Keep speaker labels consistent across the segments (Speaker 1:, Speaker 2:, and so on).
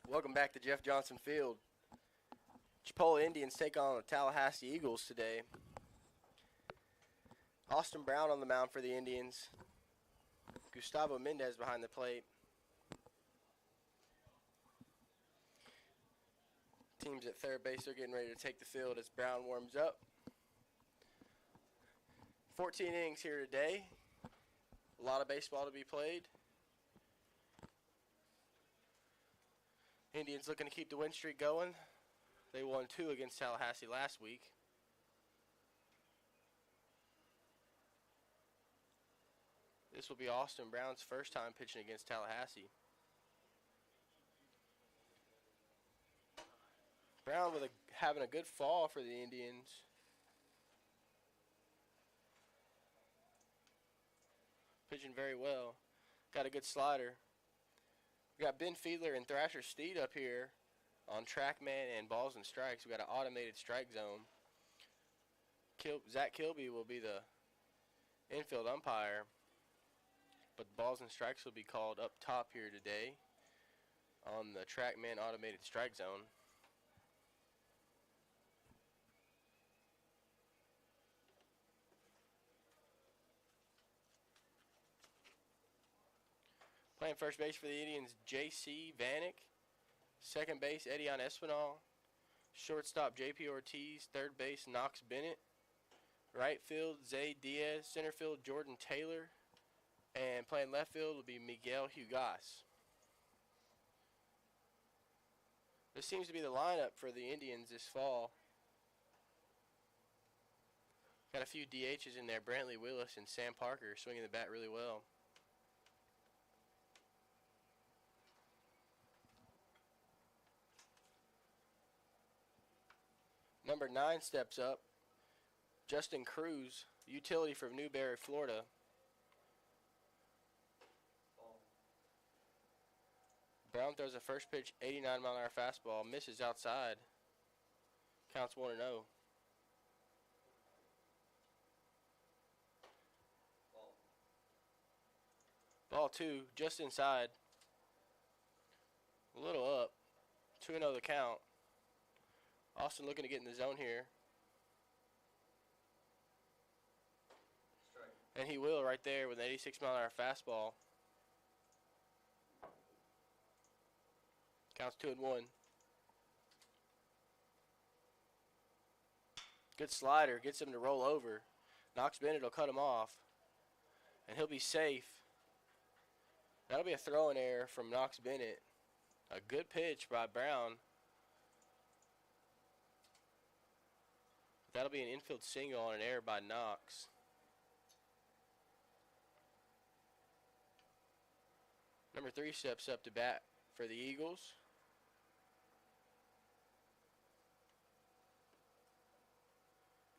Speaker 1: Welcome back to Jeff Johnson Field. Chipola Indians take on the Tallahassee Eagles today. Austin Brown on the mound for the Indians. Gustavo Mendez behind the plate. Teams at third base are getting ready to take the field as Brown warms up. 14 innings here today. A lot of baseball to be played. Indians looking to keep the win streak going. They won 2 against Tallahassee last week. This will be Austin Brown's first time pitching against Tallahassee. Brown having a good fall for the Indians. Pitching very well. Got a good slider. We got Ben Fiedler and Thrasher Steed up here on TrackMan and balls and strikes. We got an automated strike zone. Zach Kilby will be the infield umpire, but balls and strikes will be called up top here today on the TrackMan automated strike zone. Playing first base for the Indians, J.C. Vanek. Second base, Edion Espinal. Shortstop, J.P. Ortiz. Third base, Knox Bennett. Right field, Zay Diaz. Center field, Jordan Taylor. And playing left field will be Miguel Hugas. This seems to be the lineup for the Indians this fall. Got a few DHs in there. Brantley Willis and Sam Parker swinging the bat really well. Number 9 steps up. Justin Cruz, utility from Newberry, Florida. Brown throws a first pitch, 89-mile-an-hour fastball, misses outside. Counts 1-0. Ball 2, just inside. A little up. 2-0 the count. Austin looking to get in the zone here. Strike. And he will right there with an 86-mile-an-hour fastball. Counts 2-1. Good slider. Gets him to roll over. Knox Bennett will cut him off. And he'll be safe. That'll be a throwing error from Knox Bennett. A good pitch by Brown. That'll be an infield single on an error by Knox. Number 3 steps up to bat for the Eagles.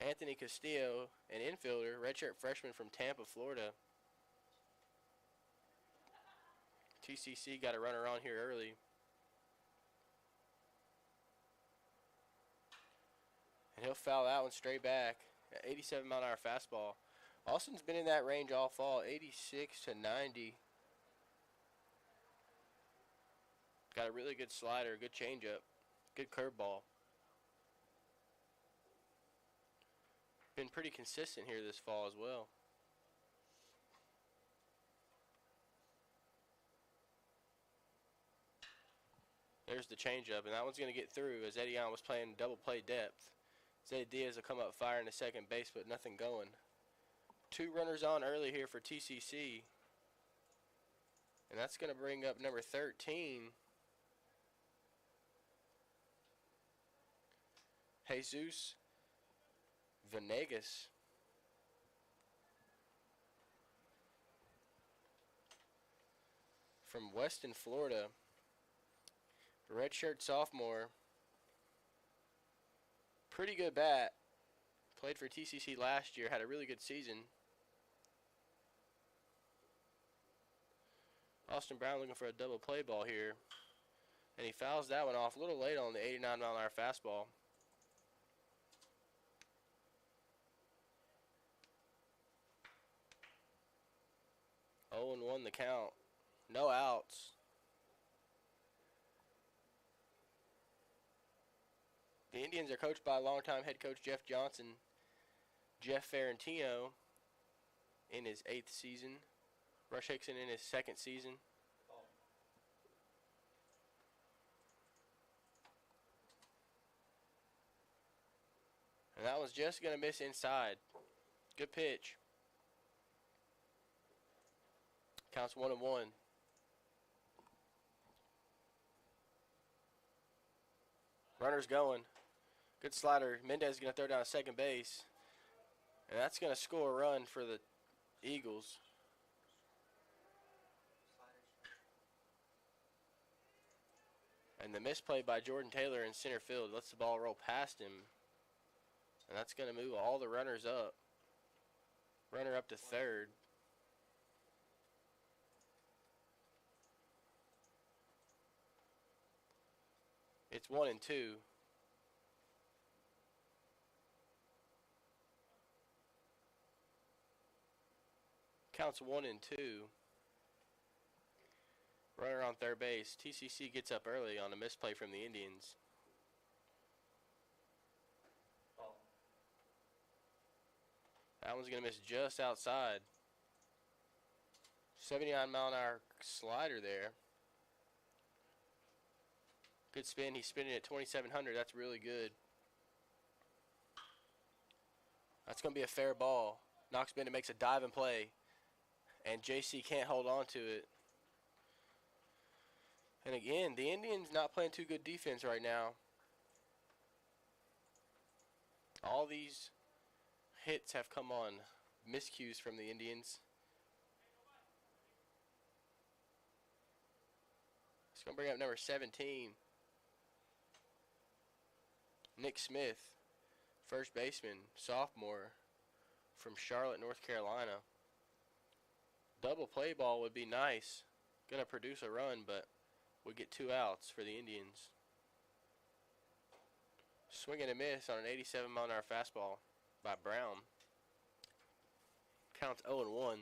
Speaker 1: Anthony Castillo, an infielder, redshirt freshman from Tampa, Florida. TCC got a runner on here early. And he'll foul that one straight back. 87-mile-an-hour fastball. Austin's been in that range all fall, 86 to 90. Got a really good slider, good changeup, good curveball. Been pretty consistent here this fall as well. There's the changeup, and that one's going to get through as Edion was playing double play depth. Zay Diaz will come up firing to second base, but nothing going. 2 runners on early here for TCC. And that's going to bring up number 13. Jesus Venegas. From Weston, Florida. Redshirt sophomore. Pretty good bat. Played for TCC last year. Had a really good season. Austin Brown looking for a double play ball here. And he fouls that one off a little late on the 89-mile-an-hour fastball. 0-1 the count. No outs. The Indians are coached by longtime head coach Jeff Johnson. Jeff Ferentino in his 8th season. Rush Hickson in his 2nd season. And that was just going to miss inside. Good pitch. Counts 1-1. Runner's going. Good slider. Mendez is going to throw down second base. And that's going to score a run for the Eagles. And the misplay by Jordan Taylor in center field lets the ball roll past him. And that's going to move all the runners up. Runner up to third. It's 1-2. Counts 1-2. Runner on third base. TCC gets up early on a misplay from the Indians. That one's going to miss just outside. 79-mile-an-hour slider there. Good spin. He's spinning at 2,700. That's really good. That's going to be a fair ball. Knox Bennett makes a dive and play. And JC can't hold on to it. And again, the Indians not playing too good defense right now. All these hits have come on miscues from the Indians. It's going to bring up number 17. Nick Smith, first baseman, sophomore from Charlotte, North Carolina. Double play ball would be nice. Going to produce a run, but would get 2 outs for the Indians. Swing and a miss on an 87-mile-an-hour fastball by Brown. Counts 0-1.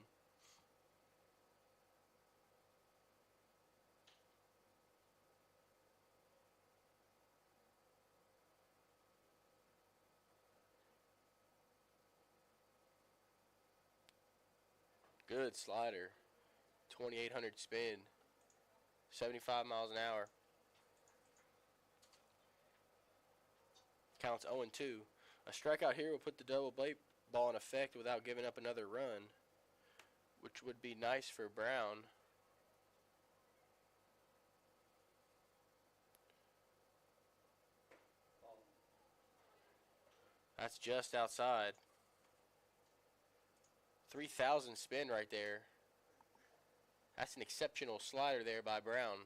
Speaker 1: Good slider. 2,800 spin. 75 miles an hour. Counts 0-2. A strikeout here will put the double play ball in effect without giving up another run, which would be nice for Brown. That's just outside. 3,000 spin right there. That's an exceptional slider there by Brown.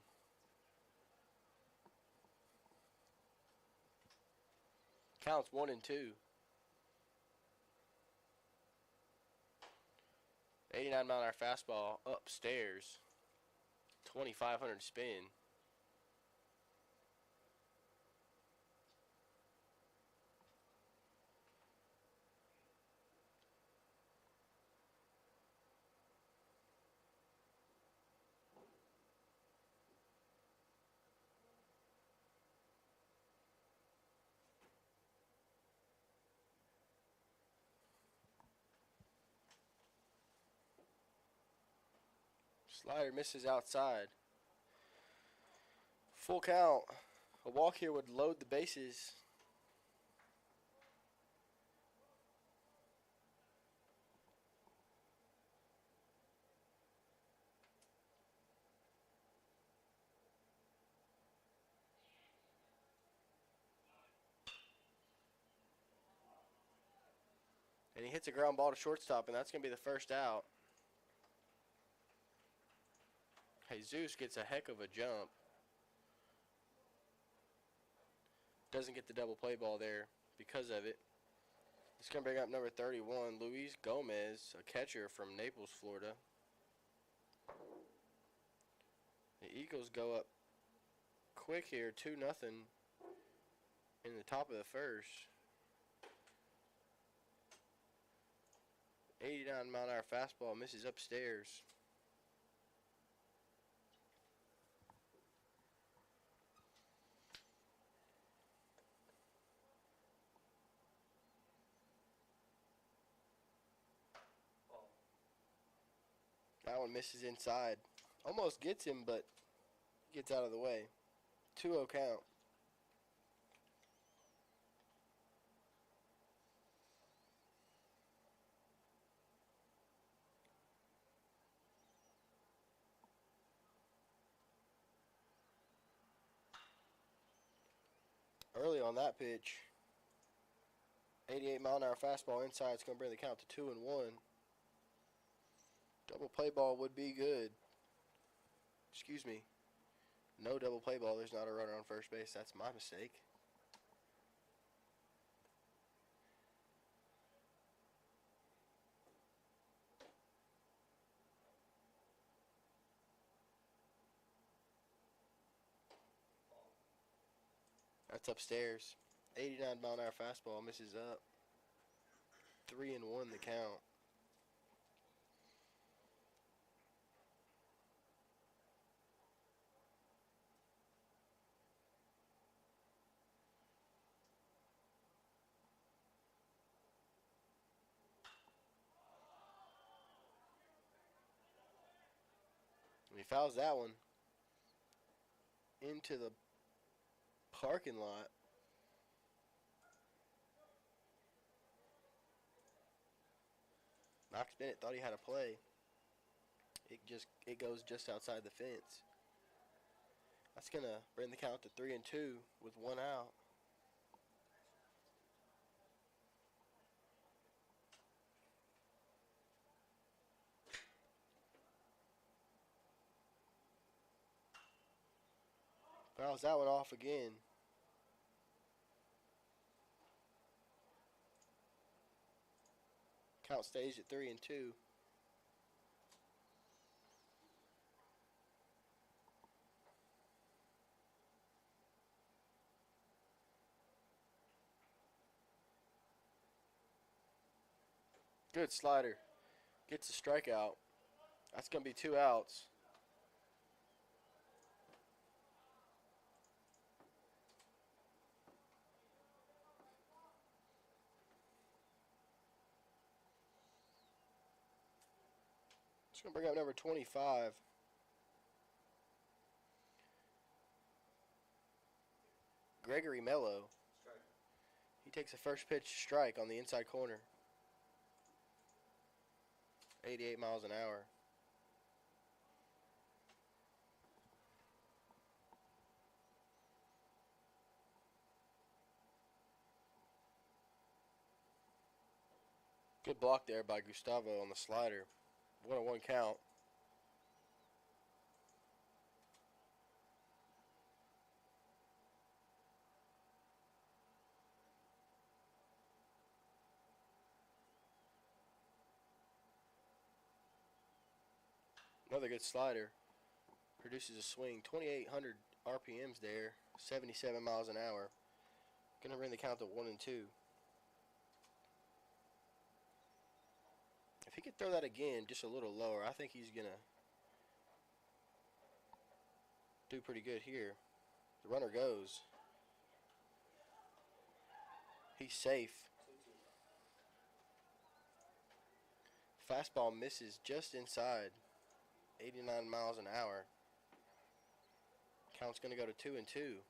Speaker 1: Counts 1-2. 89-mile-an-hour fastball upstairs. 2,500 spin. Slider misses outside. Full count. A walk here would load the bases. And he hits a ground ball to shortstop, and that's going to be the first out. Jesus gets a heck of a jump. Doesn't get the double play ball there because of it. It's going to bring up number 31, Luis Gomez, a catcher from Naples, Florida. The Eagles go up quick here, 2-0 in the top of the first. 89-mile-an-hour fastball misses upstairs. That one misses inside. Almost gets him, but gets out of the way. 2-0 count. Early on that pitch, 88-mile-an-hour fastball inside. It's going to bring the count to 2-1. Double play ball would be good. Excuse me. No double play ball. There's not a runner on first base. That's my mistake. That's upstairs. 89-mile-an-hour fastball misses up. 3-1 the count. And he fouls that one into the parking lot. Knox Bennett thought he had a play. It goes just outside the fence. That's gonna bring the count to 3-2 with 1 out. Fouls that one off again. Count stays at 3-2. Good slider. Gets a strikeout. That's going to be 2 outs. It's going to bring up number 25. Gregory Mello. Strike. He takes a first pitch strike on the inside corner. 88 miles an hour. Good block there by Gustavo on the slider. 1-1 count. Another good slider. Produces a swing. 2,800 RPMs there. 77 miles an hour. Going to bring the count to 1-2. If he could throw that again just a little lower, I think he's going to do pretty good here. The runner goes. He's safe. Fastball misses just inside. 89 miles an hour. Count's going to go to 2-2.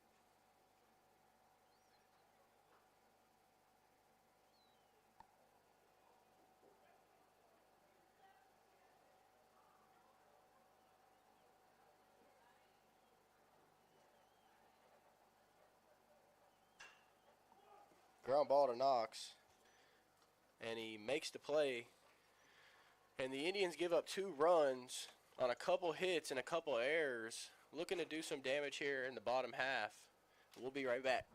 Speaker 1: Ground ball to Knox. And he makes the play. And the Indians give up 2 runs on a couple hits and a couple errors. Looking to do some damage here in the bottom half. We'll be right back.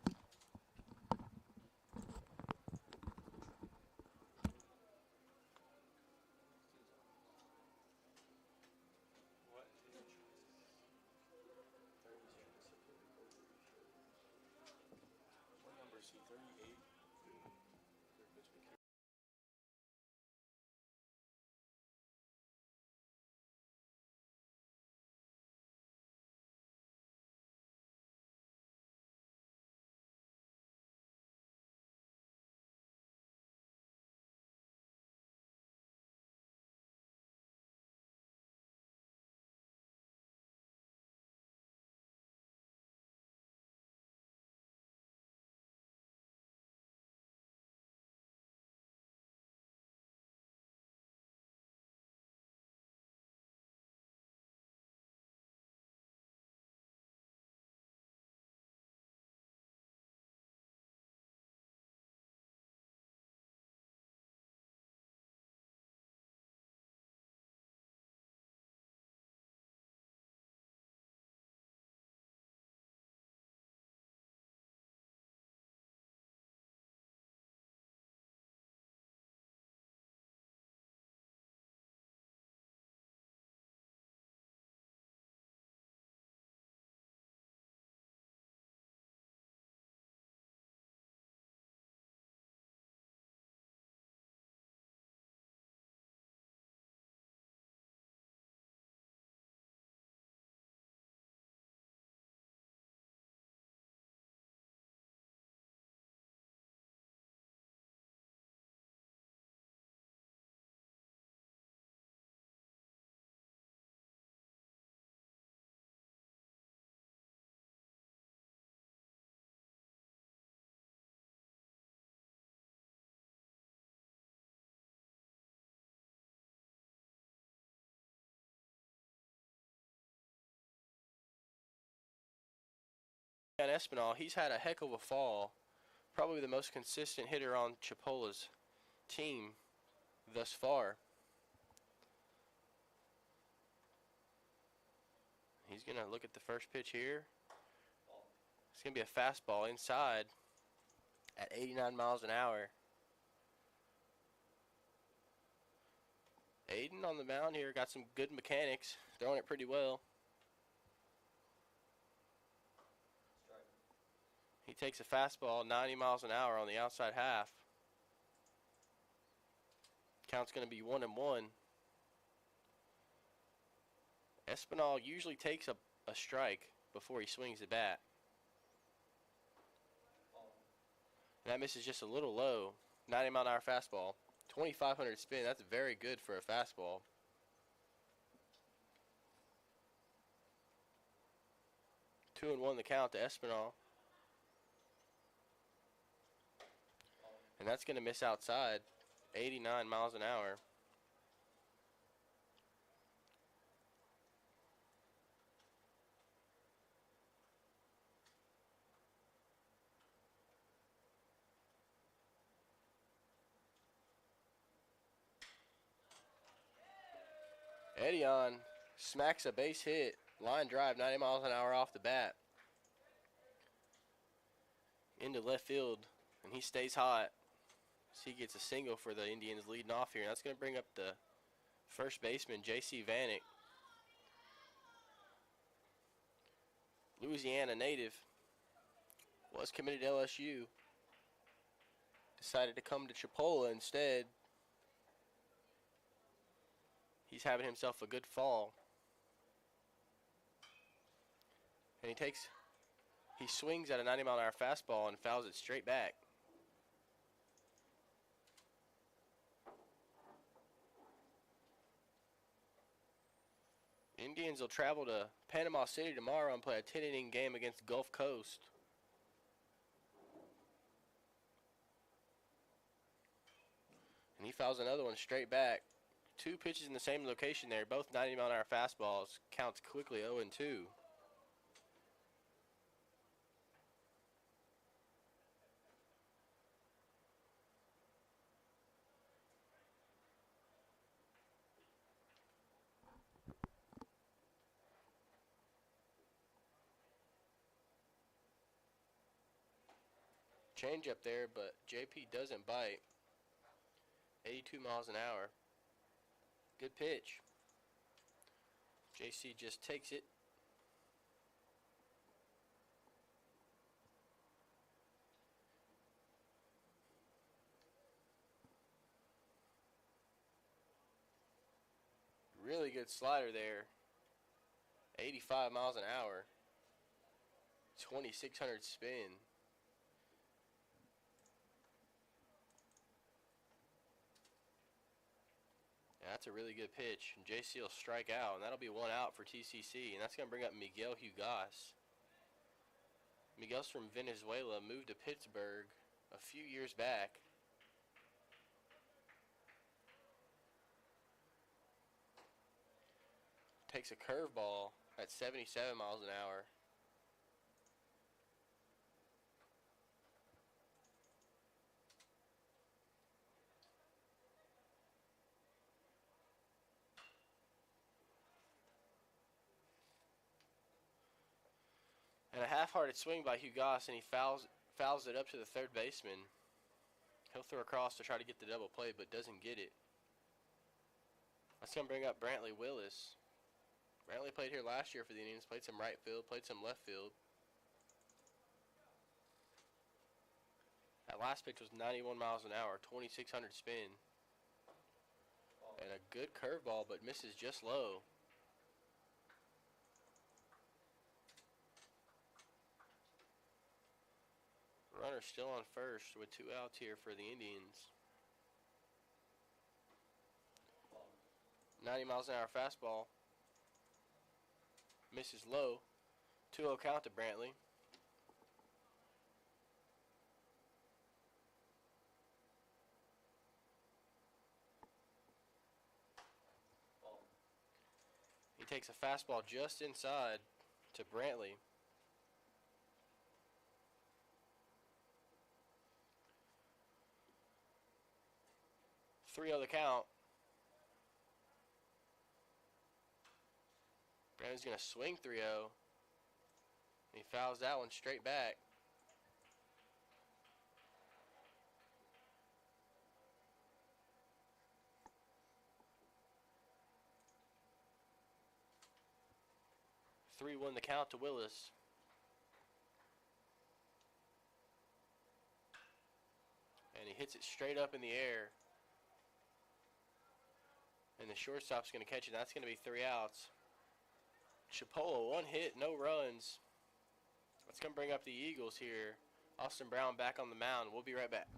Speaker 1: On Espinal, he's had a heck of a fall. Probably the most consistent hitter on Chipola's team thus far. He's going to look at the first pitch here. It's going to be a fastball inside at 89 miles an hour. Aiden on the mound here got some good mechanics, throwing it pretty well. He takes a fastball 90 miles an hour on the outside half. Count's going to be 1-1. Espinal usually takes a strike before he swings the bat. And that misses just a little low. 90 mile an hour fastball. 2,500 spin. That's very good for a fastball. Two and 1 the count to Espinal. And that's going to miss outside. 89 miles an hour. Edion smacks a base hit. Line drive, 90 miles an hour off the bat. Into left field, and he stays hot. So he gets a single for the Indians leading off here. And that's going to bring up the first baseman, J.C. Vanek. Louisiana native. Was committed to LSU. Decided to come to Chipola instead. He's having himself a good fall. And he swings at a 90 mile an hour fastball and fouls it straight back. Indians will travel to Panama City tomorrow and play a 10-inning game against Gulf Coast. And he fouls another one straight back. Two pitches in the same location there, both 90 mile an hour fastballs. Counts quickly 0-2. Change up there, but JP doesn't bite. 82 miles an hour. Good pitch. JC just takes it. Really good slider there. 85 miles an hour. 2,600 spin. That's a really good pitch. And JC will strike out, and that'll be one out for TCC. And that's going to bring up Miguel Hugas. Miguel's from Venezuela, moved to Pittsburgh a few years back. Takes a curveball at 77 miles an hour. And a half-hearted swing by Hugas, and he fouls it up to the third baseman. He'll throw across to try to get the double play, but doesn't get it. That's going to bring up Brantley Willis. Brantley played here last year for the Indians, played some right field, played some left field. That last pitch was 91 miles an hour, 2,600 spin. And a good curveball, but misses just low. Runner still on first with 2 outs here for the Indians. 90 miles an hour fastball. Misses low. 2-0 count to Brantley. He takes a fastball just inside to Brantley. 3-0 the count. Brandon's going to swing 3-0. He fouls that one straight back. Won the count to Willis. And he hits it straight up in the air. And the shortstop's going to catch it. That's going to be 3 outs. Chipola, 1 hit, no runs. That's going to bring up the Eagles here. Austin Brown back on the mound. We'll be right back.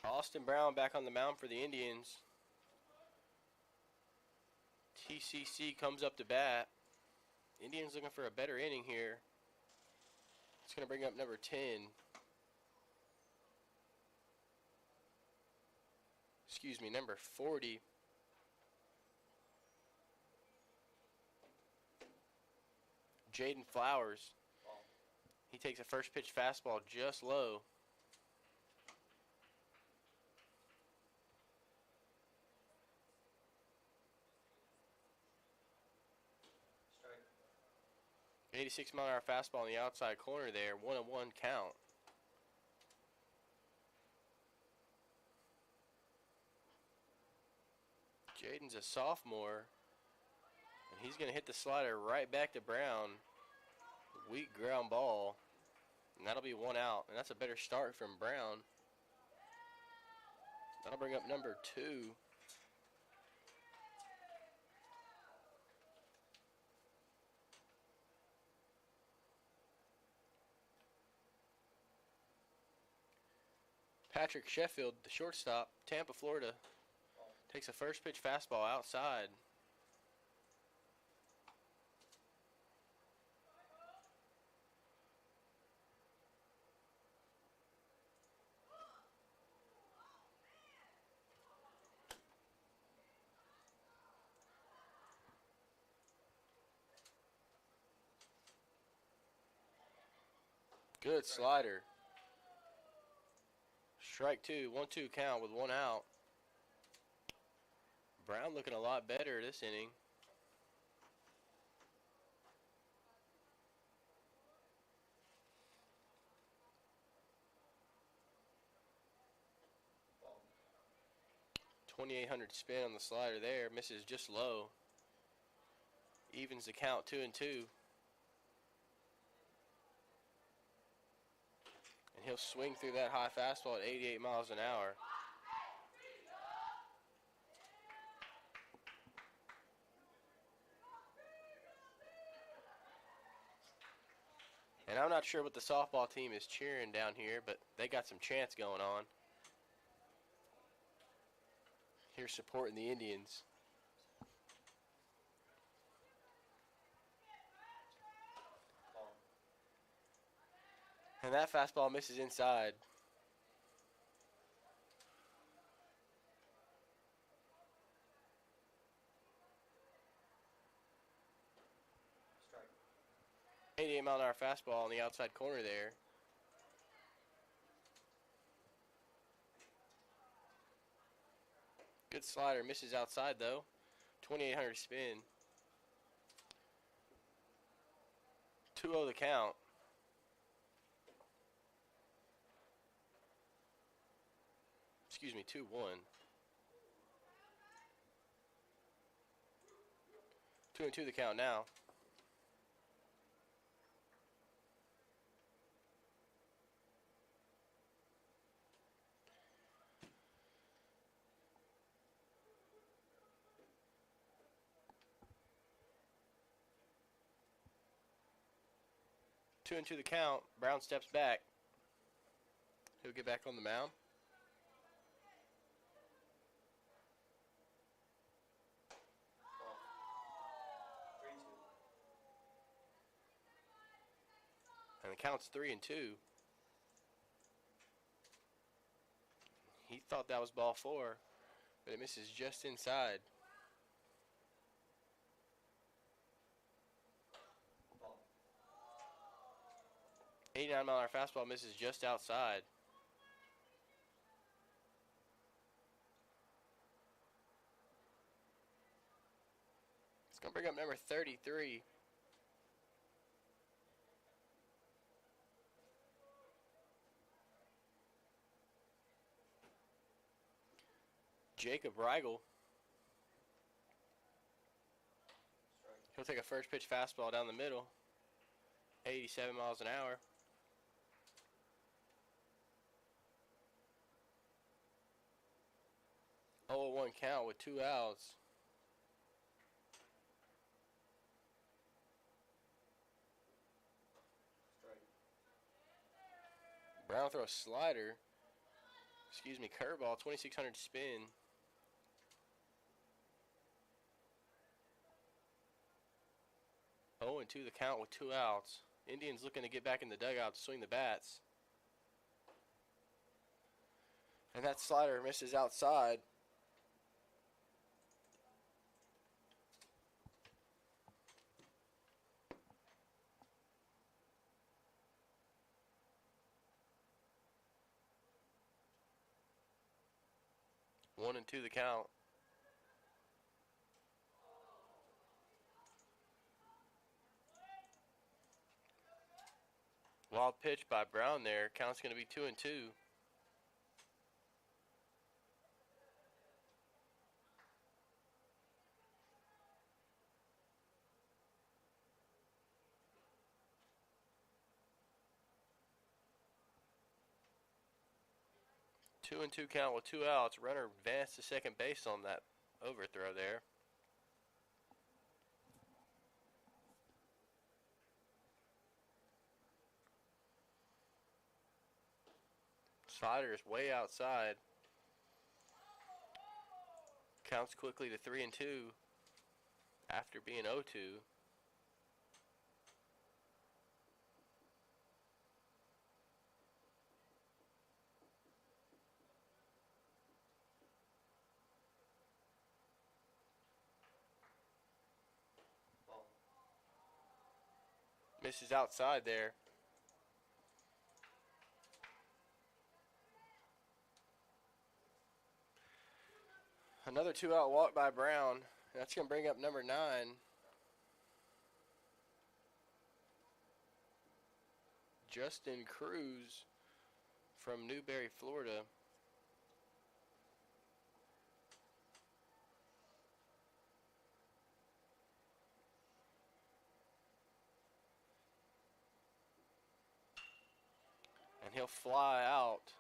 Speaker 1: Austin Brown back on the mound for the Indians. TCC comes up to bat. Indians looking for a better inning here. It's going to bring up number 10. Excuse me, number 40. Jaden Flowers. He takes a first pitch fastball just low. Strike. 86-mile-an-hour fastball on the outside corner there. 1-1 count. Jaden's a sophomore. And he's going to hit the slider right back to Brown. Weak ground ball. And that'll be 1 out. And that's a better start from Brown. That'll bring up number 2. Patrick Sheffield, the shortstop, Tampa, Florida, takes a first pitch fastball outside. Good slider. Strike 2, 1-2 count with 1 out. Brown looking a lot better this inning. .2800 spin on the slider there. Misses just low. Evens the count 2-2. And he'll swing through that high fastball at 88 miles an hour. And I'm not sure what the softball team is cheering down here, but they got some chants going on. Here supporting the Indians. And that fastball misses inside. Strike. 88-mile-an-hour fastball on the outside corner there. Good slider, misses outside though. 2800 spin. 2-0 the count. Excuse me, 2-1. 2-2 the count now. Two and two the count. Brown steps back. He'll get back on the mound. And the count's 3-2. He thought that was ball 4, but it misses just inside. 89-mile-an-hour fastball misses just outside. It's going to bring up number 33. Jacob Reigel. He'll take a first pitch fastball down the middle. 87 miles an hour. 0-1 count with 2 outs. Brown throws slider. Excuse me, curveball, 2600 spin. Oh, and 2 the count with 2 outs. Indians looking to get back in the dugout to swing the bats. And that slider misses outside. One and 2 the count. Wild pitch by Brown there. Count's going to be 2 and 2. Two and 2 count with 2 outs. Runner advanced to second base on that overthrow there. Slider is way outside. Counts quickly to 3 and 2 after being 0-2. Misses outside there. Another 2-out walk by Brown. That's going to bring up number 9. Justin Cruz from Newberry, Florida. And he'll fly out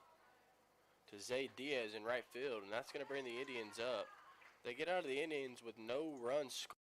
Speaker 1: to Zay Diaz in right field, and that's going to bring the Indians up. They get out of the innings with no runs scored.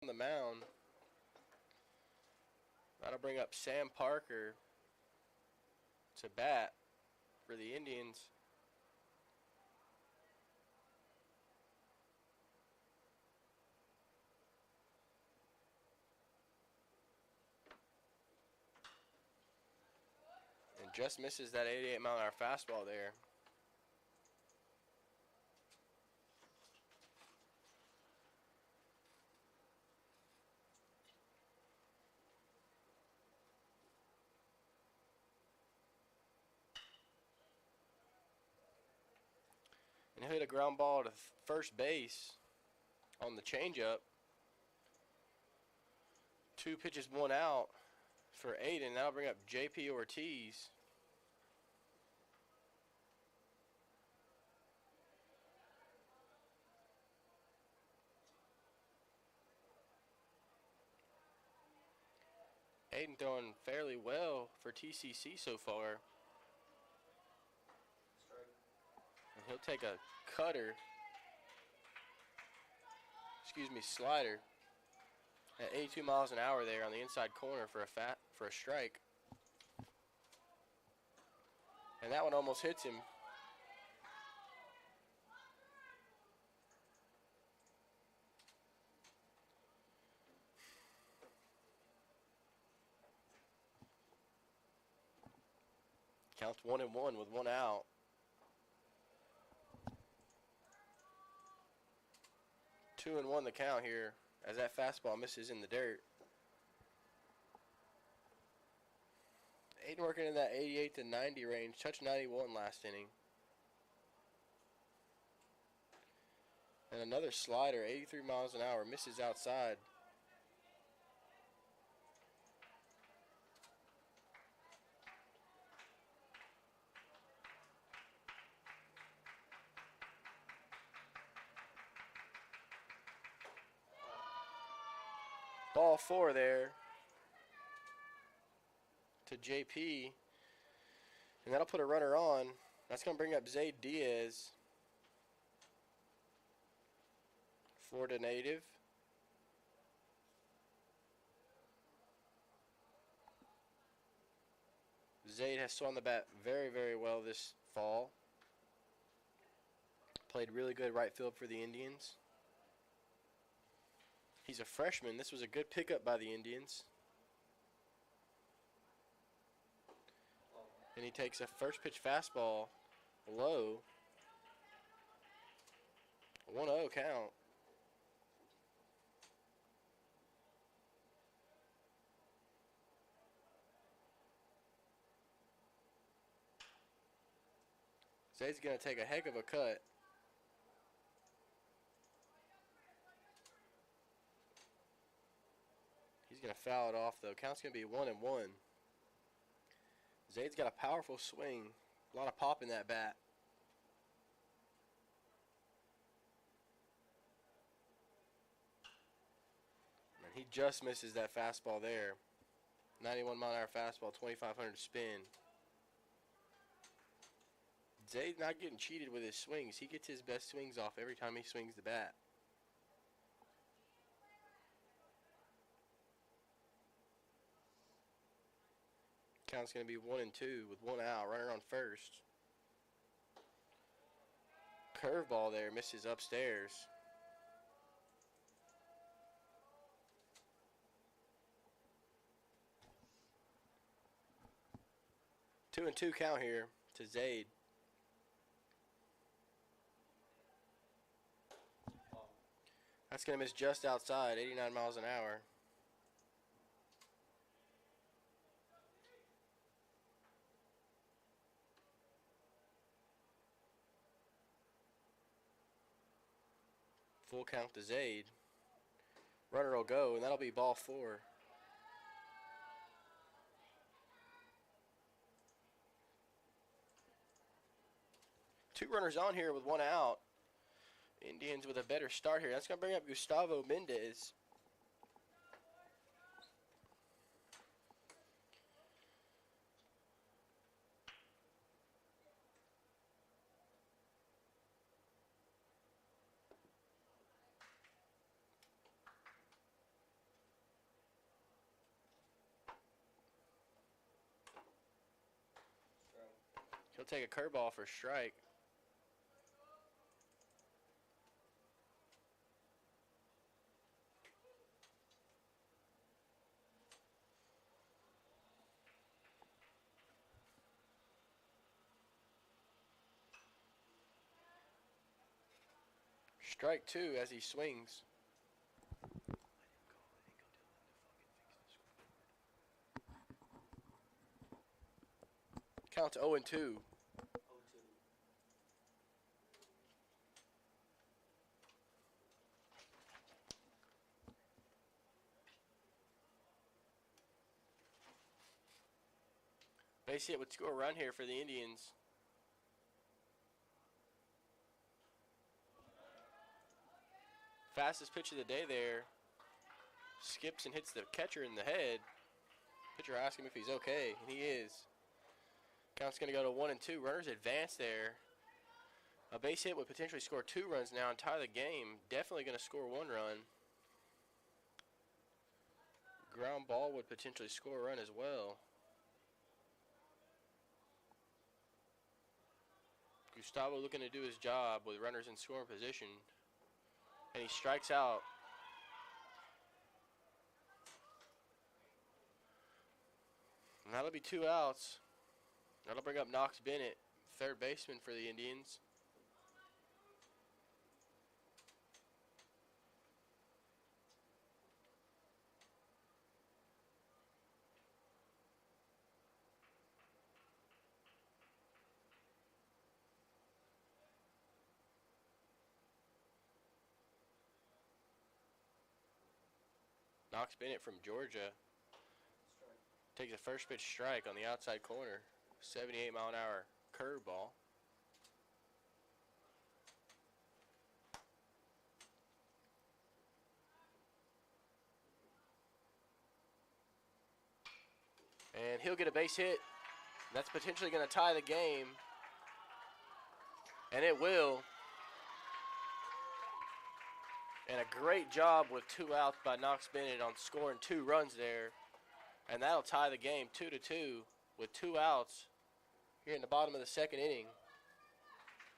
Speaker 1: on the mound. That'll bring up Sam Parker to bat for the Indians. And just misses that 88-mile-an-hour fastball there. And hit a ground ball to first base on the changeup. 2 pitches, 1 out for Aiden. That'll bring up J.P. Ortiz. Aiden throwing fairly well for TCC so far. And he'll take a slider at 82 miles an hour there on the inside corner for a strike. And that one almost hits him. Counts 1-1 with 1 out. Two and 1 the count here as that fastball misses in the dirt. Aiden working in that 88 to 90 range. Touched 91 last inning. And another slider, 83 miles an hour, misses outside. Ball 4 there to JP. And that'll put a runner on. That's going to bring up Zayd Diaz. Florida native. Zayd has swung the bat very, very well this fall. Played really good right field for the Indians. He's a freshman. This was a good pickup by the Indians. And he takes a first pitch fastball low. 1-0 count. Zayd's going to take a heck of a cut. He's going to foul it off, though. Count's going to be 1-1. Zayd's got a powerful swing. A lot of pop in that bat. And he just misses that fastball there. 91-mile-an-hour fastball, 2,500 spin. Zayd's not getting cheated with his swings. He gets his best swings off every time he swings the bat. Count's going to be 1-2 with 1 out. Runner on first. Curveball there, misses upstairs. Two and 2 count here to Zayd. That's going to miss just outside, 89 miles an hour. Full count to Zayd. Runner will go, and that'll be ball 4. Two runners on here with 1 out. Indians with a better start here. That's going to bring up Gustavo Mendez. He'll take a curveball for a strike. Strike 2 as he swings. Counts 0-2. Base hit would score a run here for the Indians. Fastest pitch of the day there. Skips and hits the catcher in the head. Pitcher asks him if he's okay, and he is. Count's going to go to 1-2. Runners advance there. A base hit would potentially score 2 runs now and tie the game. Definitely going to score 1 run. Ground ball would potentially score a run as well. Gustavo looking to do his job with runners in scoring position. And he strikes out. And that'll be 2 outs. That'll bring up Knox Bennett, third baseman for the Indians. Knox Bennett from Georgia takes a first pitch strike on the outside corner. 78-mile-an-hour curveball. And he'll get a base hit. That's potentially going to tie the game. And it will. And a great job with 2 outs by Knox Bennett on scoring 2 runs there. And that'll tie the game 2-2 with 2 outs here in the bottom of the 2nd inning.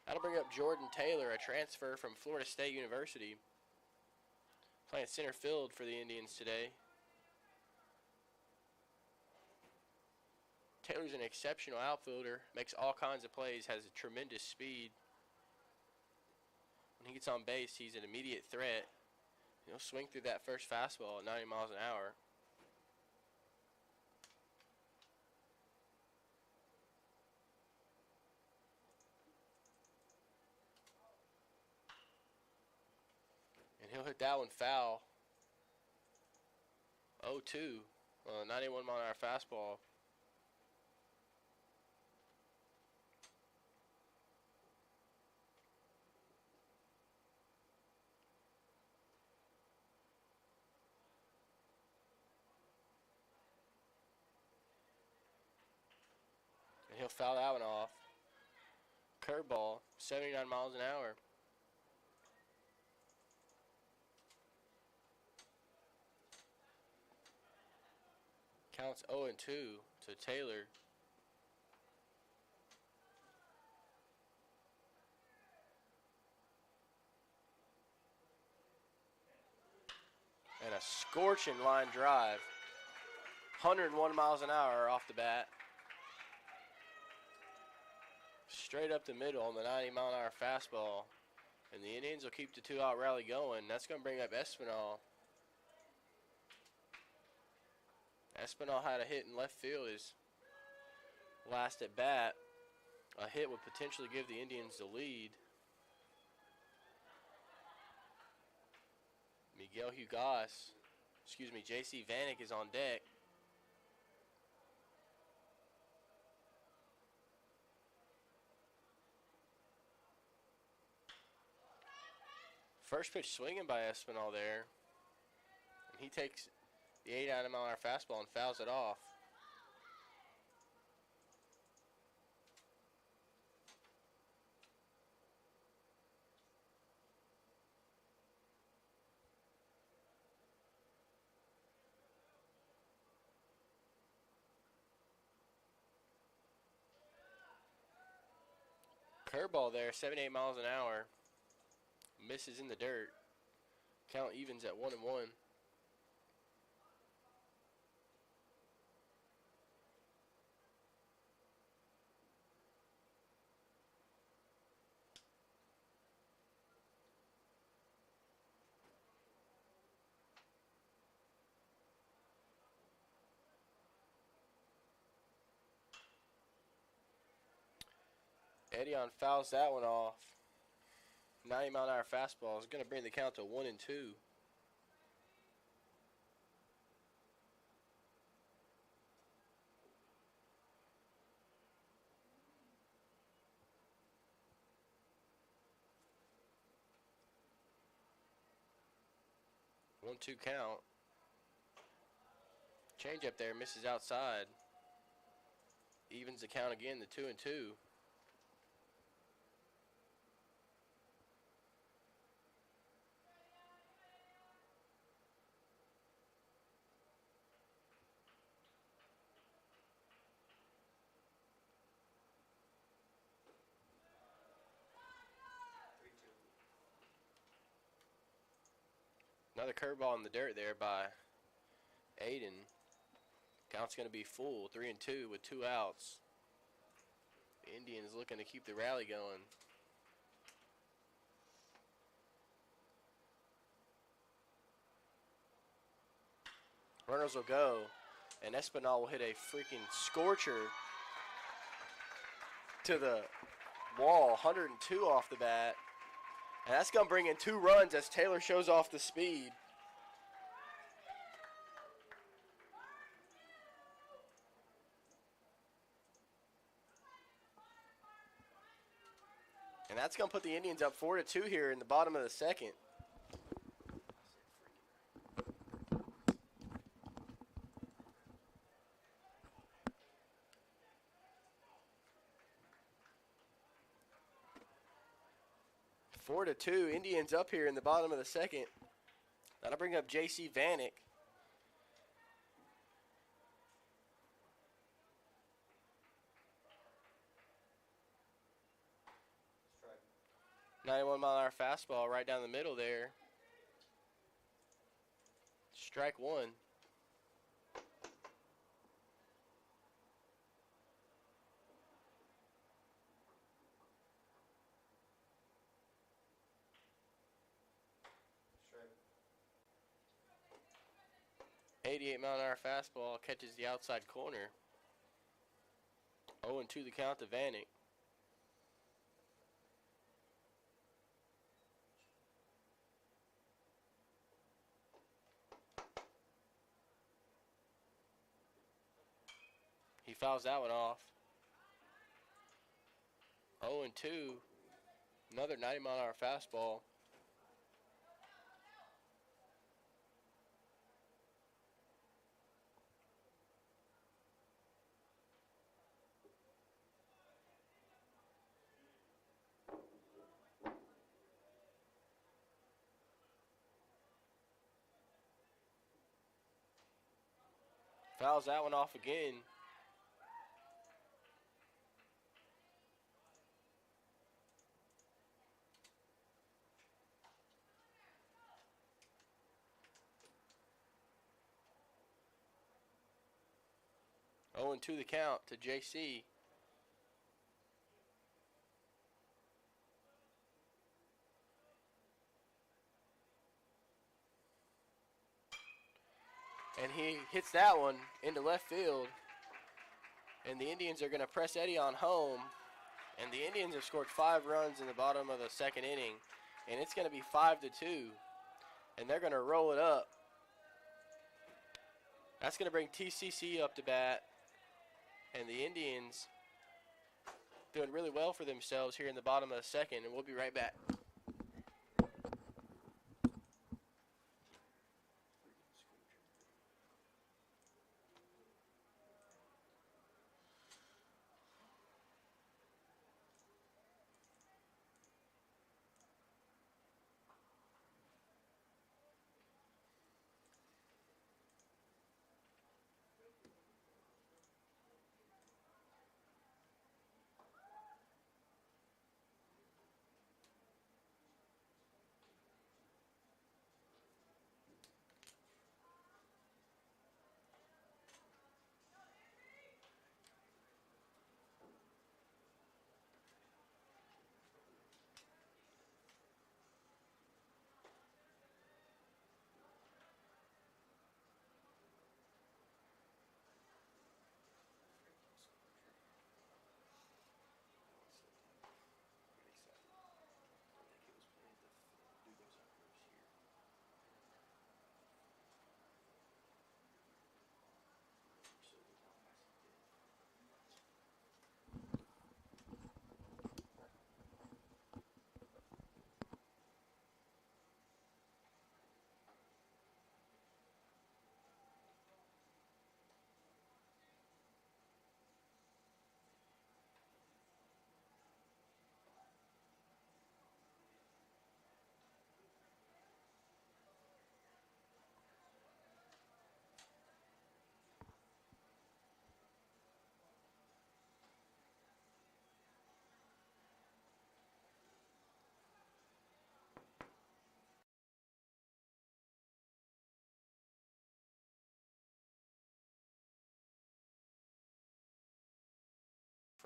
Speaker 1: That'll bring up Jordan Taylor, a transfer from Florida State University, playing center field for the Indians today. Taylor's an exceptional outfielder, makes all kinds of plays, has a tremendous speed. When he gets on base, he's an immediate threat. He'll swing through that first fastball at 90 miles an hour. And he'll hit that one foul. 0-2 on a 91-mile-an-hour fastball. And he'll foul that one off. Curveball, 79 miles an hour. Counts 0-2 to Taylor. And a scorching line drive. 101 miles an hour off the bat. Straight up the middle on the 90-mile-an-hour fastball. And the Indians will keep the 2-out rally going. That's going to bring up Espinal. Espinal had a hit in left field his last at bat. A hit would potentially give the Indians the lead. Miguel J.C. Vanek is on deck. First pitch swinging by Espinal there. And he takes the 80-mile-an-hour fastball and fouls it off. Curveball there, 78 miles an hour. Misses in the dirt. Count evens at 1-1. Edion fouls that one off. 90-mile-an-hour fastball is going to bring the count to 1-2. 1-2 count. Change up there, misses outside. Evens the count again to 2-2. Another curveball in the dirt there by Aiden. Count's going to be full, 3-2 with 2 outs. The Indians looking to keep the rally going. Runners will go, and Espinal will hit a freaking scorcher to the wall, 102 off the bat. And that's going to bring in 2 runs as Taylor shows off the speed. And that's going to put the Indians up 4-2 here in the bottom of the second. Four to two, Indians up here in the bottom of the second. That'll bring up J.C. Vanek. Strike. 91-mile-an-hour fastball right down the middle there. Strike one.
Speaker 2: Strike.
Speaker 1: 88-mile-an-hour fastball catches the outside corner. 0-2 the count to Vanek. He fouls that one off. 0-2. Another 90-mile-an-hour fastball. Fouls that one off again. Oh, and 2 the count to JC. And he hits that one into left field. And the Indians are going to press Eddie on home. And the Indians have scored 5 runs in the bottom of the second inning. And it's going to be 5-2. And they're going to roll it up. That's going to bring TCC up to bat. And the Indians doing really well for themselves here in the bottom of the second. And we'll be right back.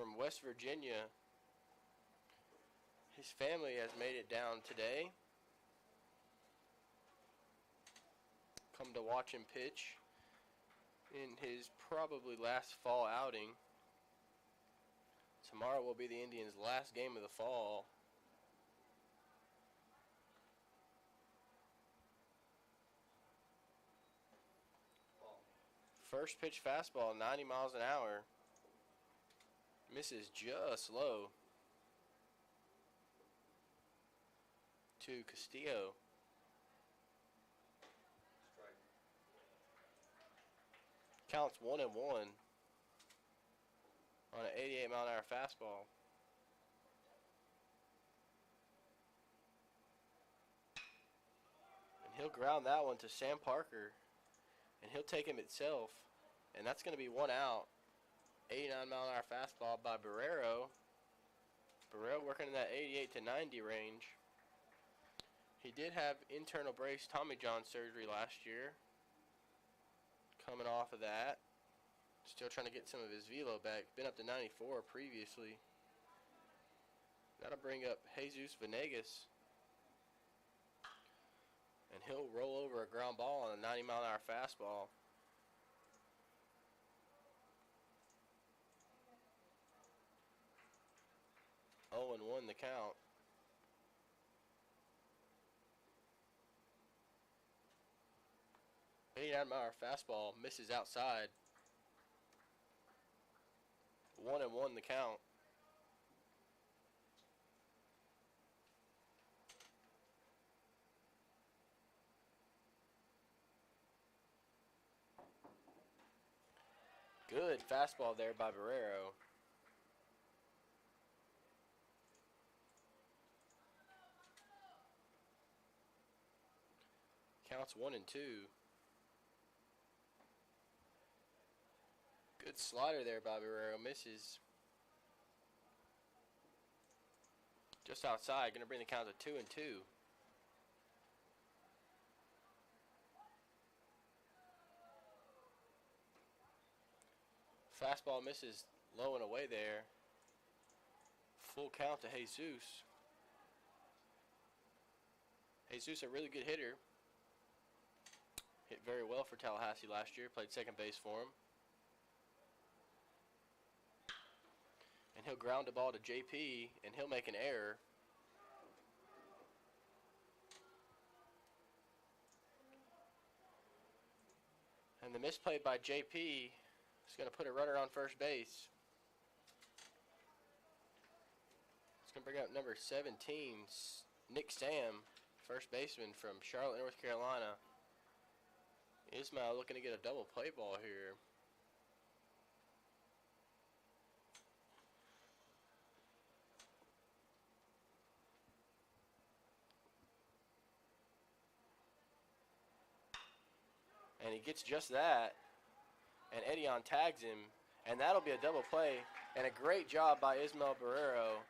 Speaker 1: from West Virginia. His family has made it down today. Come to watch him pitch in his probably last fall outing. Tomorrow will be the Indians' last game of the fall. First pitch fastball, 90 miles an hour. Misses just low. To Castillo. Counts 1-1 on an 88 mile an hour fastball. And he'll ground that one to Sam Parker. And he'll take him itself. And that's going to be 1 out. 89 mile an hour fastball by Barrero. Barrero working in that 88 to 90 range. He did have internal brace Tommy John surgery last year. Coming off of that. Still trying to get some of his velo back. Been up to 94 previously. That'll bring up Jesus Venegas. And he'll roll over a ground ball on a 90 mile an hour fastball. Oh, and 1 the count. Out of our fastball misses outside. 1-1 the count. Good fastball there by Barrero. Counts 1-2. Good slider there by Barrero. Misses. Just outside. Going to bring the count to 2-2. Fastball misses low and away there. Full count to Jesus. Jesus, a really good hitter. Hit very well for Tallahassee last year. Played second base for him. And he'll ground the ball to JP, and he'll make an error. And the misplay by JP is going to put a runner on first base. It's going to bring up number 17, Nick Sam, first baseman from Charlotte, North Carolina. Ismail looking to get a double play ball here. And he gets just that. And Edion tags him. And that'll be a double play. And a great job by Ismael Barrero.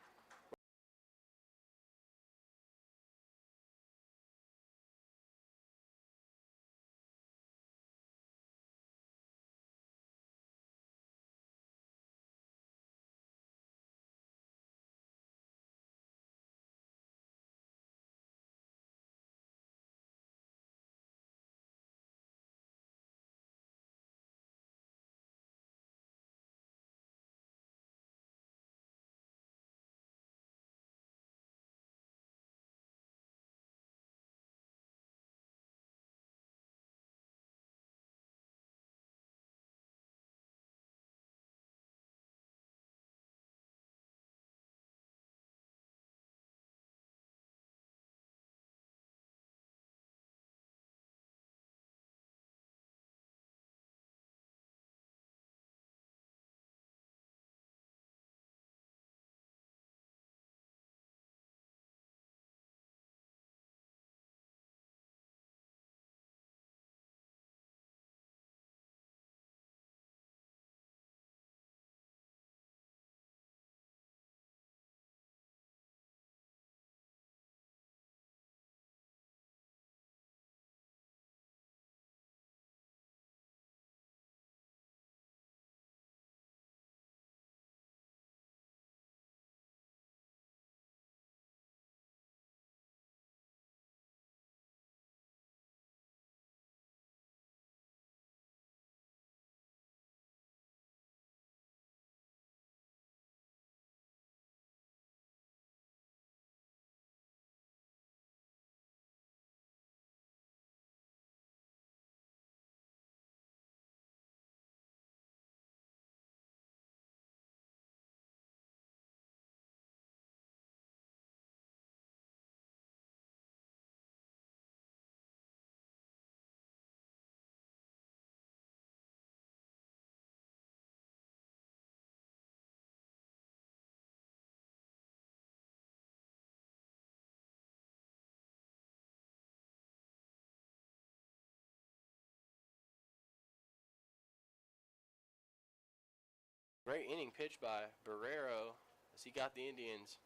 Speaker 1: Great inning pitch by Barrero as he got the Indians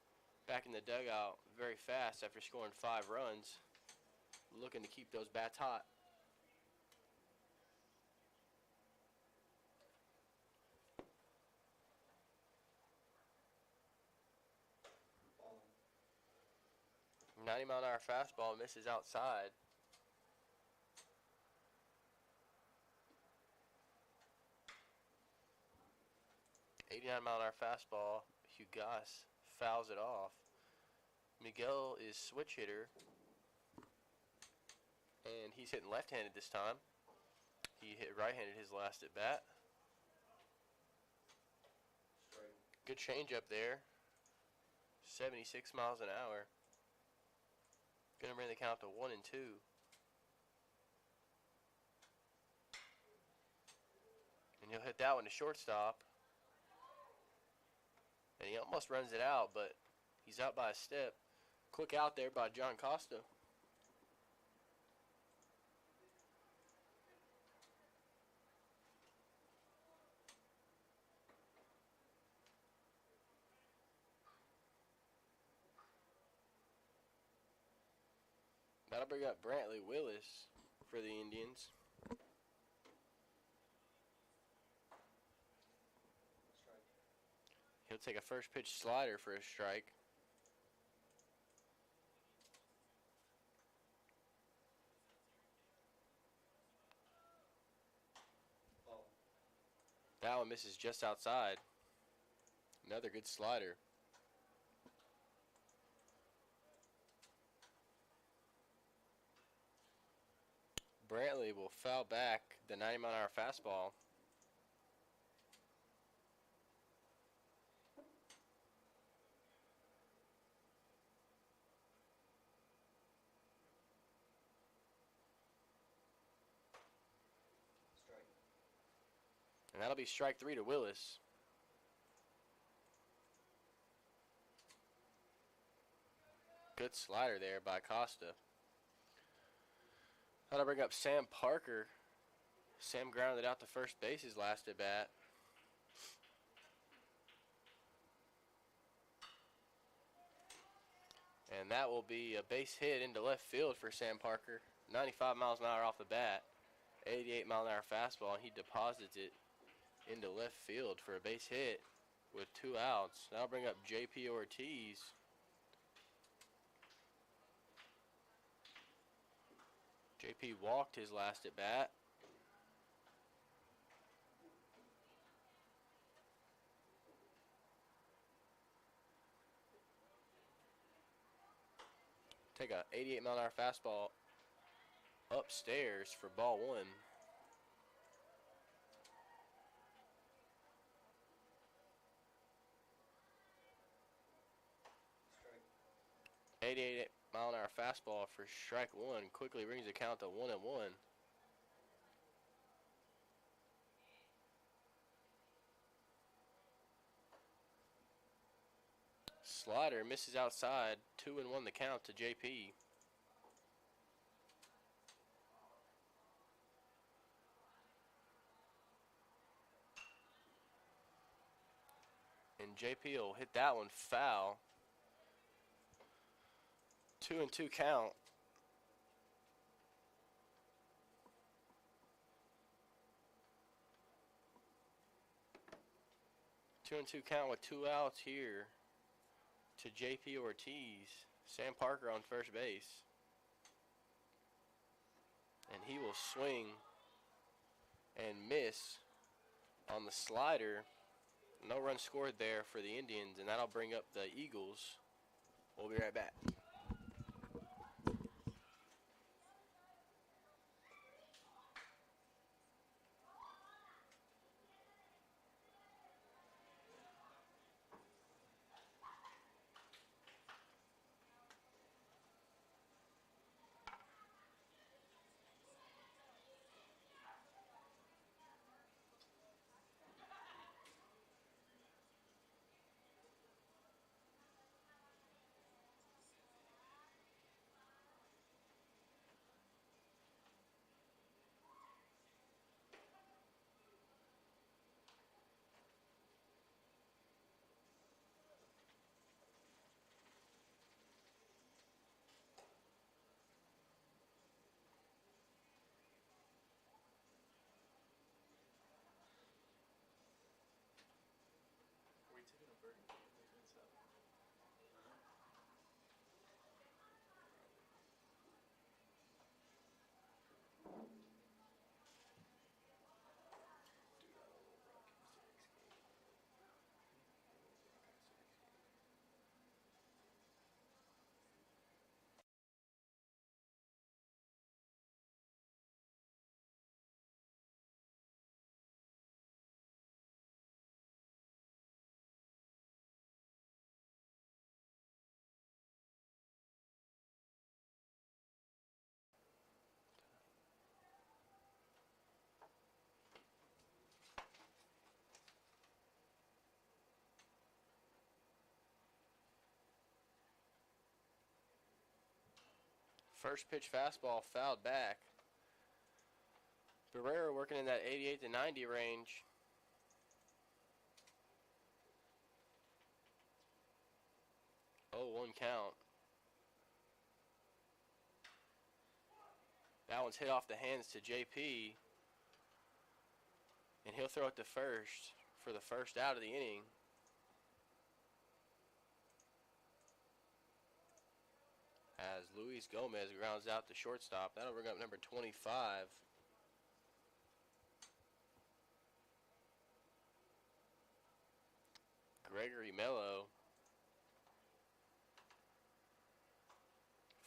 Speaker 1: back in the dugout very fast after scoring 5 runs. Looking to keep those bats hot. Ball. 90-mile-an-hour fastball misses outside. .89-mile-an-hour fastball. Hugas fouls it off. Miguel is switch hitter, and he's hitting left-handed this time. He hit right-handed his last at bat. Good changeup there. 76 miles an hour. Gonna bring the count to 1-2. And he'll hit that one to shortstop. And he almost runs it out, but he's out by a step. Quick out there by John Costa. That'll bring up Brantley Willis for the Indians. He'll take a first pitch slider for a strike. That one misses just outside. Another good slider. Brantley will foul back the 90-mile-an-hour fastball. And that'll be strike 3 to Willis. Good slider there by Costa. That'll bring up Sam Parker. Sam grounded out to first base his last at bat. And that will be a base hit into left field for Sam Parker. 95 miles an hour off the bat. 88-mile-an-hour fastball, and he deposits it into left field for a base hit with 2 outs. That'll bring up J.P. Ortiz. J.P. walked his last at bat. Take a 88-mile-an-hour fastball upstairs for ball 1. Strike. 88-mile-an-hour fastball for strike 1 quickly brings the count to 1-1. Slider misses outside. 2-1 the count to JP. And JP will hit that one foul. 2-2 count. Two and two count with 2 outs here to J.P. Ortiz. Sam Parker on first base. And he will swing and miss on the slider. No run scored there for the Indians, and that'll bring up the Eagles. We'll be right back. First pitch fastball fouled back. Barrera working in that 88 to 90 range. Oh, 1 count. That one's hit off the hands to JP. And he'll throw it to first for the first out of the inning. As Luis Gomez grounds out to shortstop. That'll bring up number 25. Gregory Mello.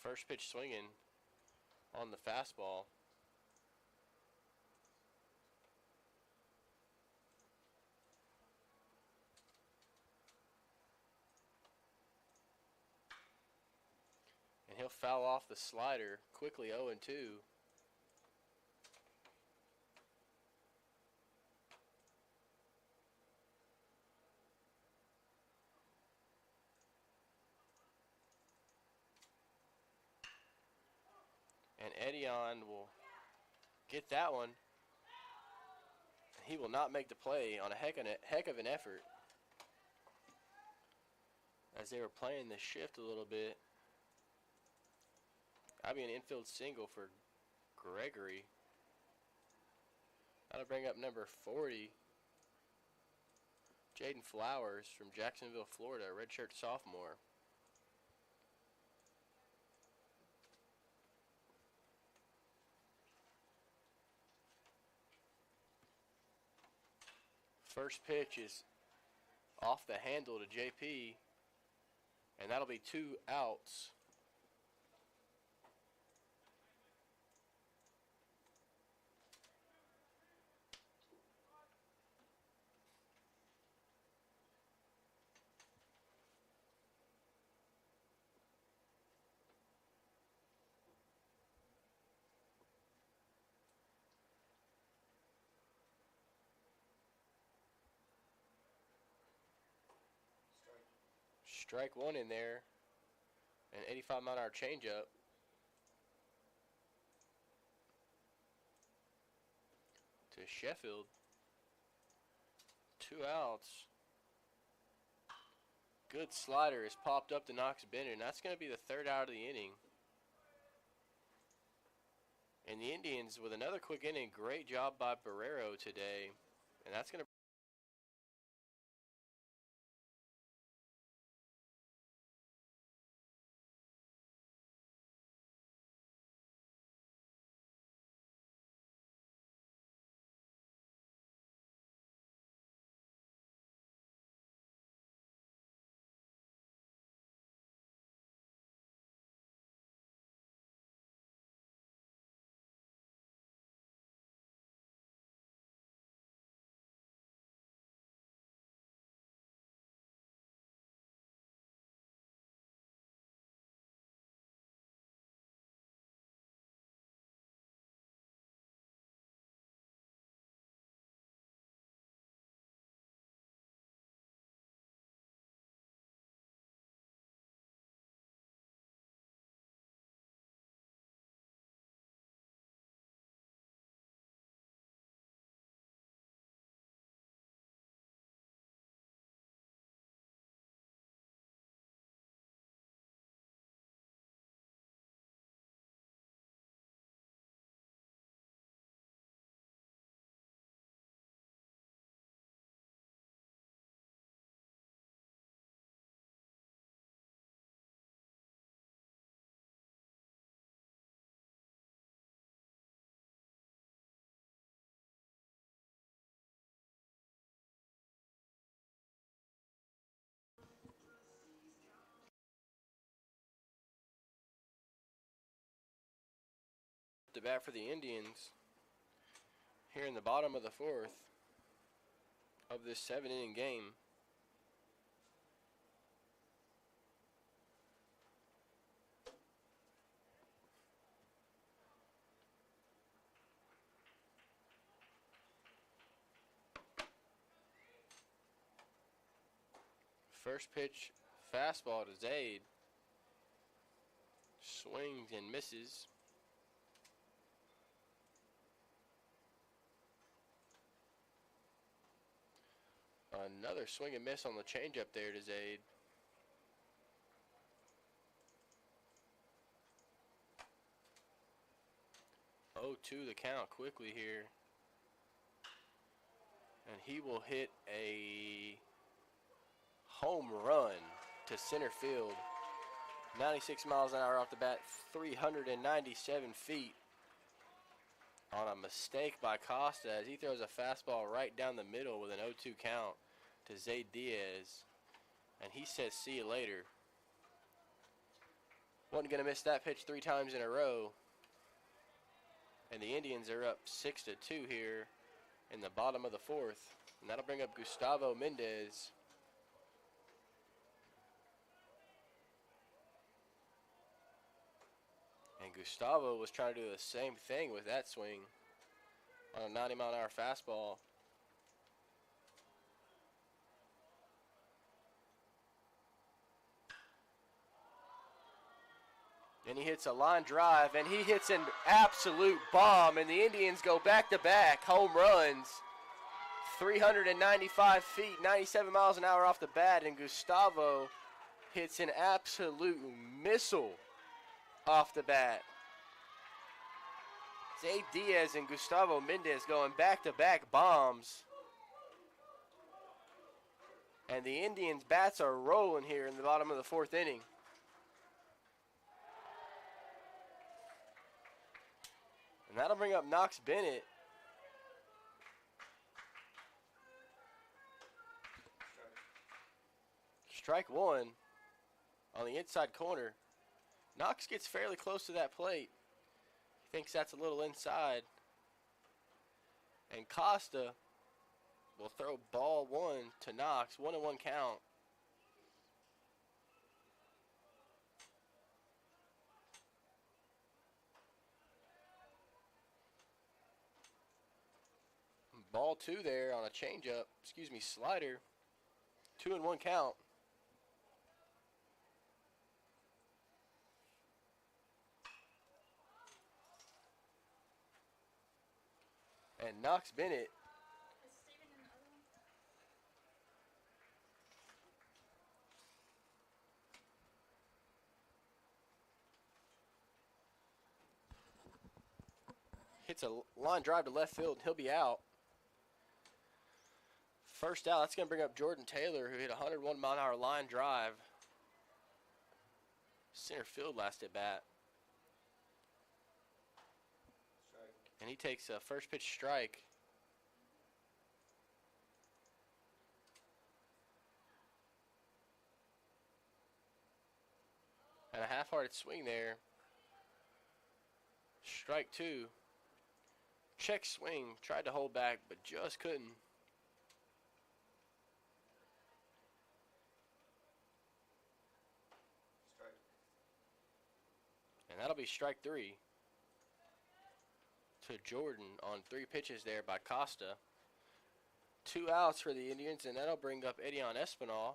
Speaker 1: First pitch swinging on the fastball. And he'll foul off the slider quickly, 0-2. And Edion will get that one. He will not make the play on a heck of an effort. As they were playing the shift a little bit. That'll be an infield single for Gregory. That'll bring up number 40. Jaden Flowers from Jacksonville, Florida, redshirt sophomore. First pitch is off the handle to JP, and that'll be 2 outs. Strike 1 in there. An 85-mile-an-hour changeup. To Sheffield. 2 outs. Good slider is popped up to Knox Bennett, and that's going to be the 3rd out of the inning. And the Indians with another quick inning. Great job by Barrero today. And that's going to to bat for the Indians here in the bottom of the 4th of this 7-inning game. First pitch fastball to Zaid. Swings and misses. Another swing and miss on the changeup there to Zaid. Oh, 2 the count quickly here. And he will hit a home run to center field. 96 miles an hour off the bat, 397 feet. On a mistake by Costa as he throws a fastball right down the middle with an 0-2 count to Zaid Diaz. And he says, see you later. Wasn't going to miss that pitch 3 times in a row. And the Indians are up 6-2 here in the bottom of the 4th. And that'll bring up Gustavo Mendez. And Gustavo was trying to do the same thing with that swing on a 90-mile-an-hour fastball. And he hits a line drive, and he hits an absolute bomb, and the Indians go back-to-back home runs. 395 feet, 97 miles an hour off the bat, and Gustavo hits an absolute missile off the bat. Zaid Diaz and Gustavo Mendez going back-to-back bombs. And the Indians' bats are rolling here in the bottom of the 4th inning. And that'll bring up Knox Bennett. Strike 1 on the inside corner. Knox gets fairly close to that plate. He thinks that's a little inside. And Costa will throw ball 1 to Knox. 1-1 count. Ball 2 there on a changeup, slider. 2-1 count. And Knox Bennett hits a line drive to left field. He'll be out. First out, that's going to bring up Jordan Taylor, who hit a 101-mile-an-hour line drive. Center field last at bat. And he takes a first pitch strike. And a half-hearted swing there. Strike 2. Check swing. Tried to hold back, but just couldn't. And that'll be strike 3 to Jordan on 3 pitches there by Costa. 2 outs for the Indians, and that'll bring up Edion Espinal.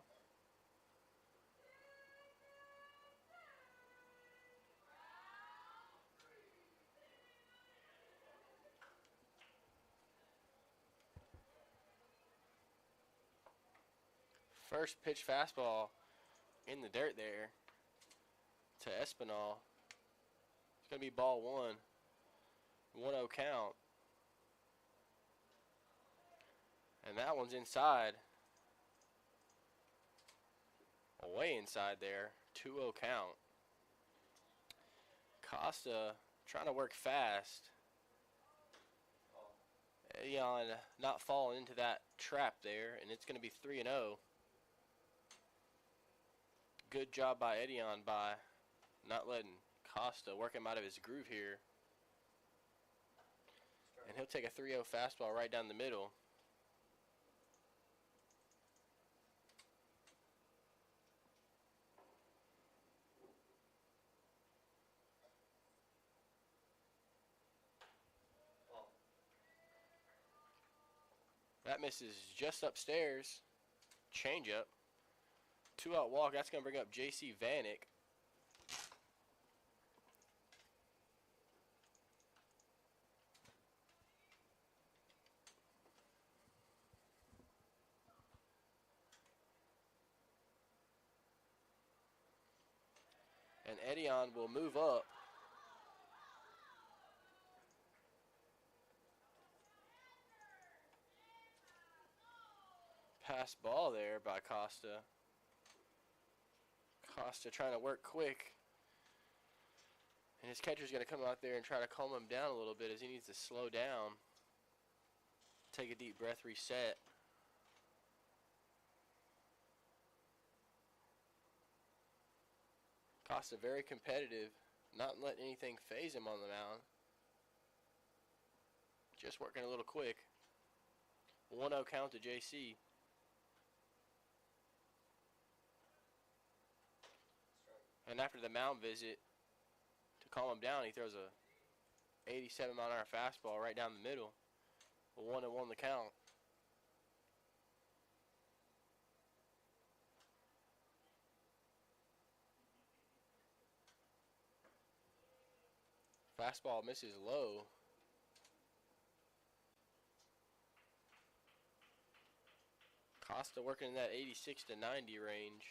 Speaker 1: First pitch fastball in the dirt there to Espinal. It's going to be ball 1. 1-0 count. And that one's inside. Way inside there. 2-0 count. Costa trying to work fast. Edion not falling into that trap there, and it's going to be 3-0. Good job by Edion by not letting Costa work him out of his groove here. And he'll take a 3-0 fastball right down the middle. That misses just upstairs. Changeup. 2-out walk. That's going to bring up J.C. Vanek. And Edion will move up. Pass ball there by Costa. Costa trying to work quick. And his catcher's going to come out there and try to calm him down a little bit as he needs to slow down. Take a deep breath, reset. Costa very competitive, not letting anything phase him on the mound. Just working a little quick. 1-0 count to JC. And after the mound visit, to calm him down, he throws a 87-mile-an-hour fastball right down the middle. 1-1 the count. Fastball misses low. Costa working in that 86 to 90 range.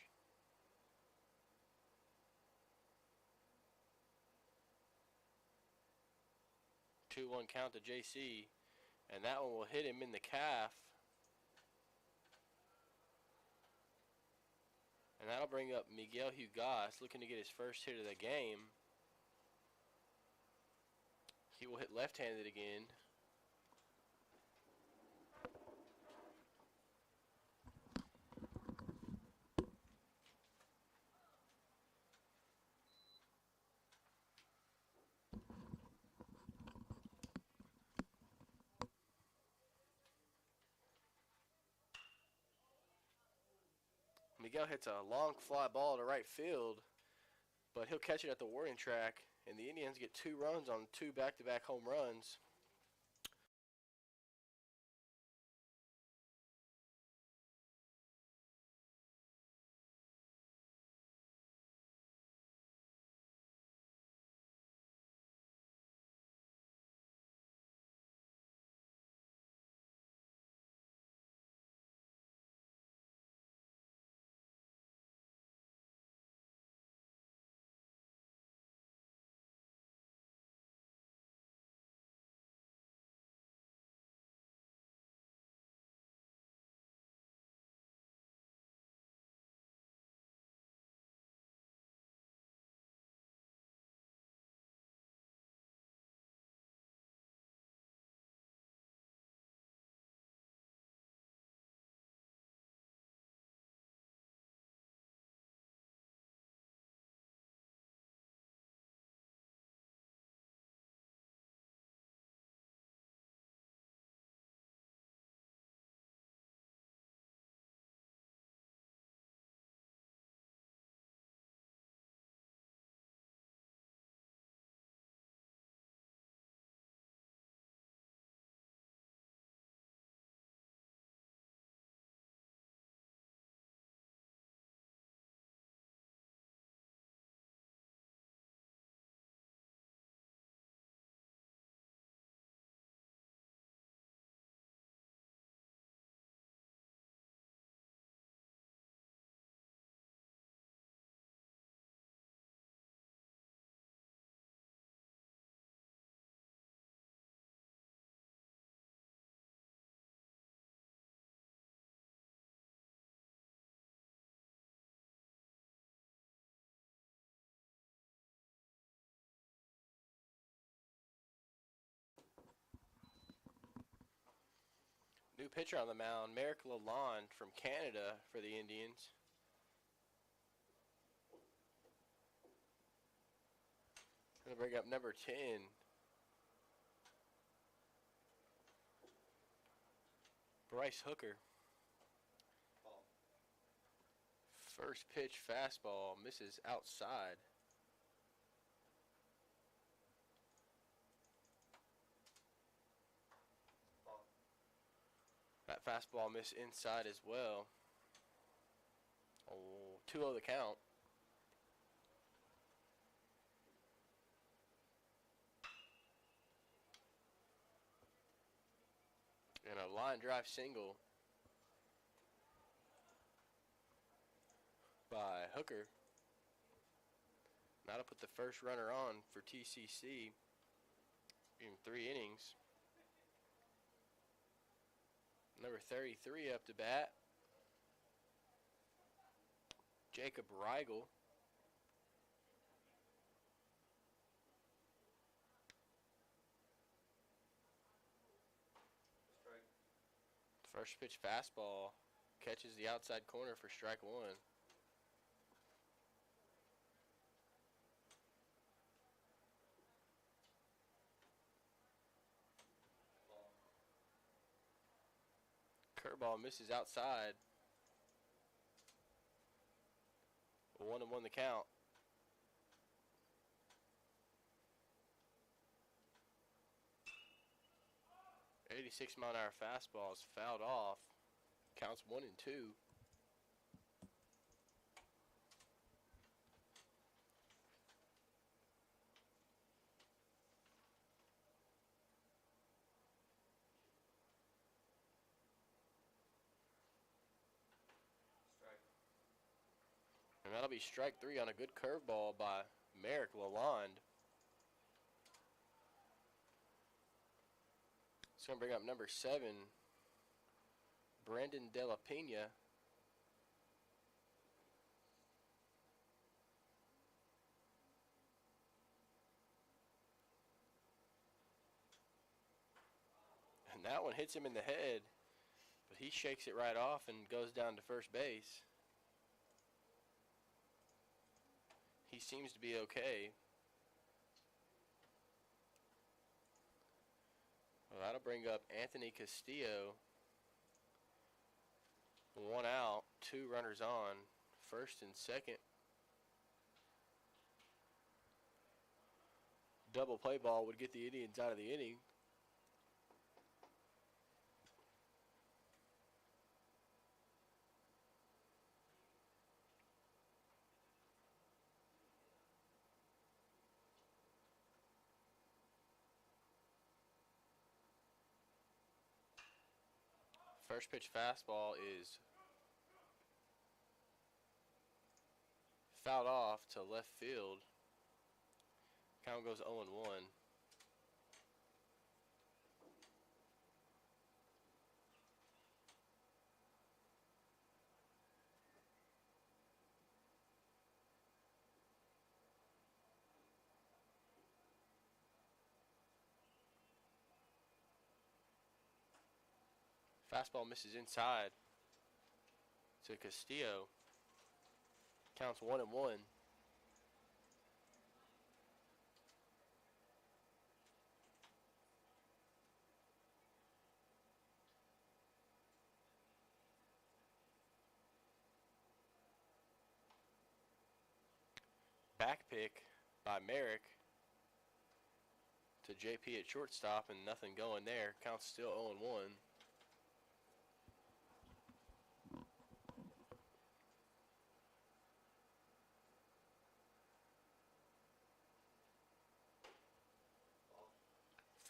Speaker 1: Two-one count to JC, and that one will hit him in the calf. And that'll bring up Miguel Hugas, looking to get his first hit of the game. He will hit left-handed again. Miguel hits a long fly ball to right field, but he'll catch it at the warning track, and the Indians get 2 runs on 2 back-to-back home runs. New pitcher on the mound, Merrick Lalonde from Canada for the Indians. Going to bring up number 10. Bryce Hooker. First pitch fastball misses outside. That fastball missed inside as well. Oh, 2-0 the count. And a line drive single by Hooker. That'll put the first runner on for TCC in 3 innings. Number 33 up to bat, Jacob Rigel. First pitch fastball catches the outside corner for strike 1. Curveball misses outside. 1-1 the count. .86-mile-an-hour fastball is fouled off. Counts 1-2. And that'll be strike 3 on a good curveball by Merrick Lalonde. It's going to bring up number 7, Brandon De La Pena. And that one hits him in the head, but he shakes it right off and goes down to first base. He seems to be okay. Well, that'll bring up Anthony Castillo. 1 out, 2 runners on, first and second. Double play ball would get the Indians out of the inning. First pitch fastball is fouled off to left field. Count goes 0-1. Fastball misses inside to Castillo. Counts 1-1. Back pick by Merrick to JP at shortstop, and nothing going there. Counts still 0-1.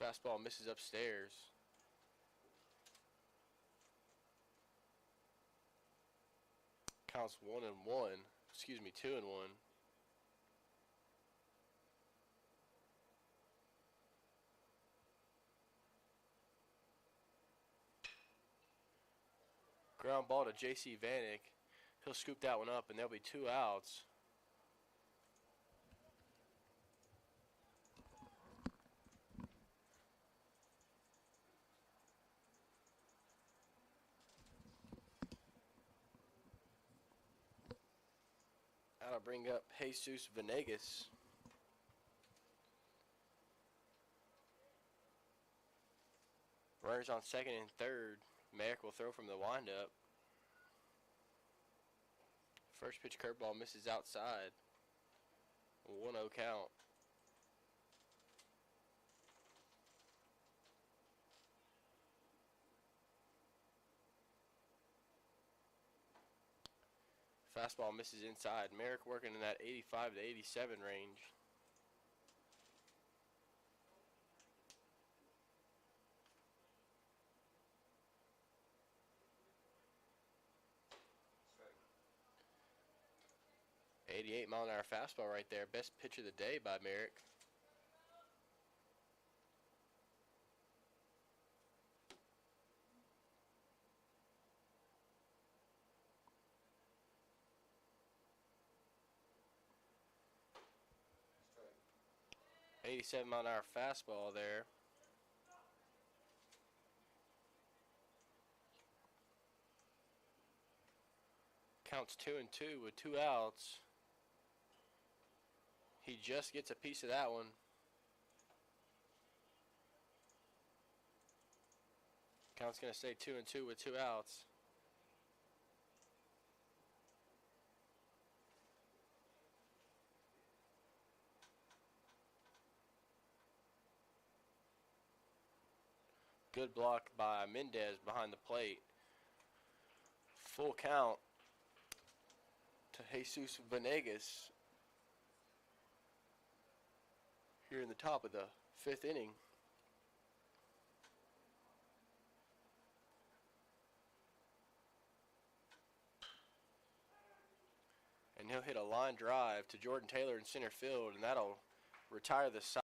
Speaker 1: Fastball misses upstairs. Counts 1-1. Excuse me, 2-1. Ground ball to J.C. Vanek. He'll scoop that one up, and there'll be 2 outs. That'll bring up Jesus Venegas. Runners on second and third. Merrick will throw from the windup. First pitch curveball misses outside. 1-0 count. Fastball misses inside. Merrick working in that 85 to 87 range. 88-mile-an-hour fastball right there. Best pitch of the day by Merrick. Strike. 87-mile-an-hour fastball there. Counts 2-2 with 2 outs. He just gets a piece of that one. Count's going to stay 2-2 with 2 outs. Good block by Mendez behind the plate. Full count to Jesus Venegas here in the top of the 5th inning. And he'll hit a line drive to Jordan Taylor in center field, and that'll retire the side.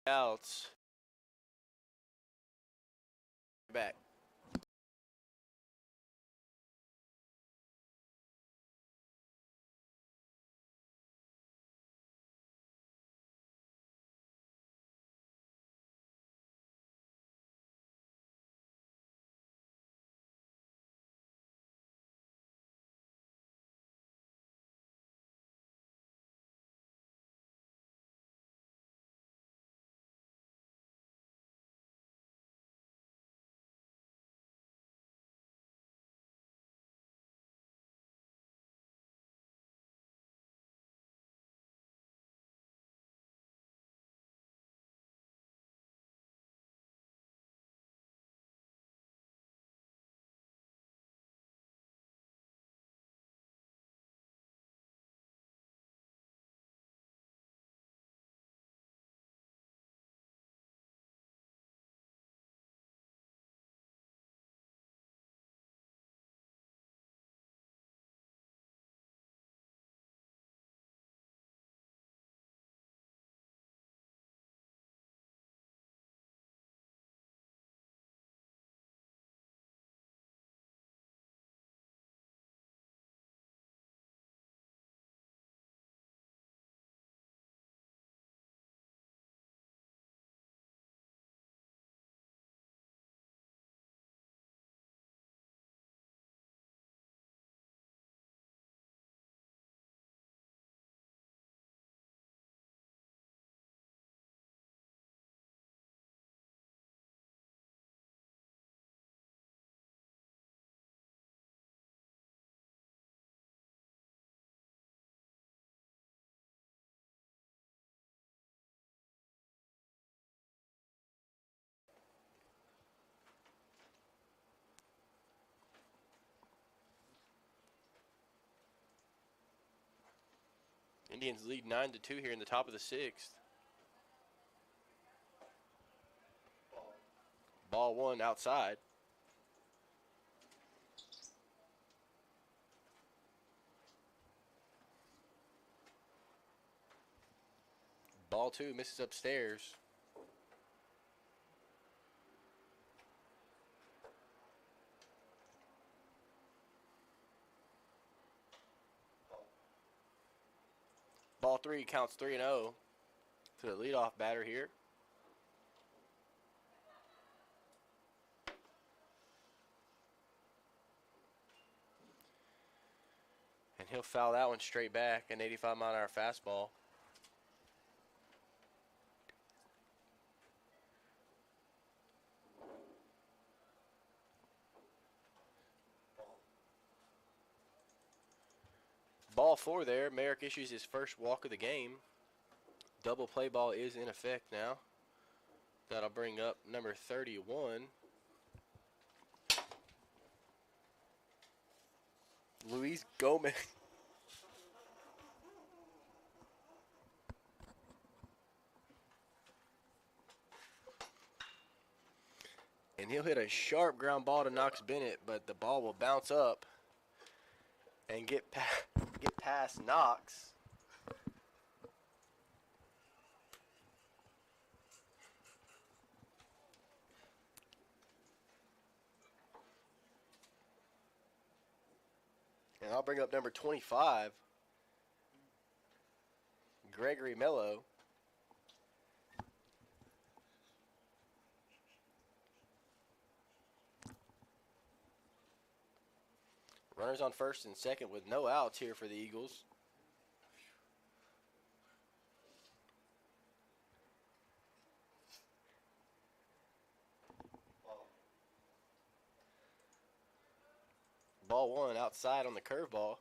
Speaker 1: outs. Back. Indians lead 9-2 here in the top of the 6th. Ball 1 outside. Ball 2 misses upstairs. Ball 3 counts 3-0 to the leadoff batter here. And he'll foul that one straight back, an 85-mile-an-hour fastball. Ball 4 there. Merrick issues his first walk of the game. Double play ball is in effect now. That'll bring up number 31. Luis Gomez. And he'll hit a sharp ground ball to Knox Bennett, but the ball will bounce up and get past Knox. And I'll bring up number 25, Gregory Mello. Runners on first and second with no outs here for the Eagles. Ball 1 outside on the curveball.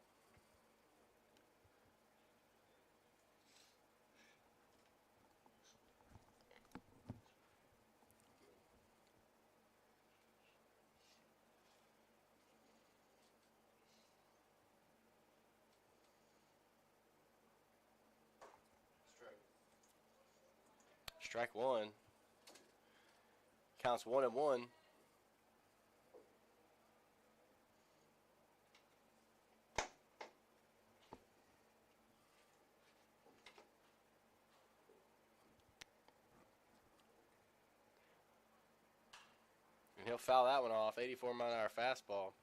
Speaker 1: Strike 1. Counts 1-1. And he'll foul that one off. 84-mile-an-hour fastball.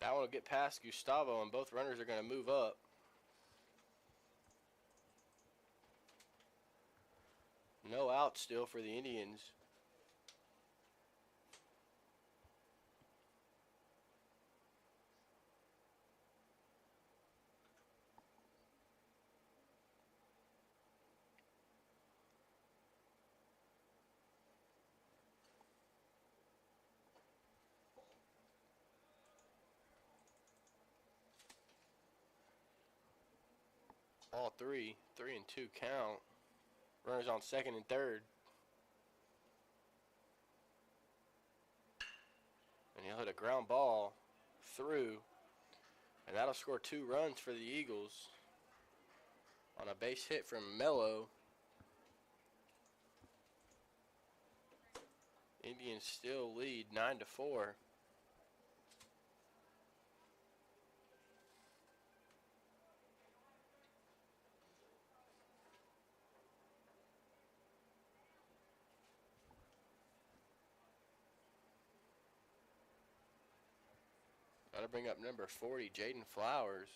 Speaker 1: That one will get past Gustavo, and both runners are going to move up. No out still for the Indians. All 3, 3-2 count. Runners on second and third. And he'll hit a ground ball through. And that'll score 2 runs for the Eagles on a base hit from Mello. Indians still lead 9-4. Got to bring up number 40, Jaden Flowers.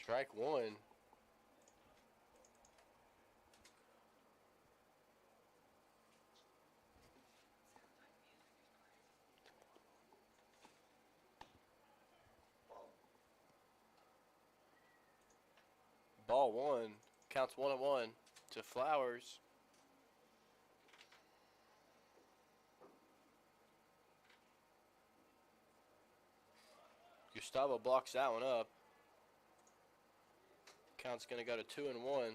Speaker 1: Strike 1. Ball 1. Counts 1-1 to Flowers. Gustavo blocks that one up. Count's going to go to 2-1.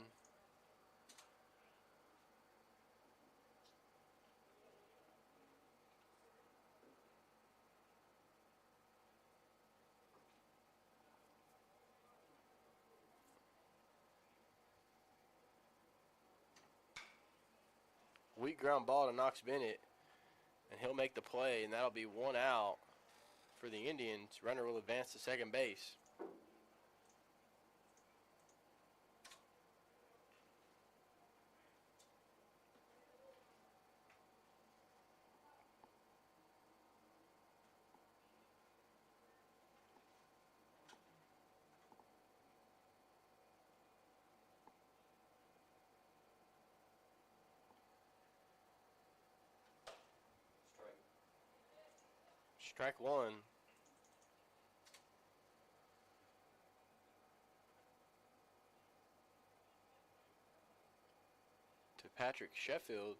Speaker 1: Weak ground ball to Knox Bennett, and he'll make the play, and that'll be 1 out for the Indians. Runner will advance to second base. Strike 1. To Patrick Sheffield.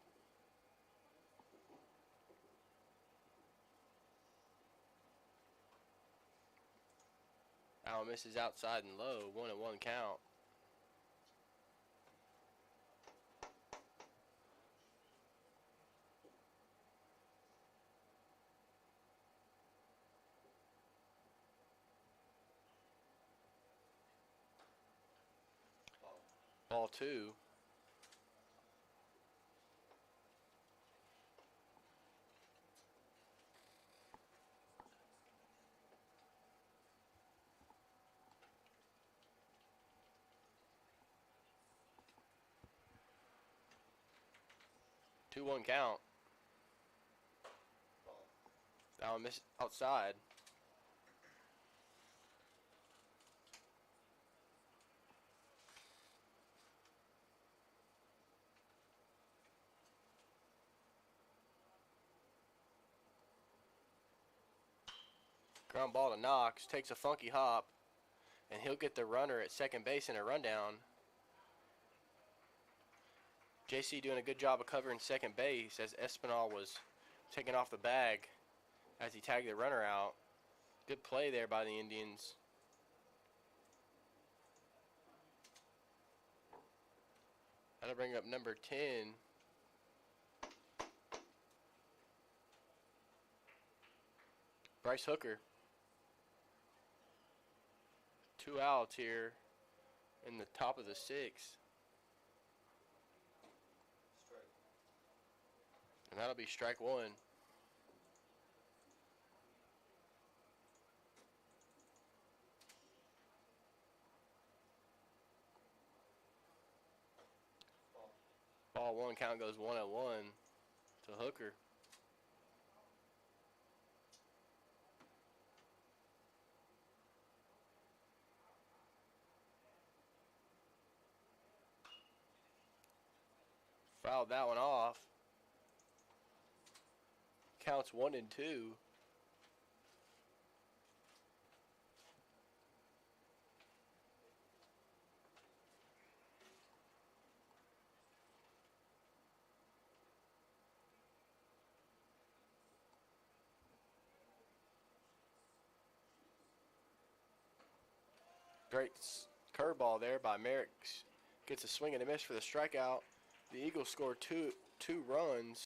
Speaker 1: Allen misses outside and low. 1-1 count. Ball 2. Two one count. Allen missed outside. Ground ball to Knox, takes a funky hop, and he'll get the runner at second base in a rundown. JC doing a good job of covering second base as Espinal was taking off the bag as he tagged the runner out. Good play there by the Indians. That'll bring up number 10, Bryce Hooker. 2 outs here in the top of the 6th. And that'll be strike 1. Ball 1, count goes 1-1 to Hooker. Fouled that one off. Counts 1-2. Great curveball there by Merrick. Gets a swing and a miss for the strikeout. The Eagles score two runs.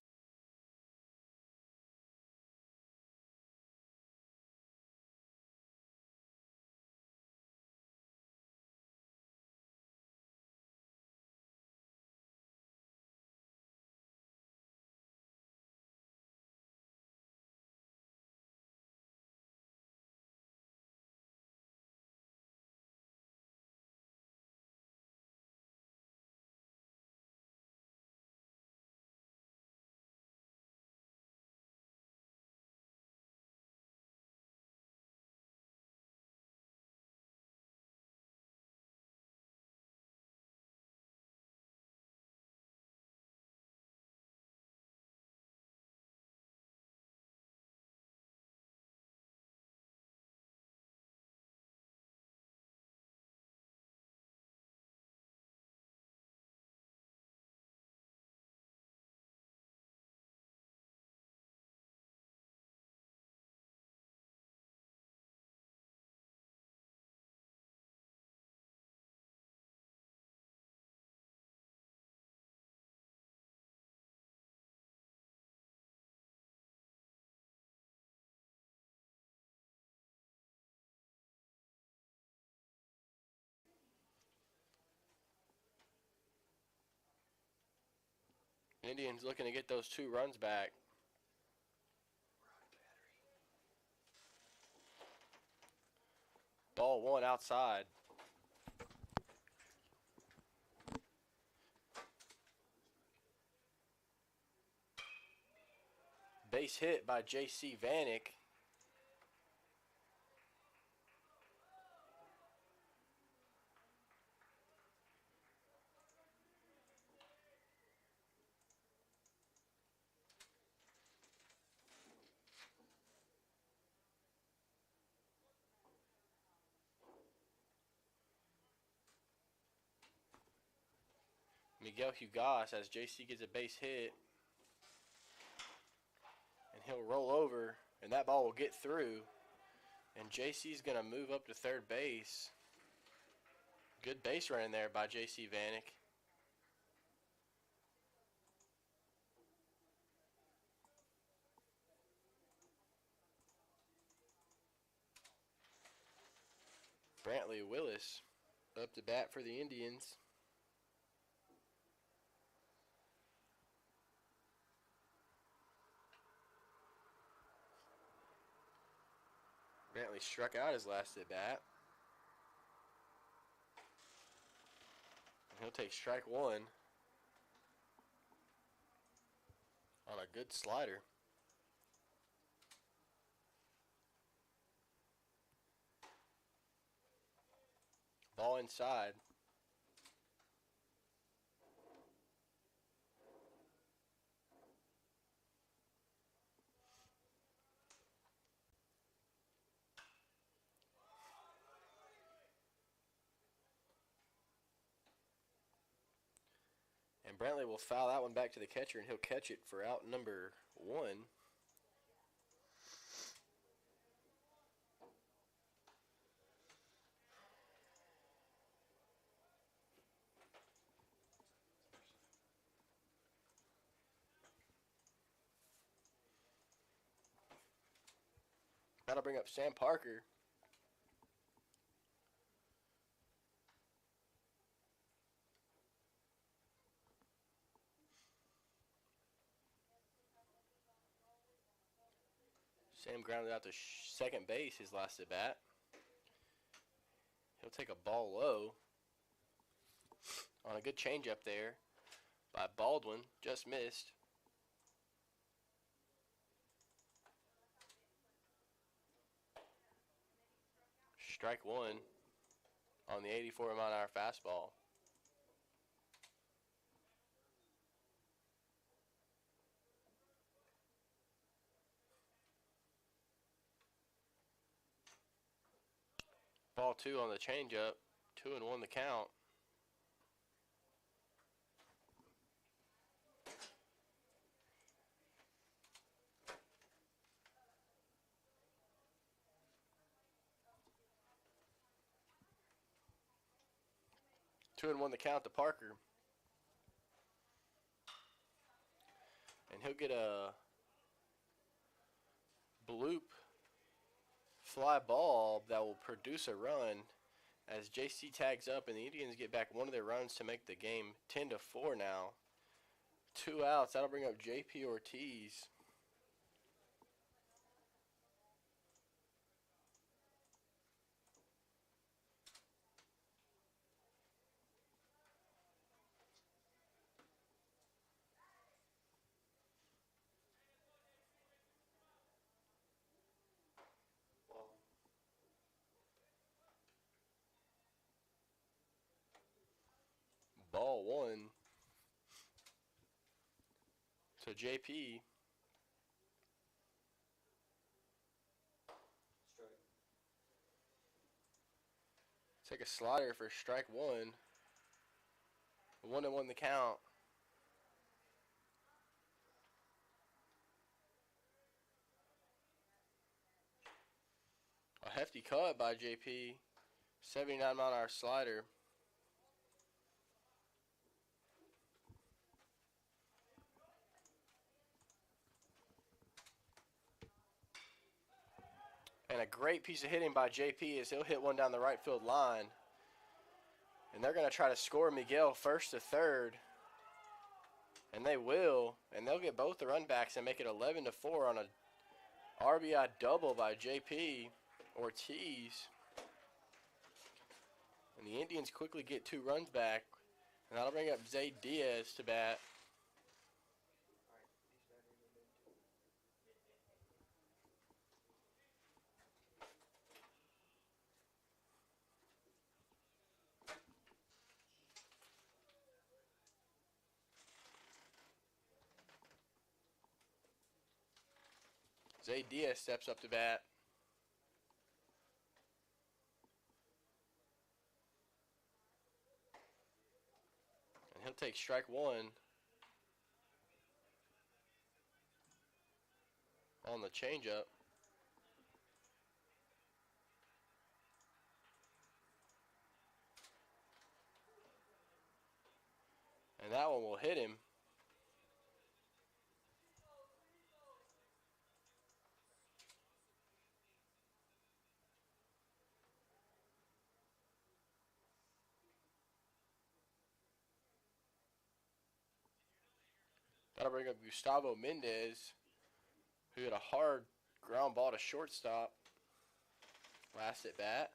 Speaker 1: Indians looking to get those 2 runs back. Ball 1 outside. Base hit by J.C. Vanek. Miguel Hugas as JC gets a base hit. And he'll roll over, and that ball will get through. And JC's going to move up to third base. Good base running there by J.C. Vanek. Brantley Willis up to bat for the Indians. Brantley struck out his last at bat. And he'll take strike 1 on a good slider. Ball inside. And Brantley will foul that one back to the catcher, and he'll catch it for out number 1. That'll bring up Sam Parker. Sam grounded out to second base his last at bat. He'll take a ball low on a good changeup there by Baldwin. Just missed. Strike one on the 84-mile-an-hour fastball. Ball two on the changeup. 2-1 the count. Two and one the count to Parker. And he'll get a bloop fly ball that will produce a run as JC tags up and the Indians get back one of their runs to make the game 10-4 now. 2 outs. That'll bring up JP Ortiz. Ball one to JP. Take a slider for strike one. 1-1 the count. A hefty cut by JP. 79-mile-an-hour slider. And a great piece of hitting by JP as he'll hit one down the right field line. And they're going to try to score Miguel first to third. And they will. And they'll get both the run backs and make it 11-4 on a RBI double by JP Ortiz. And the Indians quickly get 2 runs back. And that'll bring up Zay Diaz to bat. Zay Diaz steps up to bat. And he'll take strike one on the changeup. And that one will hit him. That'll bring up Gustavo Mendez, who hit a hard ground ball to shortstop last at bat.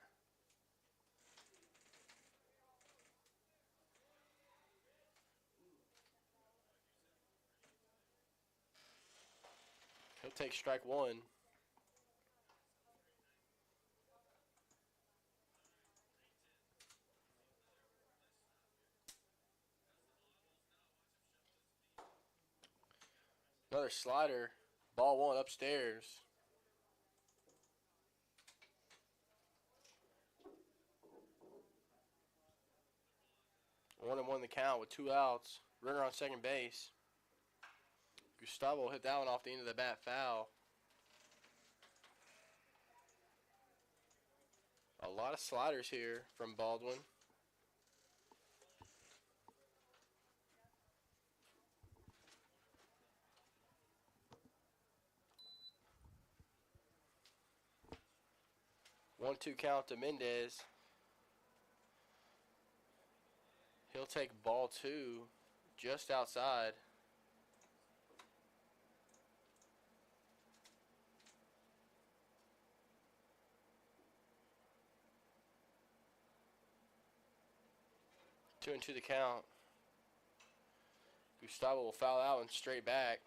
Speaker 1: He'll take strike one. Another slider. Ball one upstairs. One and one the count with 2 outs. Runner on second base. Gustavo hit that one off the end of the bat foul. A lot of sliders here from Baldwin. 1-2 count to Mendez. He'll take ball 2 just outside. Two and two the count. Gustavo will foul out and straight back.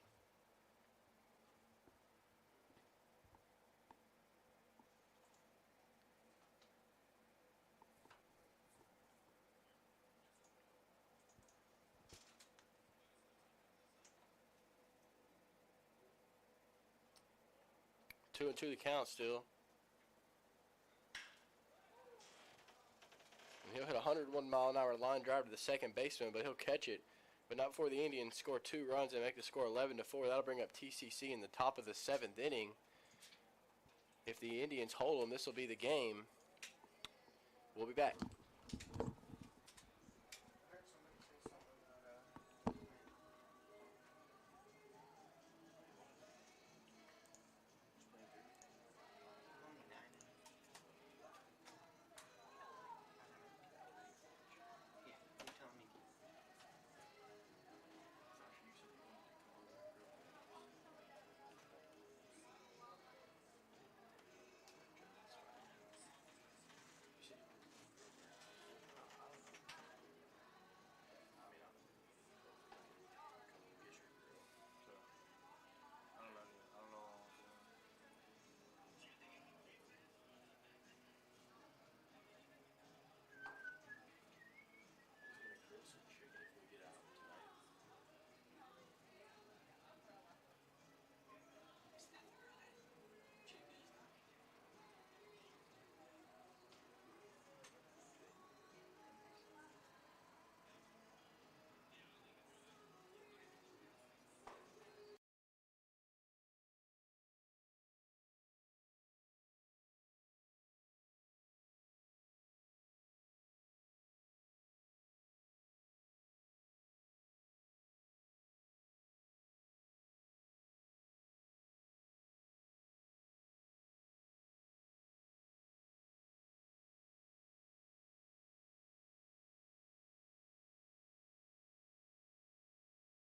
Speaker 1: Two and two the count still. And he'll hit a 101-mile-an-hour line drive to the second baseman, but he'll catch it. But not before the Indians score 2 runs and make the score 11-4. That'll bring up TCC in the top of the 7th inning. If the Indians hold them, this will be the game. We'll be back.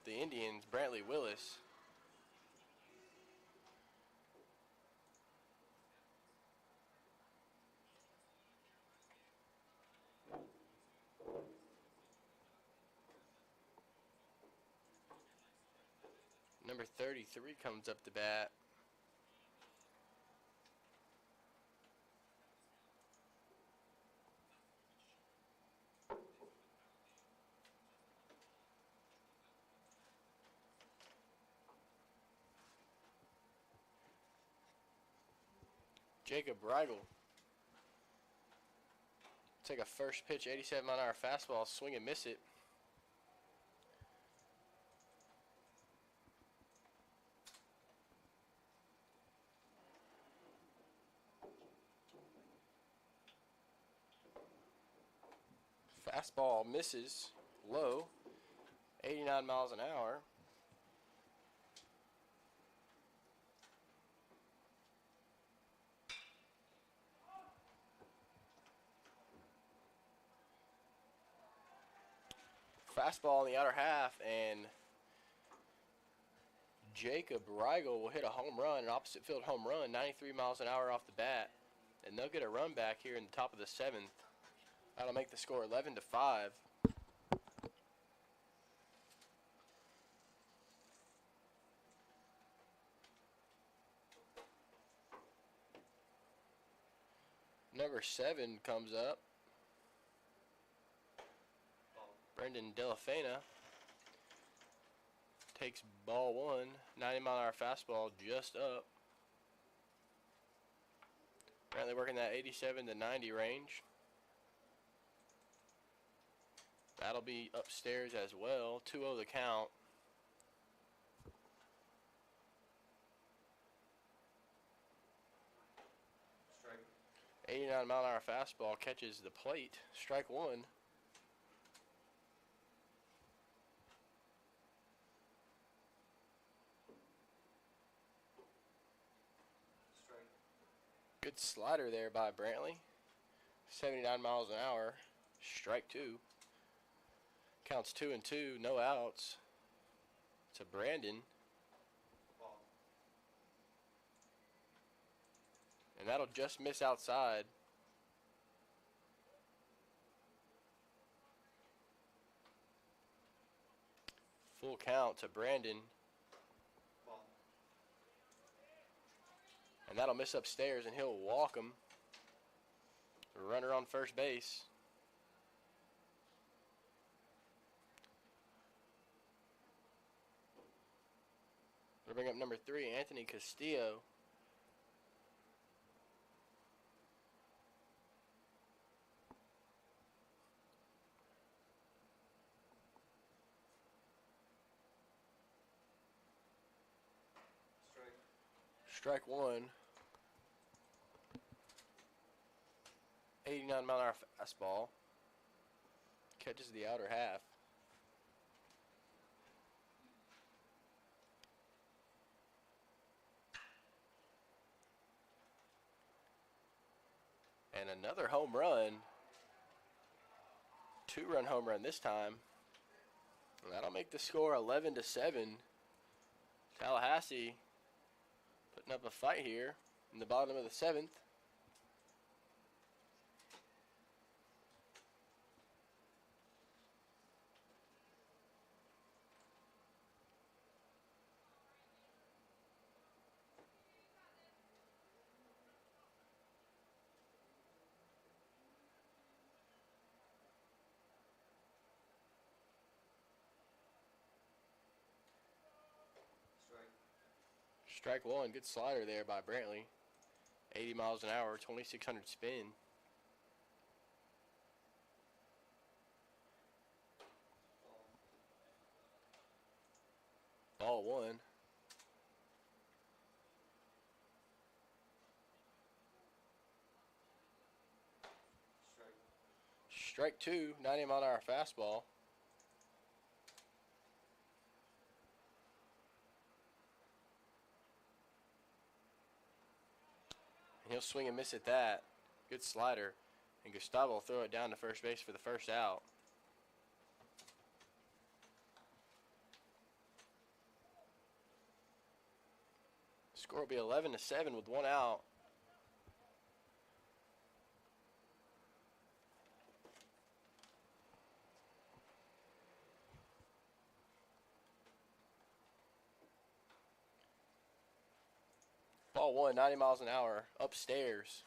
Speaker 1: The Indians, Brantley Willis. Number 33 comes up to bat. Jacob Reigel. Take a first pitch, 87-mile-an-hour fastball, swing and miss it. Fastball misses low, 89 miles an hour. Fastball in the outer half, and Jacob Reigel will hit a home run, an opposite field home run, 93 miles an hour off the bat. And they'll get a run back here in the top of the 7th. That'll make the score 11-5. Number 7 comes up. Brendan Delafena takes ball 1, 90-mile-an-hour fastball just up. Apparently working that 87 to 90 range. That'll be upstairs as well. 2-0 the count.
Speaker 2: Strike.
Speaker 1: 89-mile-an-hour fastball catches the plate. Strike 1.
Speaker 2: Strike.
Speaker 1: Good slider there by Brantley. 79 miles an hour. Strike 2. Counts 2-2. No outs. To Brandon. And that'll just miss outside. Full count to Brandon. And that'll miss upstairs, and he'll walk him. Runner on first base. We'll bring up number 3, Anthony Castillo. Strike 1. 89 mile an hour fastball. Catches the outer half. And another home run. 2-run home run this time. And that'll make the score 11-7. Tallahassee putting up a fight here in the bottom of the 7th. Strike 1, good slider there by Brantley. 80 miles an hour, 2,600 spin. Ball 1. Strike 2, 90 mile an hour fastball. He'll swing and miss at that. Good slider. And Gustavo will throw it down to first base for the first out. Score will be 11-7 with 1 out. Ball 1, 90 miles an hour, upstairs.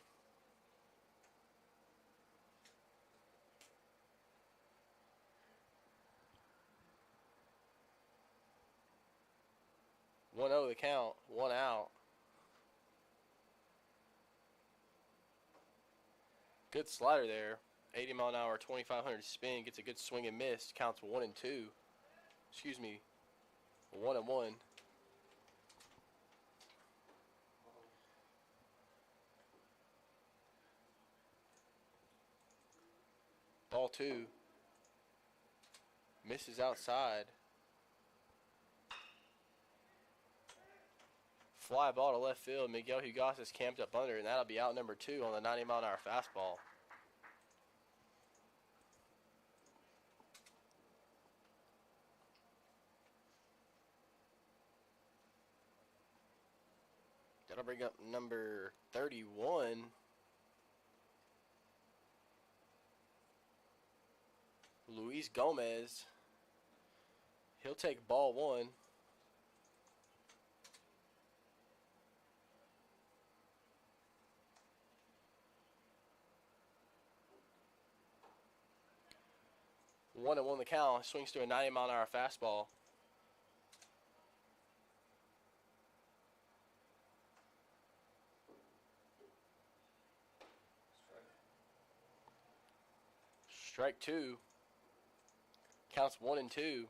Speaker 1: One 0 the count, 1 out. Good slider there. 80 mile an hour, 2,500 spin, gets a good swing and miss. Counts 1-2. Excuse me, 1-1. Ball 2. Misses outside. Fly ball to left field. Miguel Hugas is camped up under, and that'll be out number 2 on the 90 mile an hour fastball. That'll bring up number 31. Luis Gomez. He'll take ball 1. One and 1 the count. Swings to a 90 mile an hour fastball. Strike 2. Counts 1-2.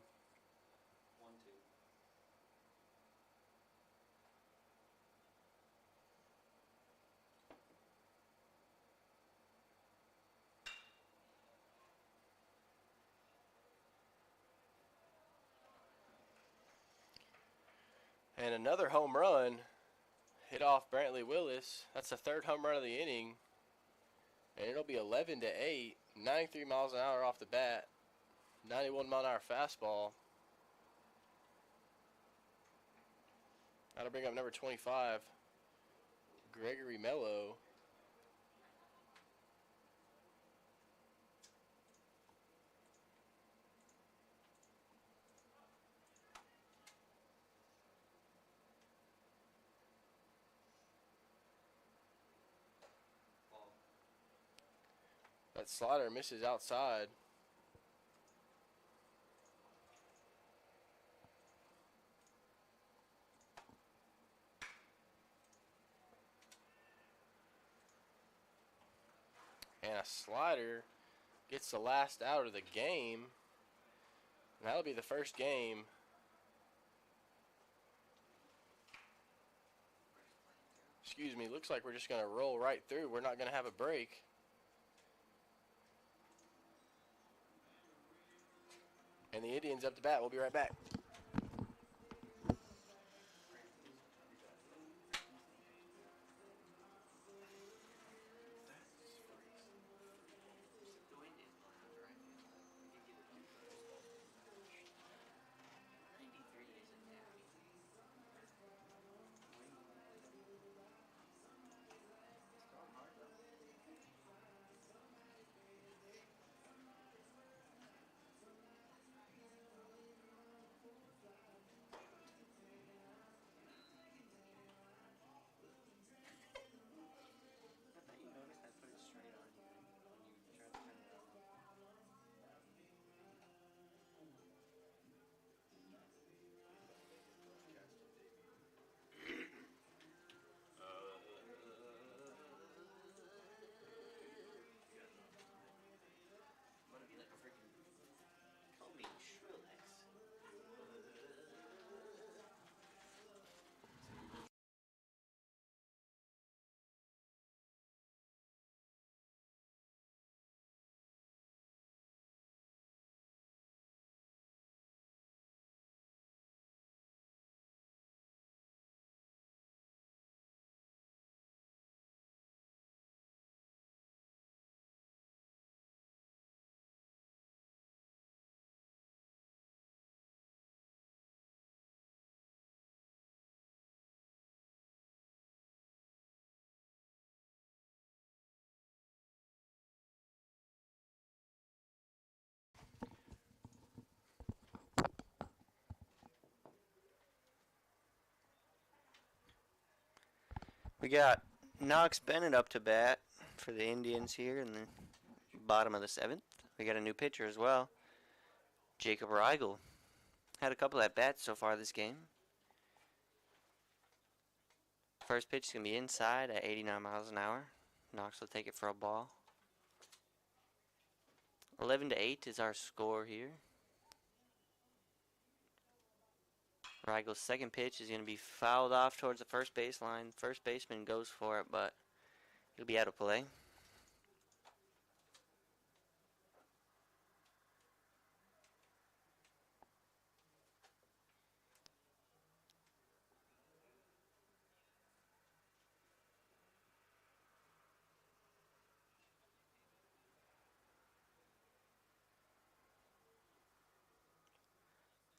Speaker 1: And another home run. Hit off Brantley Willis. That's the third home run of the inning. And it'll be 11-8. 93 miles an hour off the bat. 91 mile an hour fastball. That'll bring up number 25, Gregory Mello. That slider misses outside. And a slider gets the last out of the game. And that'll be the first game. Excuse me, looks like we're just going to roll right through. We're not going to have a break. And the Indians up to bat. We'll be right back.
Speaker 2: We got Knox Bennett up to bat for the Indians here in the bottom of the 7th. We got a new pitcher as well, Jacob Rigel. Had a couple at bats so far this game. First pitch is going to be inside at 89 miles an hour. Knox will take it for a ball. 11-8 is our score here. Rigel's second pitch is going to be fouled off towards the first baseline. First baseman goes for it, but he'll be out of play.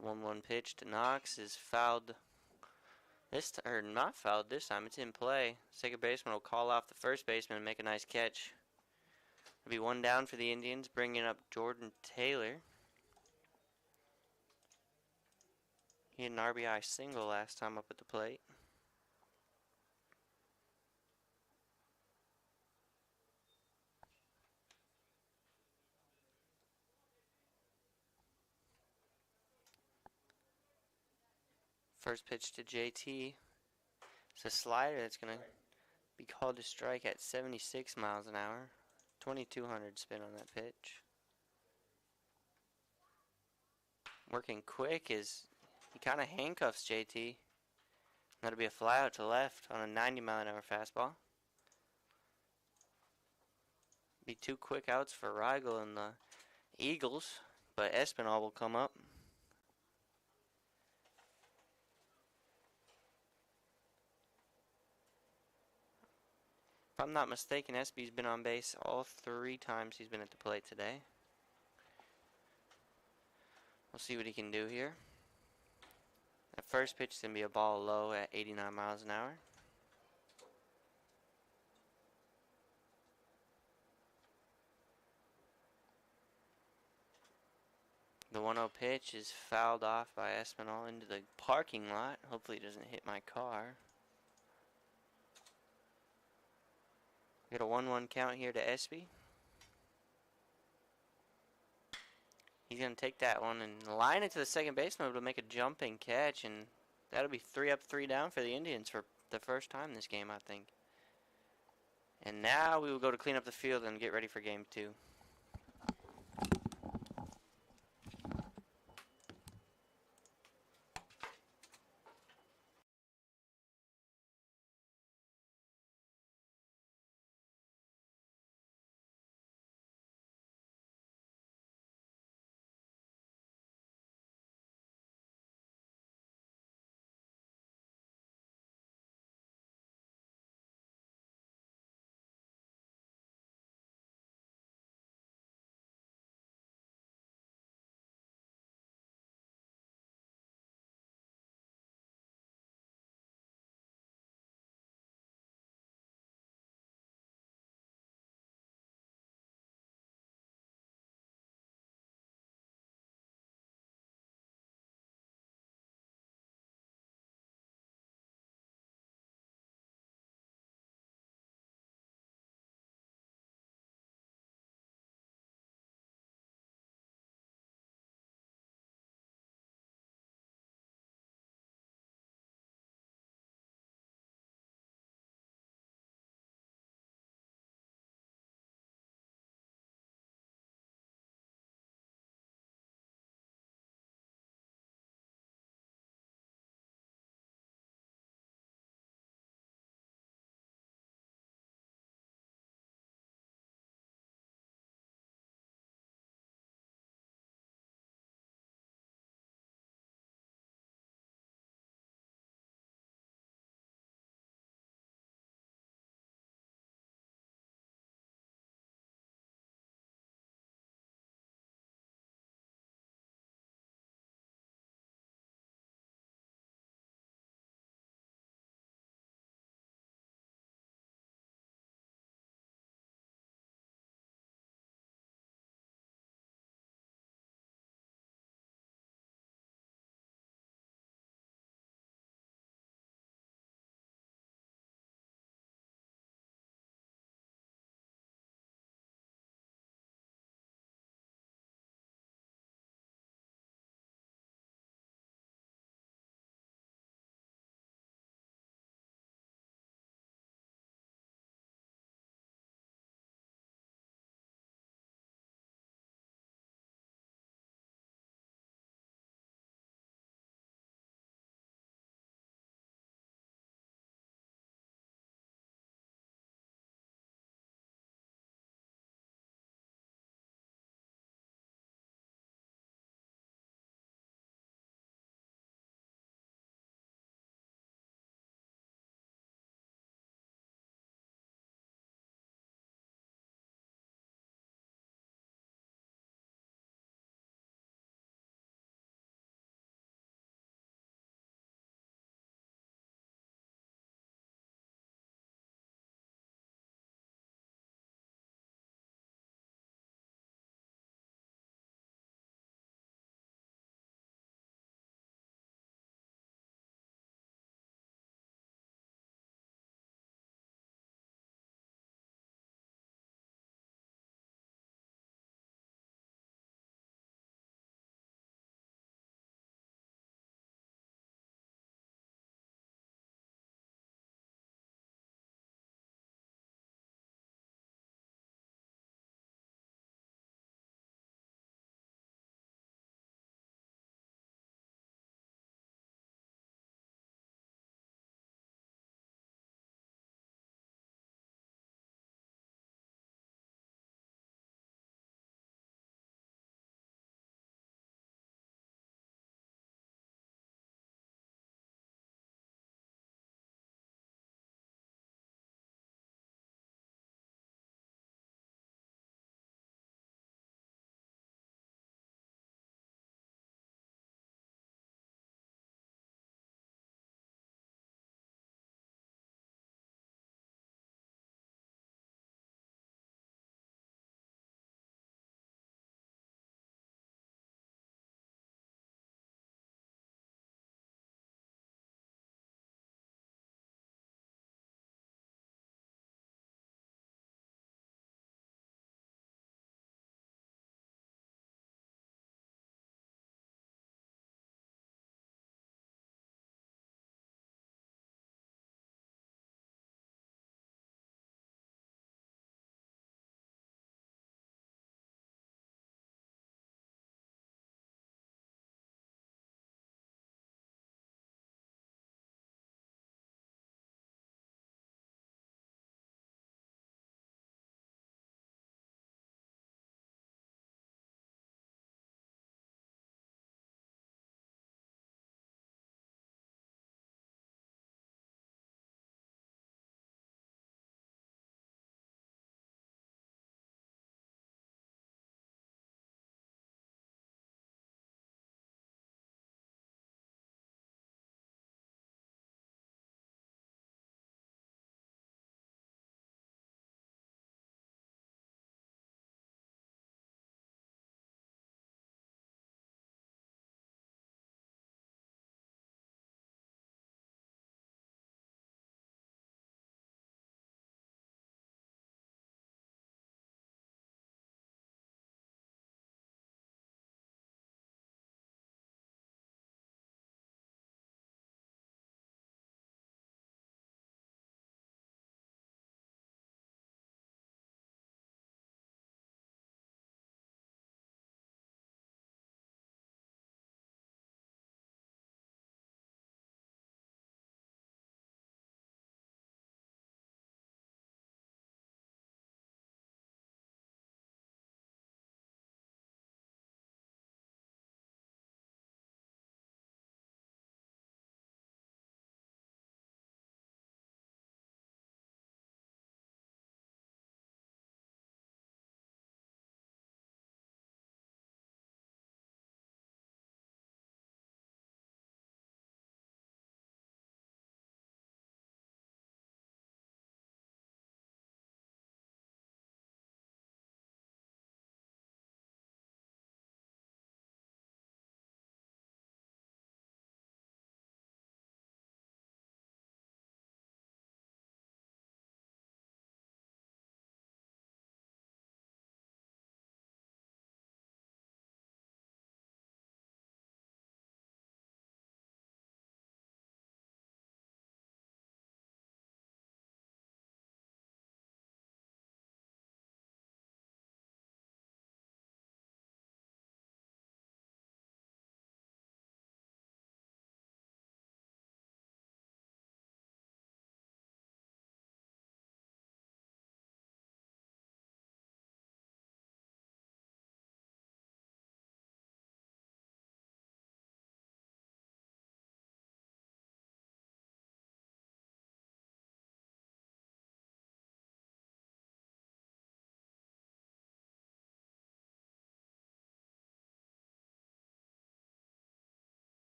Speaker 2: The 1-1 pitch to Knox is fouled. Not fouled this time. It's in play. Second baseman will call off the first baseman and make a nice catch. It'll be one down for the Indians, bringing up Jordan Taylor. He had an RBI single last time up at the plate. First pitch to JT. It's a slider that's going to be called a strike at 76 miles an hour. 2,200 spin on that pitch. Working quick is he kind of handcuffs JT. That'll be a fly out to left on a 90 mile an hour fastball. Be 2 quick outs for Rigel and the Eagles, but Espinal will come up. If I'm not mistaken, SB's been on base all 3 times he's been at the plate today. We'll see what he can do here. That first pitch is going to be a ball low at 89 miles an hour. The 1-0 pitch is fouled off by Espinal into the parking lot. Hopefully it doesn't hit my car. Got a 1-1 count here to Espy. He's going to take that one and line it to the second baseman to make a jumping catch, and that'll be 3 up, 3 down for the Indians for the first time this game, I think. And now we will go to clean up the field and get ready for game 2.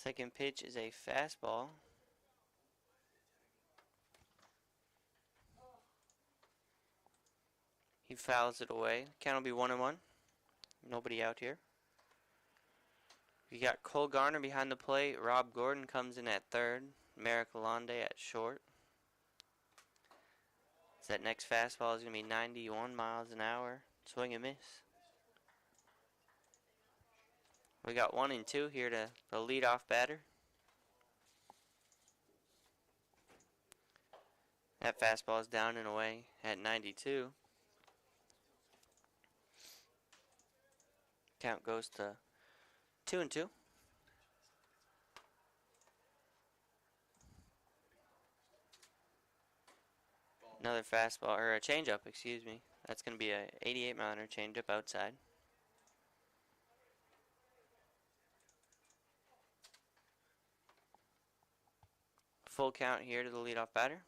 Speaker 2: Second pitch is a fastball. He fouls it away. Count will be 1-1. Nobody out here. We got Cole Garner behind the plate. Rob Gordon comes in at third. Merrick Lalonde at short. So that next fastball is going to be 91 miles an hour. Swing and miss. We got 1-2 here to the leadoff batter. That fastball is down and away at 92. Count goes to 2-2. Another fastball, or a changeup, excuse me. That's going to be a 88-mile-an-hour changeup outside. Full count here to the leadoff batter.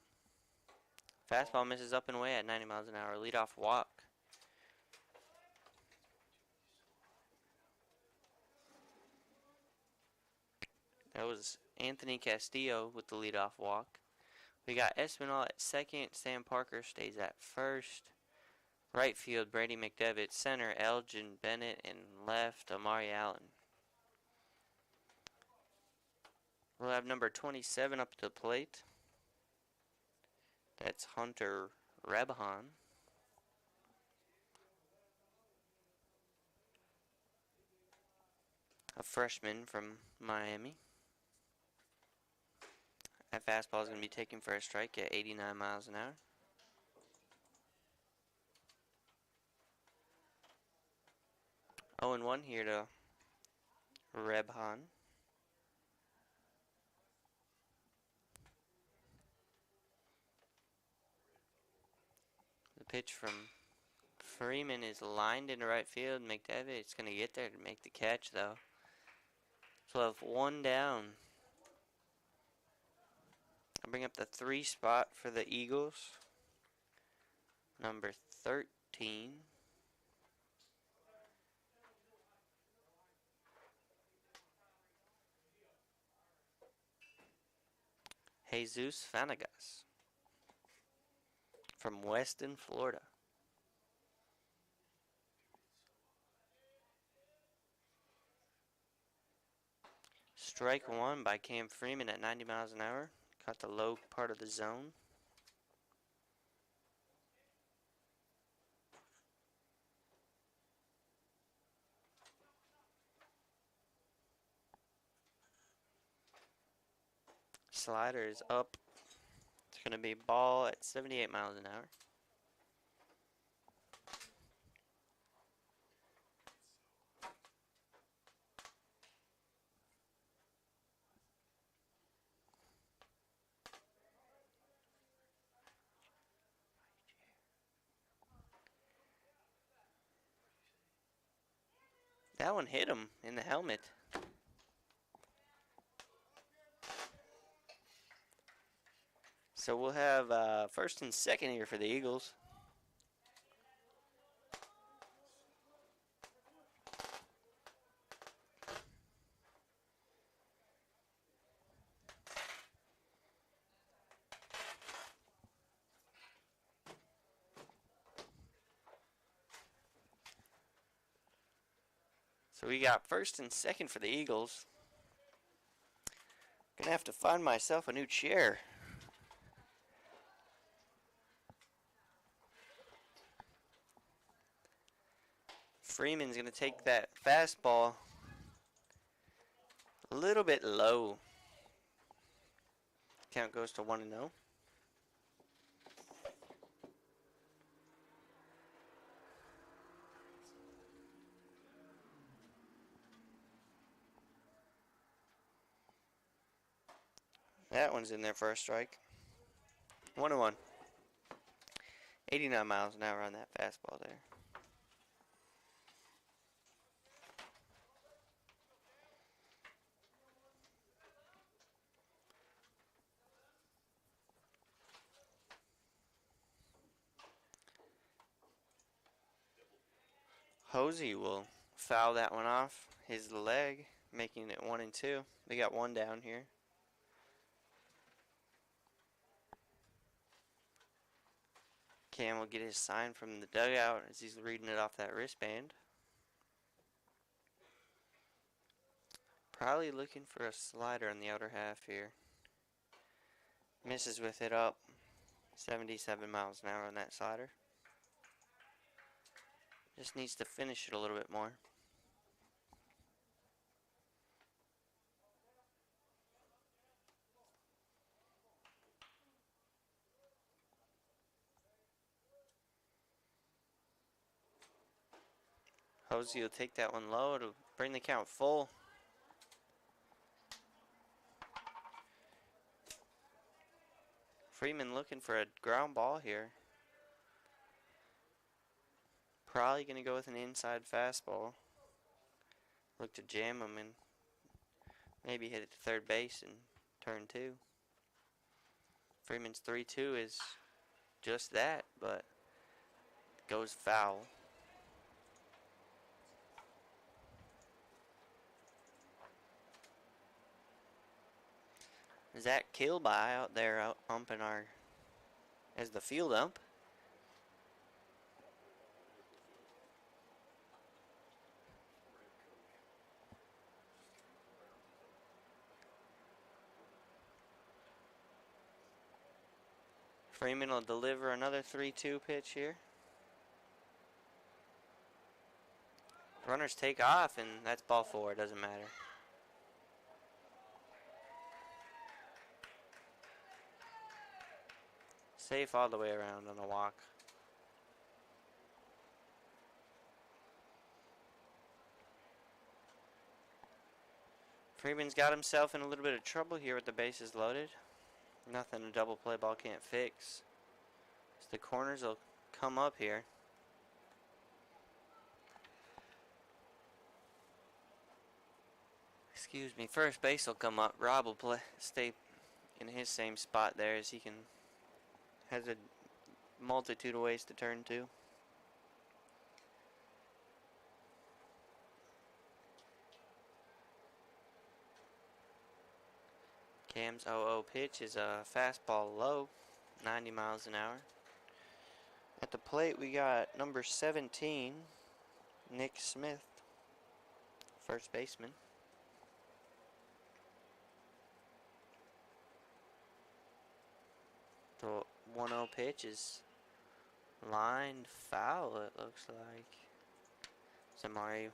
Speaker 2: Fastball misses up and away at 90 miles an hour. Leadoff walk. That was Anthony Castillo with the leadoff walk. We got Espinal at second. Sam Parker stays at first. Right field, Brady McDevitt. Center, Elgin Bennett. And left, Amari Allen. We'll have number 27 up to the plate. That's Hunter Rebahan. A freshman from Miami. That fastball is going to be taken for a strike at 89 miles an hour. Oh, and 1 here to Rebhan. The pitch from Freeman is lined into right field. McDevitt, it's going to get there to make the catch, though. So we'll have 1 down. I'll bring up the 3 spot for the Eagles. Number 13. Jesus Fanegas from Weston, Florida. Strike 1 by Cam Freeman at 90 miles an hour. Caught the low part of the zone. Slider is up. It's going to be ball at 78 miles an hour. That one hit him in the helmet. So we'll have first and second here for the Eagles. So we got first and second for the Eagles. Gonna have to find myself a new chair. Freeman's going to take that fastball a little bit low. Count goes to 1-0. That one's in there for a strike. 1-1. 89 miles an hour on that fastball there. Hosey will foul that one off his leg. making it 1-2. We got one down here. Cam will get his sign from the dugout as he's reading it off that wristband. Probably looking for a slider in the outer half here. Misses with it up. 77 miles an hour on that slider. Just needs to finish it a little bit more. Hosey will take that one low to bring the count full. Freeman looking for a ground ball here. Probably going to go with an inside fastball. Look to jam him and maybe hit it to third base in turn 2. Freeman's 3-2 is just that, but goes foul. Zach Kilby out there umping as the field ump. Freeman will deliver another 3-2 pitch here. Runners take off, and that's ball 4. Doesn't matter. Safe all the way around on the walk. Freeman's got himself in a little bit of trouble here with the bases loaded. Nothing a double play ball can't fix. So the corners will come up here. Excuse me, first base will come up. Rob will stay in his same spot there as he has a multitude of ways to turn to. Cam's 0-0 pitch is a fastball low, 90 miles an hour. At the plate we got number 17, Nick Smith, first baseman. The 1-0 pitch is lined foul, it looks like. Samari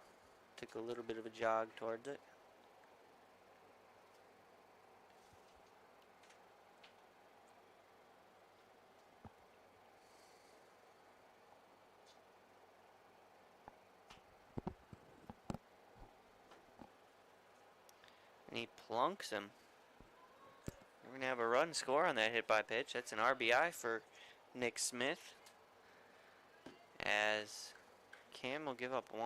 Speaker 2: took a little bit of a jog towards it. And he plunks him. We're going to have a run score on that hit by pitch. That's an RBI for Nick Smith, as Cam will give up 1.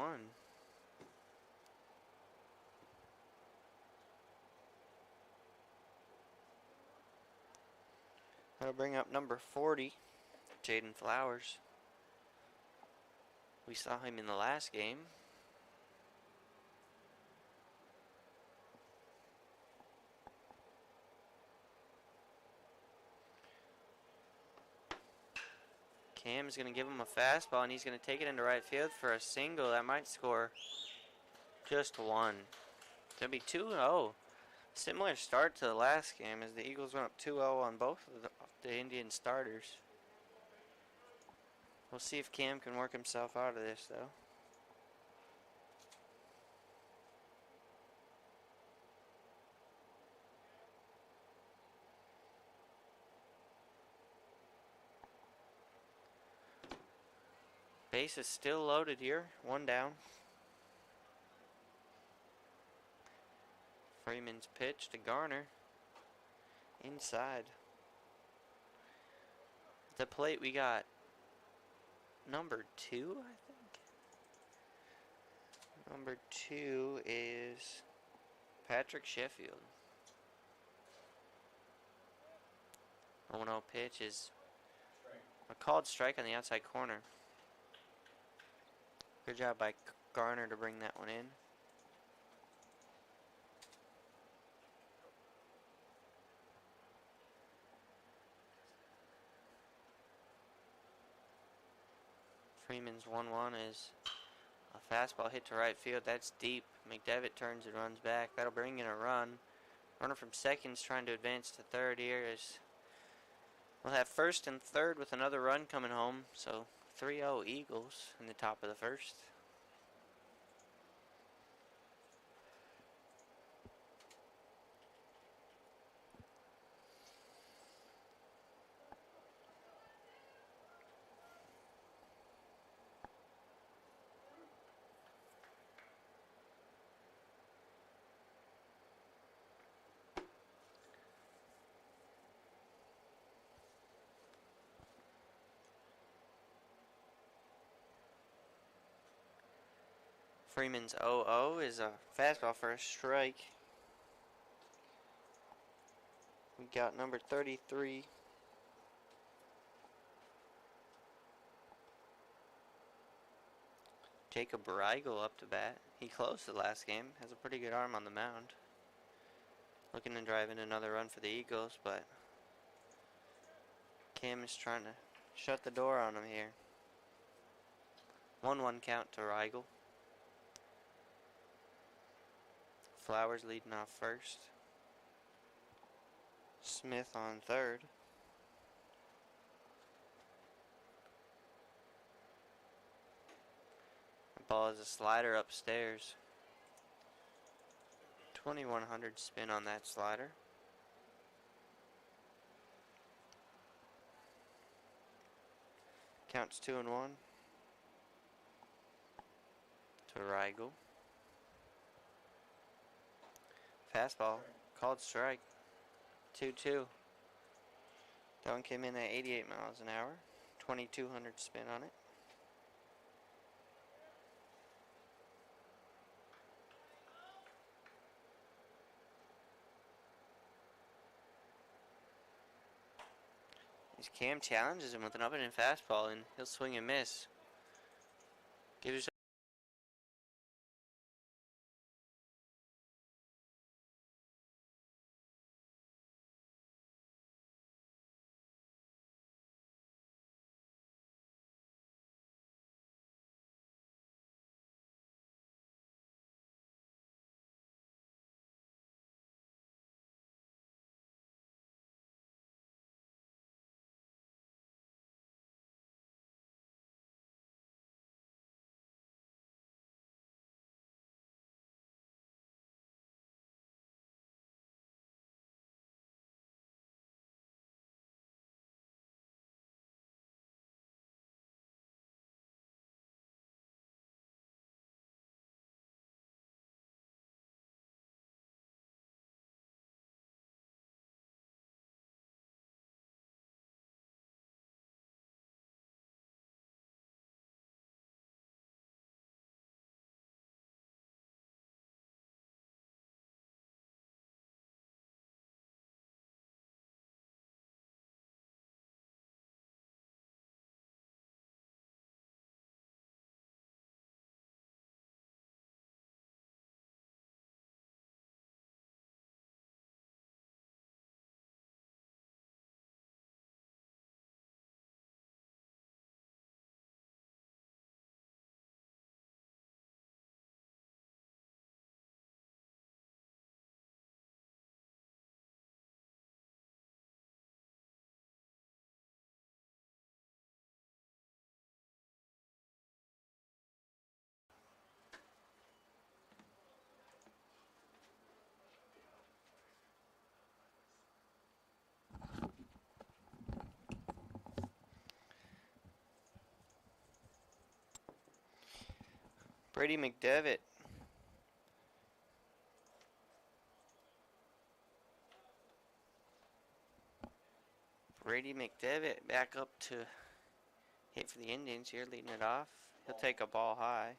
Speaker 2: That'll bring up number 40, Jaden Flowers. We saw him in the last game. Cam's going to give him a fastball, and he's going to take it into right field for a single. That might score just 1. It's going to be 2-0. Similar start to the last game as the Eagles went up 2-0 on both of the Indian starters. We'll see if Cam can work himself out of this, though. Base is still loaded here. 1 down. Freeman's pitch to Garner. Inside. At the plate we got number 2, I think. Number 2 is Patrick Sheffield. 1-0 pitch is a called strike on the outside corner. Good job by Garner to bring that one in. Freeman's 1-1 is a fastball hit to right field. That's deep. McDevitt turns and runs back. That'll bring in a run. Runner from second's trying to advance to third here as we'll have first and third with another run coming home. So 3-0 Eagles in the top of the first. Freeman's 0-0 is a fastball for a strike. We got number 33. Jacob Rigel up to bat. He closed the last game. Has a pretty good arm on the mound. Looking to drive in another run for the Eagles, but Cam is trying to shut the door on him here. 1-1 count to Rigel. Flowers leading off first. Smith on third. The ball is a slider upstairs. 2100 spin on that slider. Counts 2-1 to Rigel. Fastball, called strike. 2-2. That one came in at 88 miles an hour. 2200 spin on it. Cam challenges him with an up and in fastball, and he'll swing and miss. Gives Brady McDevitt. Brady McDevitt back up to hit for the Indians here, leading it off. He'll take a ball high.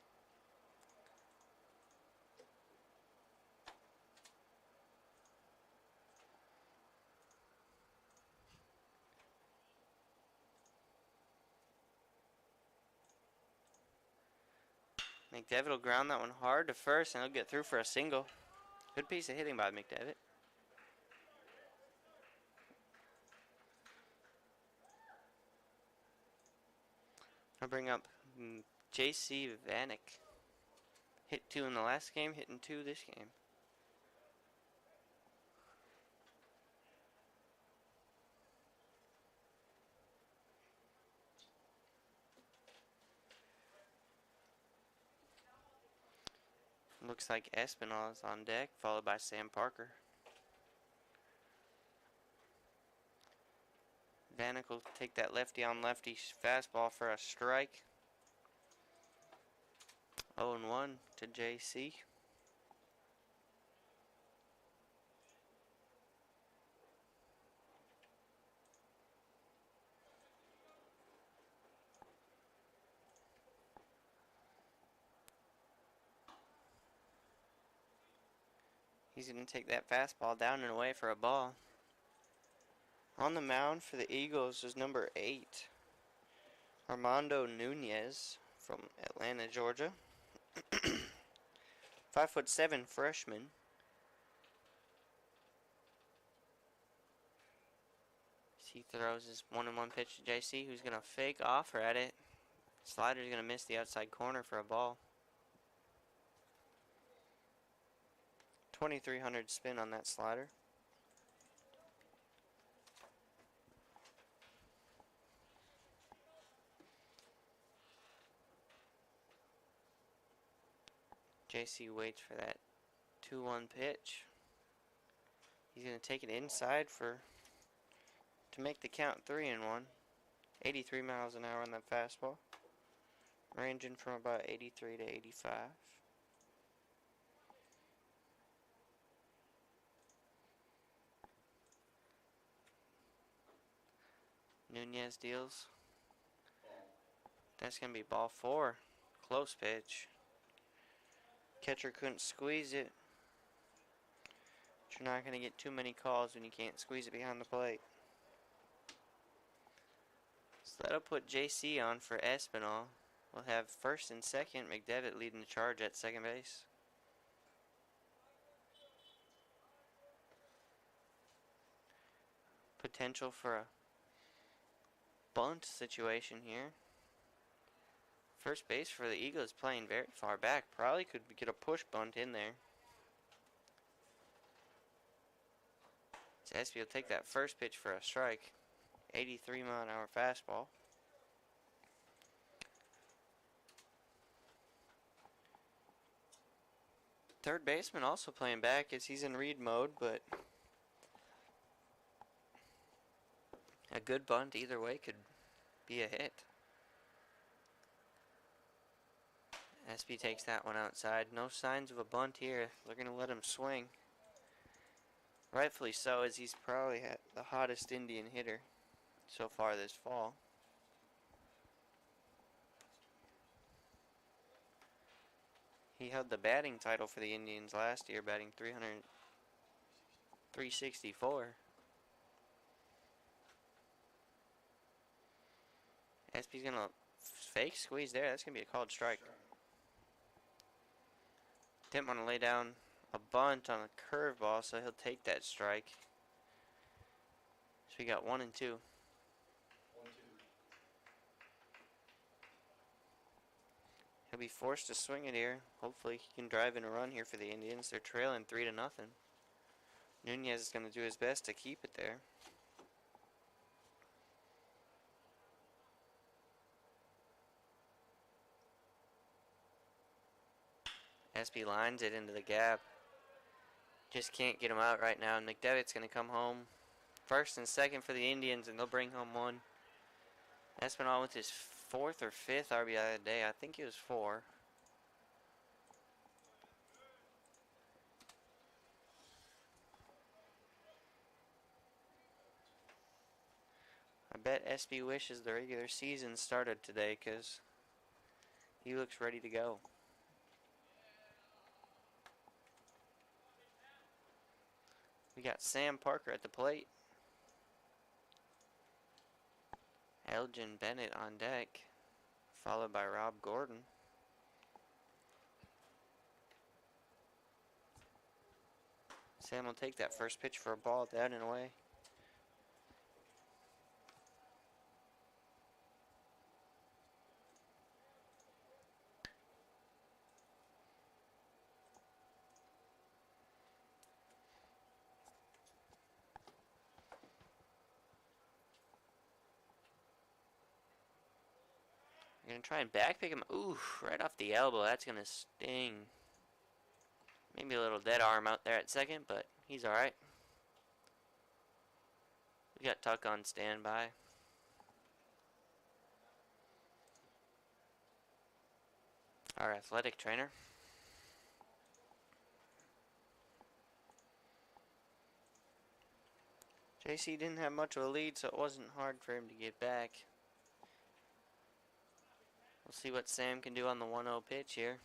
Speaker 2: McDevitt will ground that one hard to first, and he'll get through for a single. Good piece of hitting by McDevitt. I'll bring up JC Vanek. Hit 2 in the last game, hitting 2 this game. Looks like Espinal is on deck, followed by Sam Parker. Vanek will take that lefty on lefty fastball for a strike. 0-1 to JC. He's going to take that fastball down and away for a ball. On the mound for the Eagles is number 8, Armando Nunez from Atlanta, Georgia. 5'7" freshman. He throws his 1-1 pitch to JC, who's going to fake offer at it. Slider's going to miss the outside corner for a ball. 2300 spin on that slider. JC waits for that 2-1 pitch. He's going to take it inside to make the count 3-1. 83 miles an hour on that fastball. Ranging from about 83 to 85. Nunez deals. That's going to be ball 4. Close pitch. Catcher couldn't squeeze it. But you're not going to get too many calls when you can't squeeze it behind the plate. So that'll put JC on for Espinal. We'll have first and second. McDevitt leading the charge at second base. Potential for a bunt situation here. First base for the Eagles playing very far back. Probably could get a push bunt in there. Espy will take that first pitch for a strike. 83 mile an hour fastball. Third baseman also playing back as he's in read mode, but a good bunt either way could be a hit. Espy takes that one outside. No signs of a bunt here. They're going to let him swing. Rightfully so, as he's probably the hottest Indian hitter so far this fall. He held the batting title for the Indians last year, batting 364. Espy's going to fake squeeze there. That's going to be a called strike. Didn't want to lay down a bunt on a curveball, so he'll take that strike. So we got 1 and 2.
Speaker 1: 1-2.
Speaker 2: He'll be forced to swing it here. Hopefully he can drive in a run here for the Indians. They're trailing 3-0. Nunez is going to do his best to keep it there. Espy lines it into the gap. Just can't get him out right now. And McDevitt's going to come home. First and second for the Indians, and they'll bring home 1. Espinal with his 4th or 5th RBI of the day. I think it was 4. I bet Espy wishes the regular season started today because he looks ready to go. We got Sam Parker at the plate. Elgin Bennett on deck, followed by Rob Gordon. Sam will take that first pitch for a ball down and away. Gonna try and back pick him. Ooh, right off the elbow. That's gonna sting. Maybe a little dead arm out there at second, but he's alright. We got Tuck on standby. Our athletic trainer. JC didn't have much of a lead, so it wasn't hard for him to get back. We'll see what Sam can do on the 1-0 pitch here.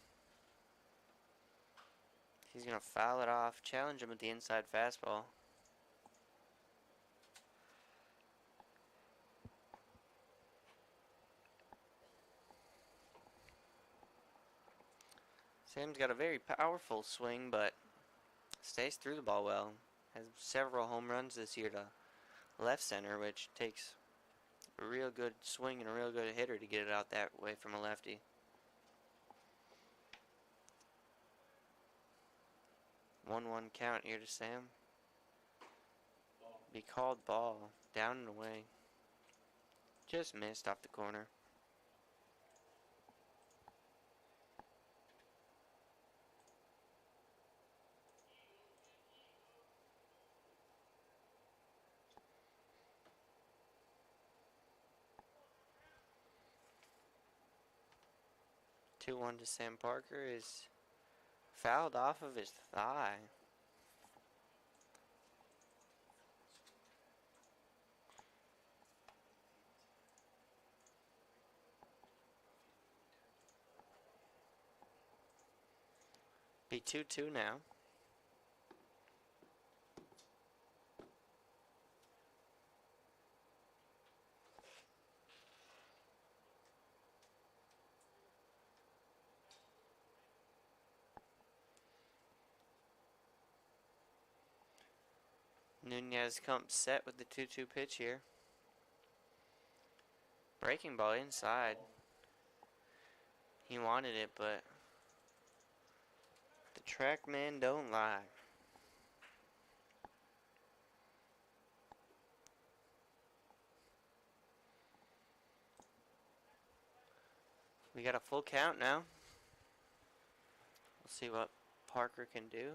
Speaker 2: He's going to foul it off, challenge him with the inside fastball. Sam's got a very powerful swing, but stays through the ball well. Has several home runs this year to left center, which takes a real good swing and a real good hitter to get it out that way from a lefty. 1-1 count here to Sam. Be called ball. Down and away. Just missed off the corner. Two 1 to Sam Parker is fouled off of his thigh. Be 2-2 now. Nunez comes set with the 2-2 pitch here. Breaking ball inside. He wanted it, but the track man don't lie. We got a full count now. We'll see what Parker can do.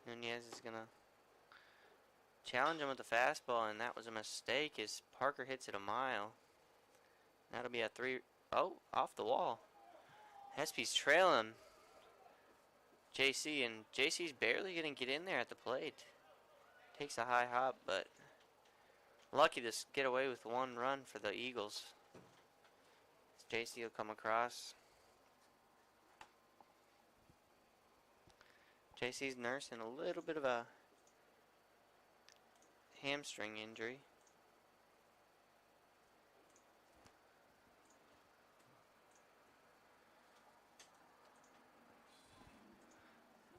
Speaker 2: Nunez is gonna challenge him with the fastball, and that was a mistake as Parker hits it a mile. That'll be a 3. Oh, off the wall. Hespe's trailing JC, and JC's barely gonna get in there at the plate. Takes a high hop, but lucky to get away with 1 run for the Eagles. JC will come across. JC's nursing a little bit of a hamstring injury.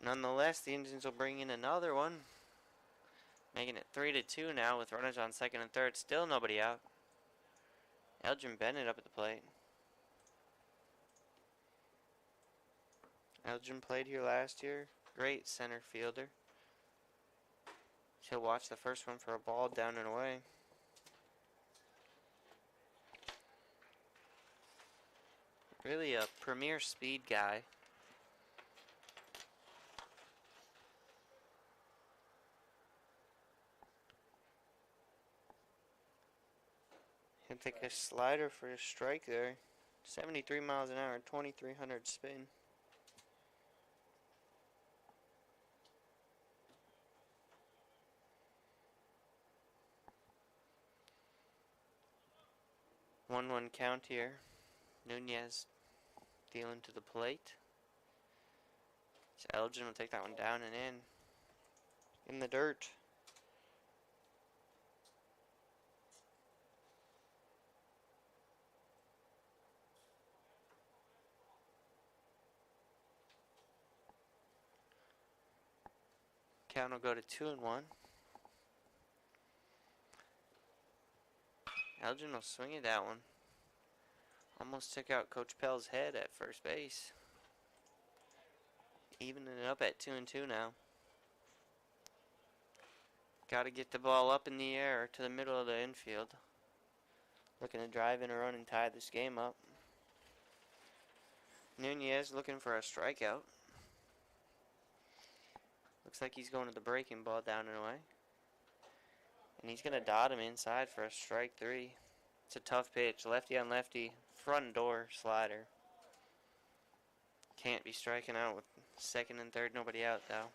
Speaker 2: Nonetheless, the Indians will bring in another one, making it 3-2 now with runners on second and third. Still nobody out. Elgin Bennett up at the plate. Elgin played here last year. Great center fielder. He'll watch the first one for a ball down and away. Really a premier speed guy. He'll take a slider for a strike there. 73 miles an hour, 2300 spin. One count here. Nunez dealing to the plate. So Elgin will take that one down and in the dirt. Count will go to 2-1. Elgin will swing at that one. Almost took out Coach Pell's head at first base. Evening it up at 2-2 now. Got to get the ball up in the air to the middle of the infield. Looking to drive in a run and tie this game up. Nunez looking for a strikeout. Looks like he's going to the breaking ball down and away. And he's going to dot him inside for a strike 3. It's a tough pitch. Lefty on lefty. Front door slider. Can't be striking out with second and third. Nobody out, though.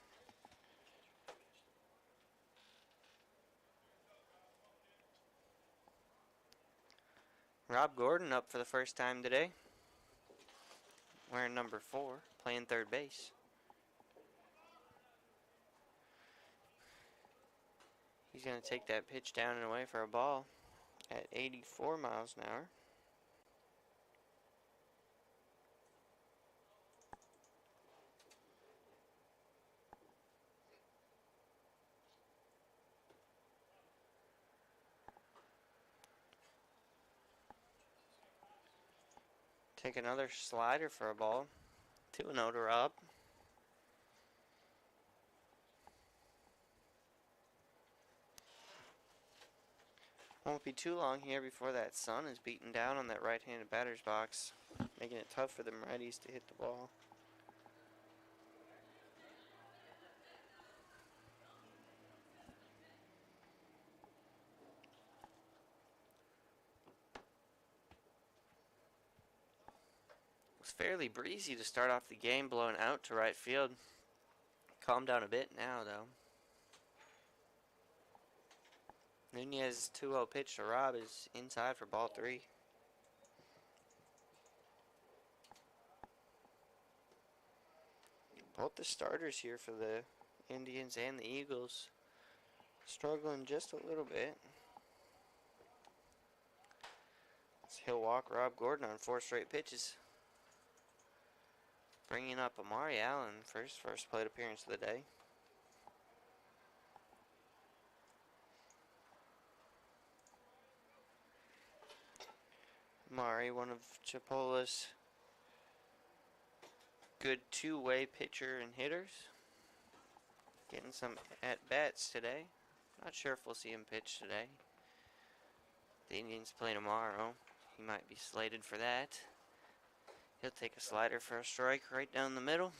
Speaker 2: Rob Gordon up for the first time today. Wearing number 4. Playing third base. He's going to take that pitch down and away for a ball at 84 miles an hour. Take another slider for a ball. 2-0 to Rob. Won't be too long here before that sun is beaten down on that right-handed batter's box, making it tough for them righties to hit the ball. It was fairly breezy to start off the game, blowing out to right field. Calmed down a bit now, though. Nunez's 2-0 pitch to Rob is inside for ball 3. Both the starters here for the Indians and the Eagles struggling just a little bit. He'll walk Rob Gordon on 4 straight pitches. Bringing up Amari Allen for his first plate appearance of the day. Amari, one of Chipola's good two-way pitcher and hitters. Getting some at-bats today. Not sure if we'll see him pitch today. The Indians play tomorrow. He might be slated for that. He'll take a slider for a strike right down the middle.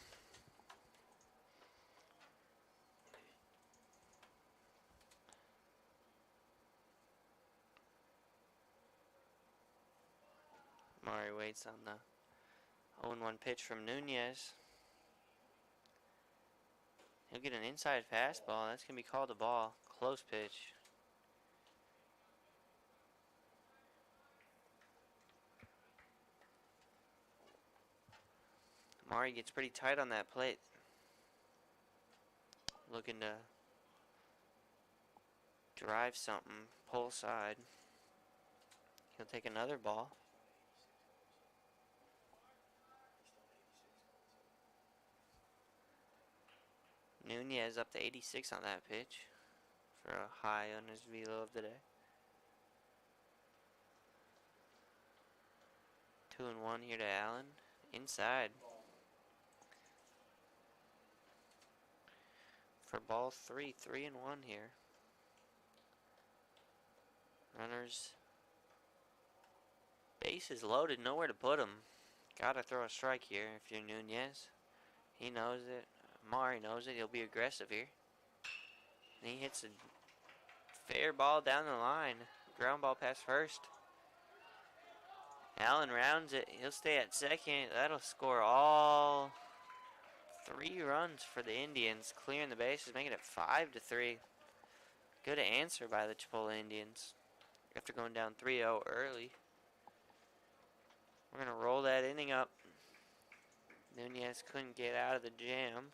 Speaker 2: Amari waits on the 0-1 pitch from Nunez. He'll get an inside fastball. That's going to be called a ball. Close pitch. Amari gets pretty tight on that plate. Looking to drive something. Pull side. He'll take another ball. Nunez up to 86 on that pitch for a high on his velo of the day. 2-1 here to Allen. Inside. For ball 3, 3-1 here. Runners. Bases loaded, nowhere to put them. Gotta throw a strike here if you're Nunez. He knows it. Amari knows it. He'll be aggressive here. And he hits a fair ball down the line. Ground ball past first. Allen rounds it. He'll stay at second. That'll score all 3 runs for the Indians, clearing the bases, making it 5-3. Good answer by the Chipola Indians after going down 3-0 early. We're going to roll that inning up. Nunez couldn't get out of the jam.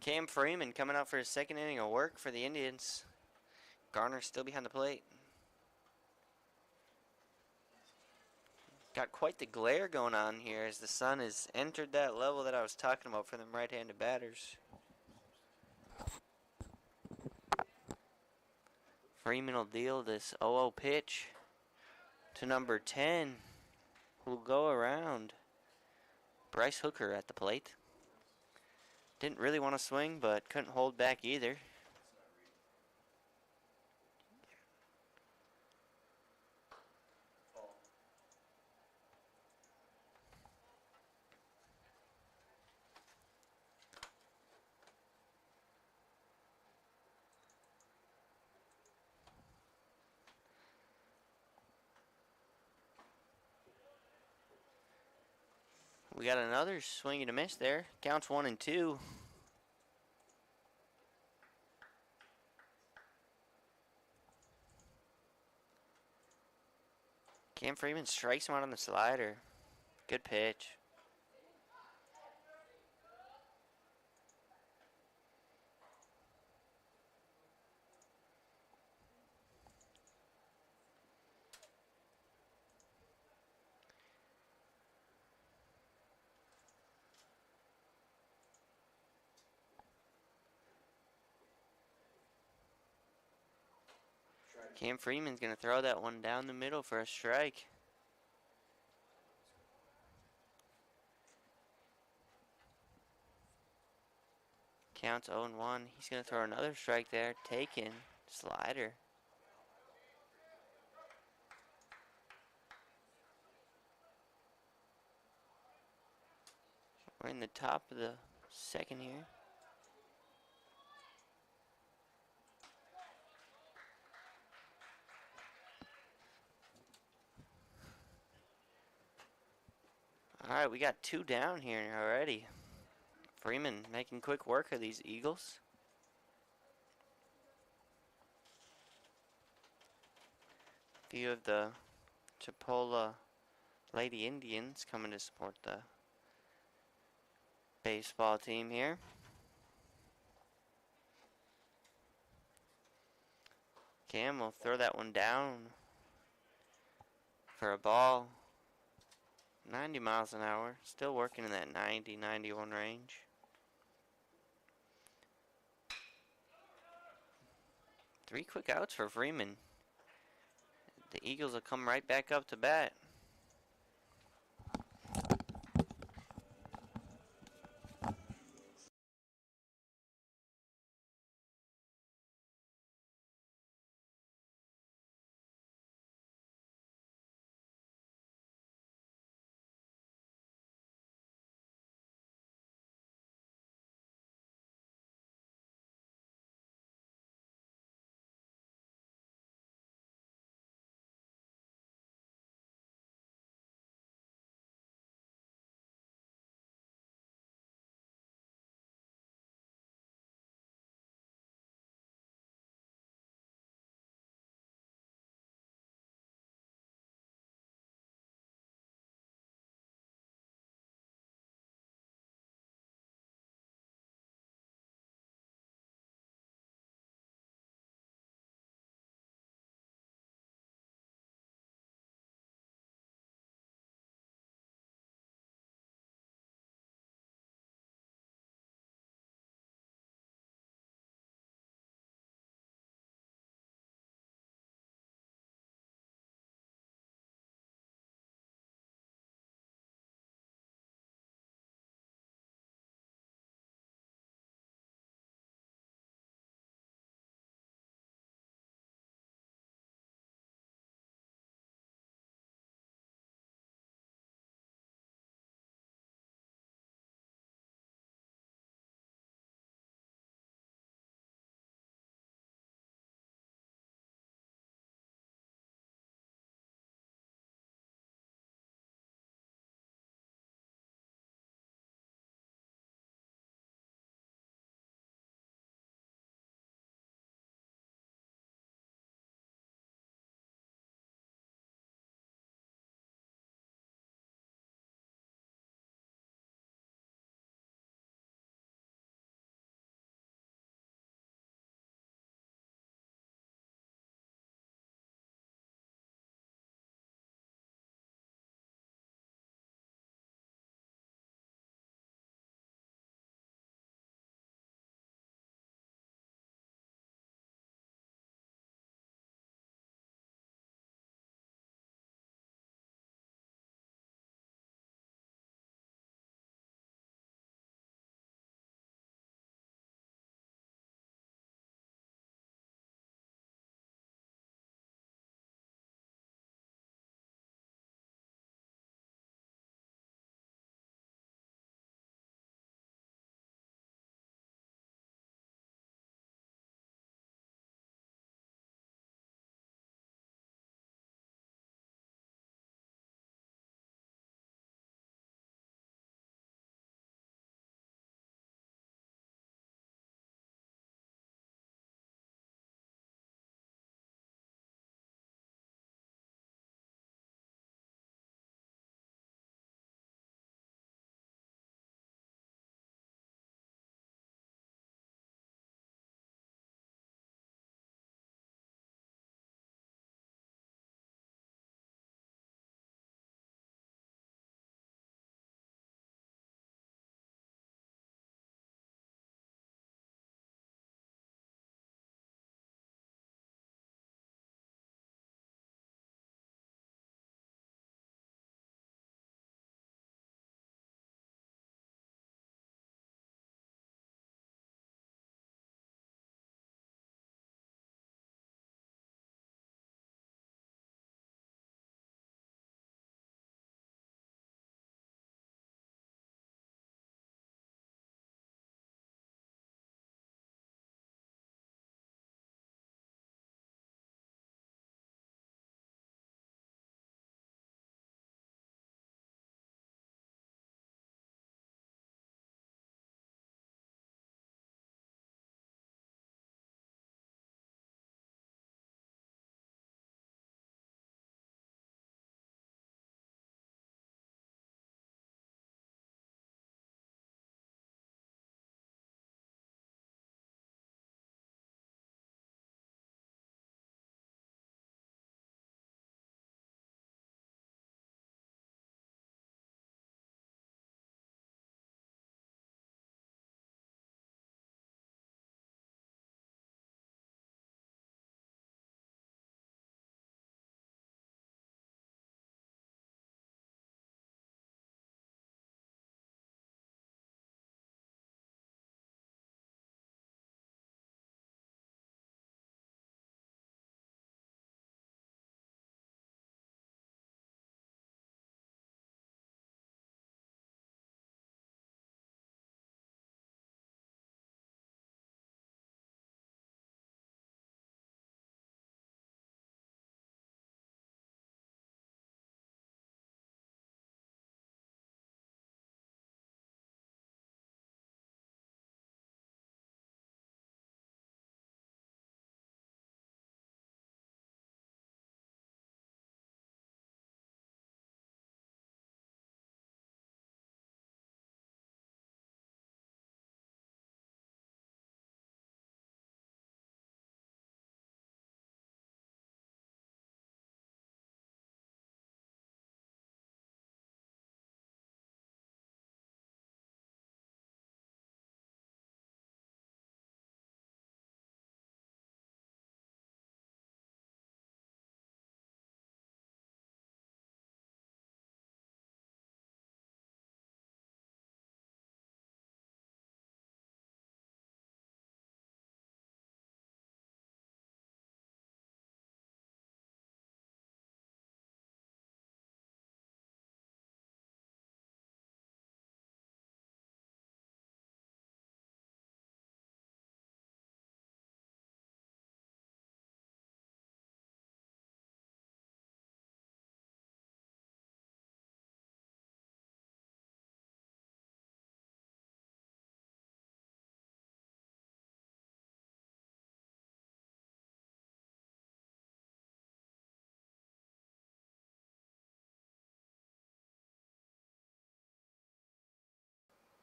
Speaker 2: Cam Freeman coming out for his second inning of work for the Indians. Garner still behind the plate. Got quite the glare going on here as the sun has entered that level that I was talking about for them right-handed batters. Freeman will deal this 0-0 pitch to number 10, who'll go around. Bryce Hooker at the plate. Didn't really want to swing, but couldn't hold back either. We got another swing and a miss there. Counts 1-2. Cam Freeman strikes him out on the slider. Good pitch. Cam Freeman's going to throw that one down the middle for a strike. Counts 0-1. He's going to throw another strike there. Taken. Slider. We're in the top of the second here. Alright, we got 2 down here already. Freeman making quick work of these Eagles. Few of the Chipola Lady Indians coming to support the baseball team here. Cam will throw that one down for a ball. 90 miles an hour. Still working in that 90, 91 range. Three quick outs for Freeman. The Eagles will come right back up to bat.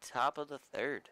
Speaker 2: Top of the third.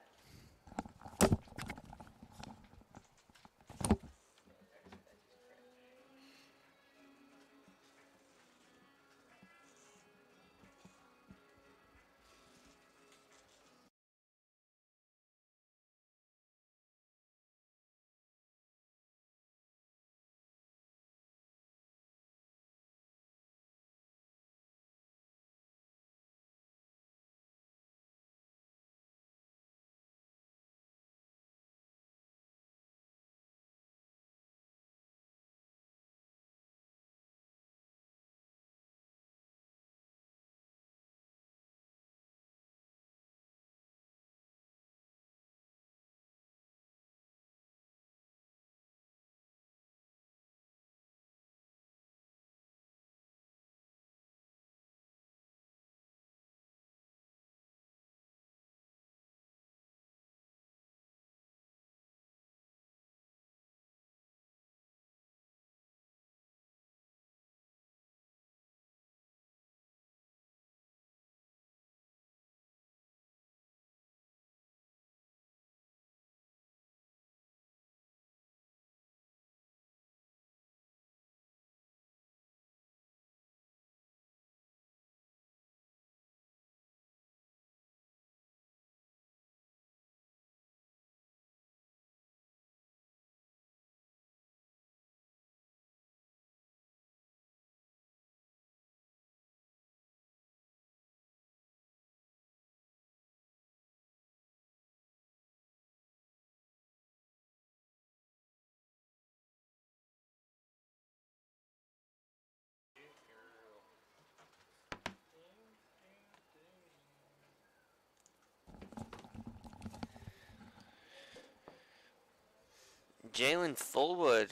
Speaker 2: Jalen Fullwood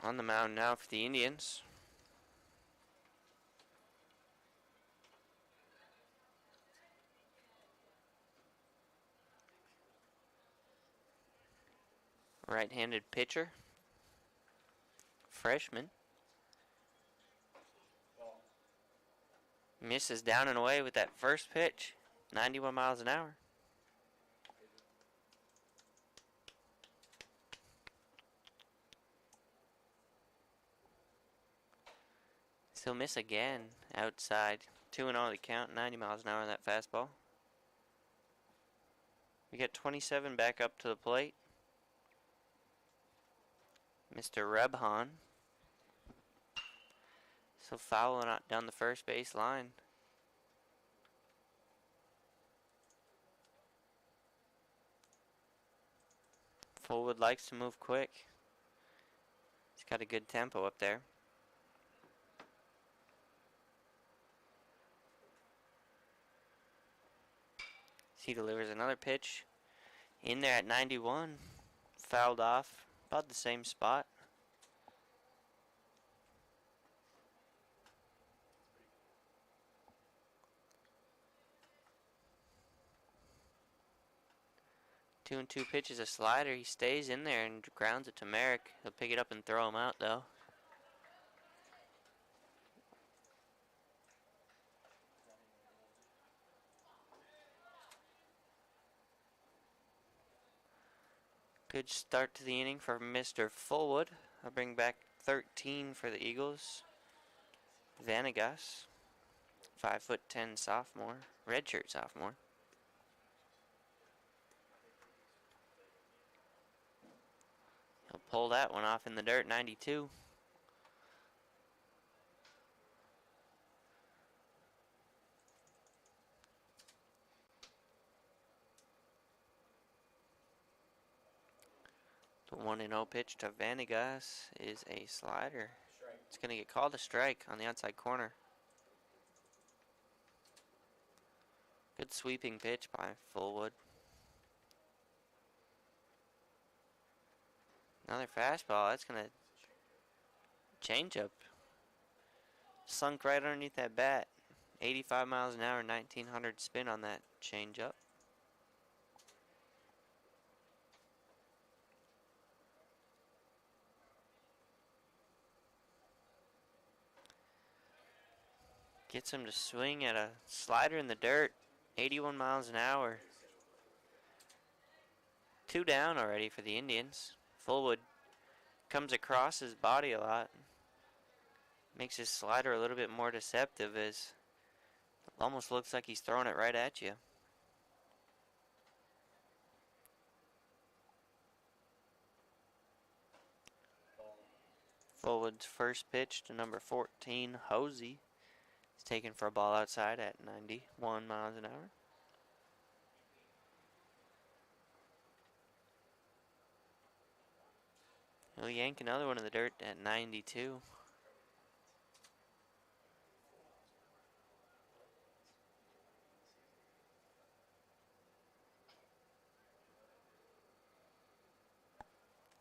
Speaker 2: on the mound now for the Indians. Right-handed pitcher. Freshman. Misses down and away with that first pitch. 91 miles an hour. He'll miss again outside. 2-0 to count, 90 miles an hour on that fastball. We got 27 back up to the plate. Mr. Rebhan. So fouling out down the first base line. Fullwood likes to move quick. He's got a good tempo up there. He delivers another pitch in there at 91. Fouled off about the same spot. Two and two pitches, a slider. He stays in there and grounds it to Merrick. He'll pick it up and throw him out though. Good start to the inning for Mr. Fullwood. I'll bring back 13 for the Eagles. Vanegas, 5'10" sophomore, redshirt sophomore. He'll pull that one off in the dirt, 92. The 1-0 pitch to Vanegas is a slider. It's going to get called a strike on the outside corner. Good sweeping pitch by Fullwood. Another fastball. That's going to change up. Sunk right underneath that bat. 85 miles an hour, 1900 spin on that change up. Gets him to swing at a slider in the dirt. 81 miles an hour. 2 down already for the Indians. Fullwood comes across his body a lot. Makes his slider a little bit more deceptive as it almost looks like he's throwing it right at you. Fullwood's first pitch to number 14, Hosey. He's taken for a ball outside at 91 miles an hour. He'll yank another one in the dirt at 92.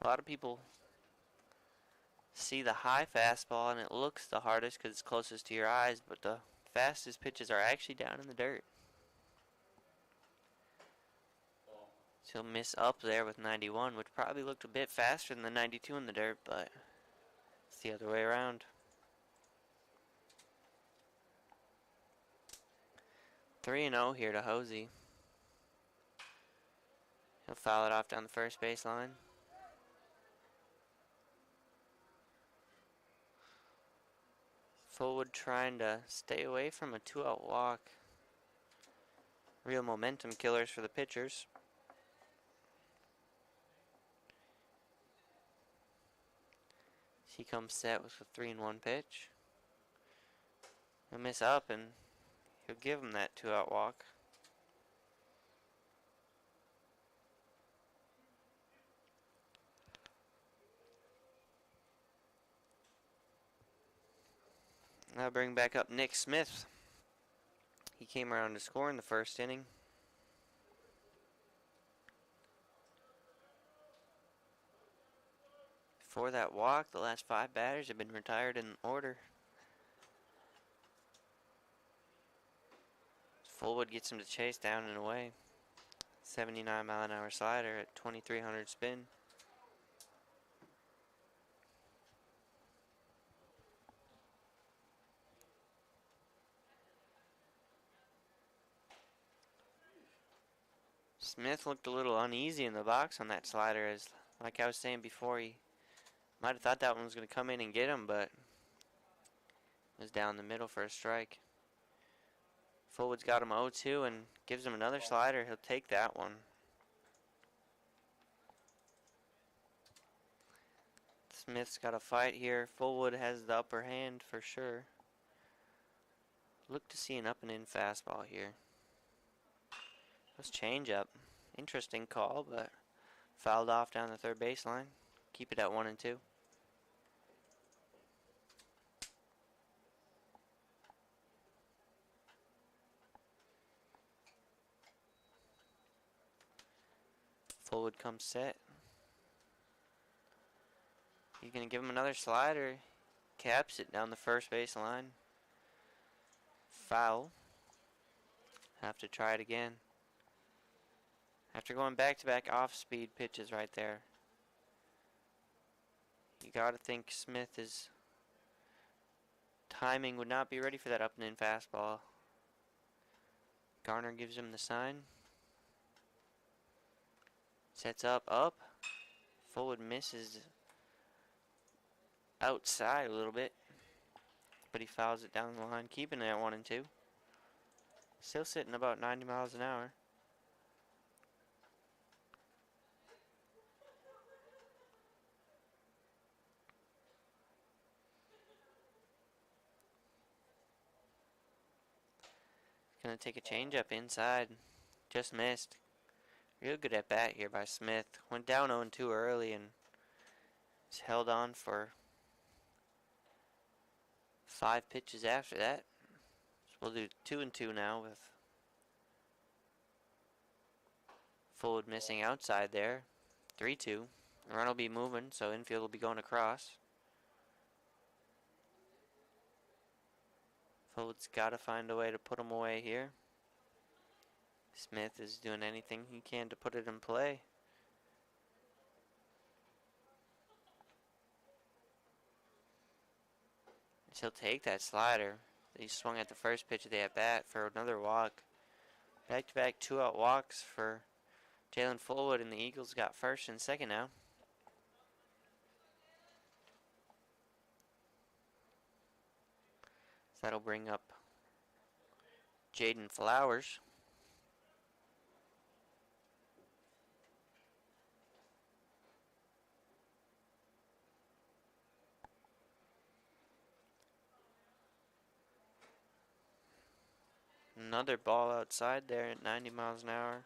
Speaker 2: A lot of people see the high fastball and it looks the hardest because it's closest to your eyes, but the fastest pitches are actually down in the dirt. So he'll miss up there with 91, which probably looked a bit faster than the 92 in the dirt, but it's the other way around. 3-0 here to Hosey. He'll foul it off down the first base line. Fullwood trying to stay away from a 2-out walk. Real momentum killers for the pitchers. He comes set with a 3-1 pitch. He'll miss up and he'll give him that 2-out walk. Now bring back up Nick Smith. He came around to score in the first inning. Before that walk, the last 5 batters have been retired in order. Fullwood gets him to chase down and away. 79-mile-an-hour slider at 2,300 spin. Smith looked a little uneasy in the box on that slider, as like I was saying before, he might have thought that one was going to come in and get him, but it was down the middle for a strike. Fullwood's got him 0-2 and gives him another slider. He'll take that one. Smith's got a fight here. Fullwood has the upper hand for sure. Look to see an up and in fastball here. Let's change up. Interesting call, but fouled off down the third baseline. Keep it at 1-2. Fullwood comes set. He's going to give him another slider. Caps it down the first base line. Foul. Have to try it again. After going back-to-back off-speed pitches right there. You got to think Smith is timing would not be ready for that up and in fastball. Garner gives him the sign. Sets up. Fullwood misses outside a little bit, but he fouls it down the line, keeping it at 1-2. Still sitting about 90 miles an hour. Gonna take a changeup inside. Just missed. Real good at bat here by Smith. Went down 0-2 early and he's held on for 5 pitches after that. So we'll do 2-2 now with Fullwood missing outside there. 3-2. The run will be moving, so infield will be going across. Fullwood's got to find a way to put him away here. Smith is doing anything he can to put it in play. He'll take that slider. He swung at the first pitch of the at-bat for another walk. Back-to-back 2-out walks for Jalen Fullwood and the Eagles got first and second now. So that'll bring up Jaden Flowers. Another ball outside there at 90 miles an hour.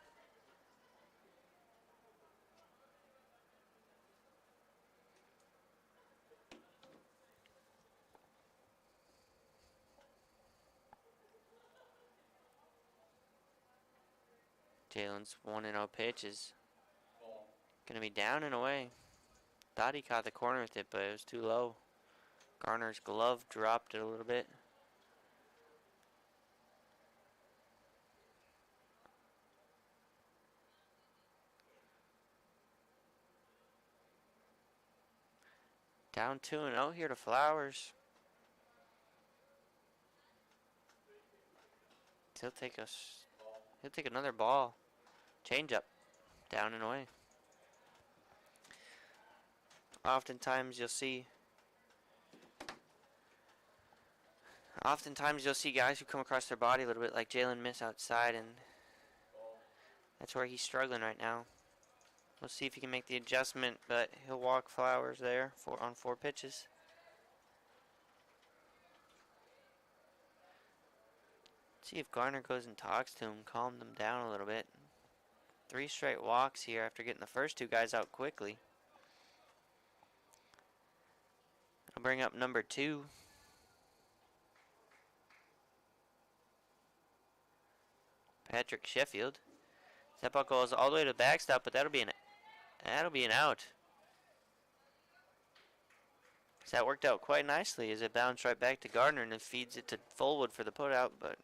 Speaker 2: Jalen's 1-0 pitch is going to be down and away. Thought he caught the corner with it, but it was too low. Garner's glove dropped it a little bit. Down 2-0 here to Flowers. He'll take another ball. Change up. Down and away. Oftentimes you'll see guys who come across their body a little bit, like Jalen miss outside, and that's where he's struggling right now. We'll see if he can make the adjustment, but he'll walk Flowers there on 4 pitches. See if Garner goes and talks to him, calm them down a little bit. 3 straight walks here after getting the first 2 guys out quickly. I'll bring up number 2. Patrick Sheffield. That ball goes all the way to the backstop, but that'll be an out. So that worked out quite nicely as it bounced right back to Gardner and then feeds it to Fullwood for the putout, but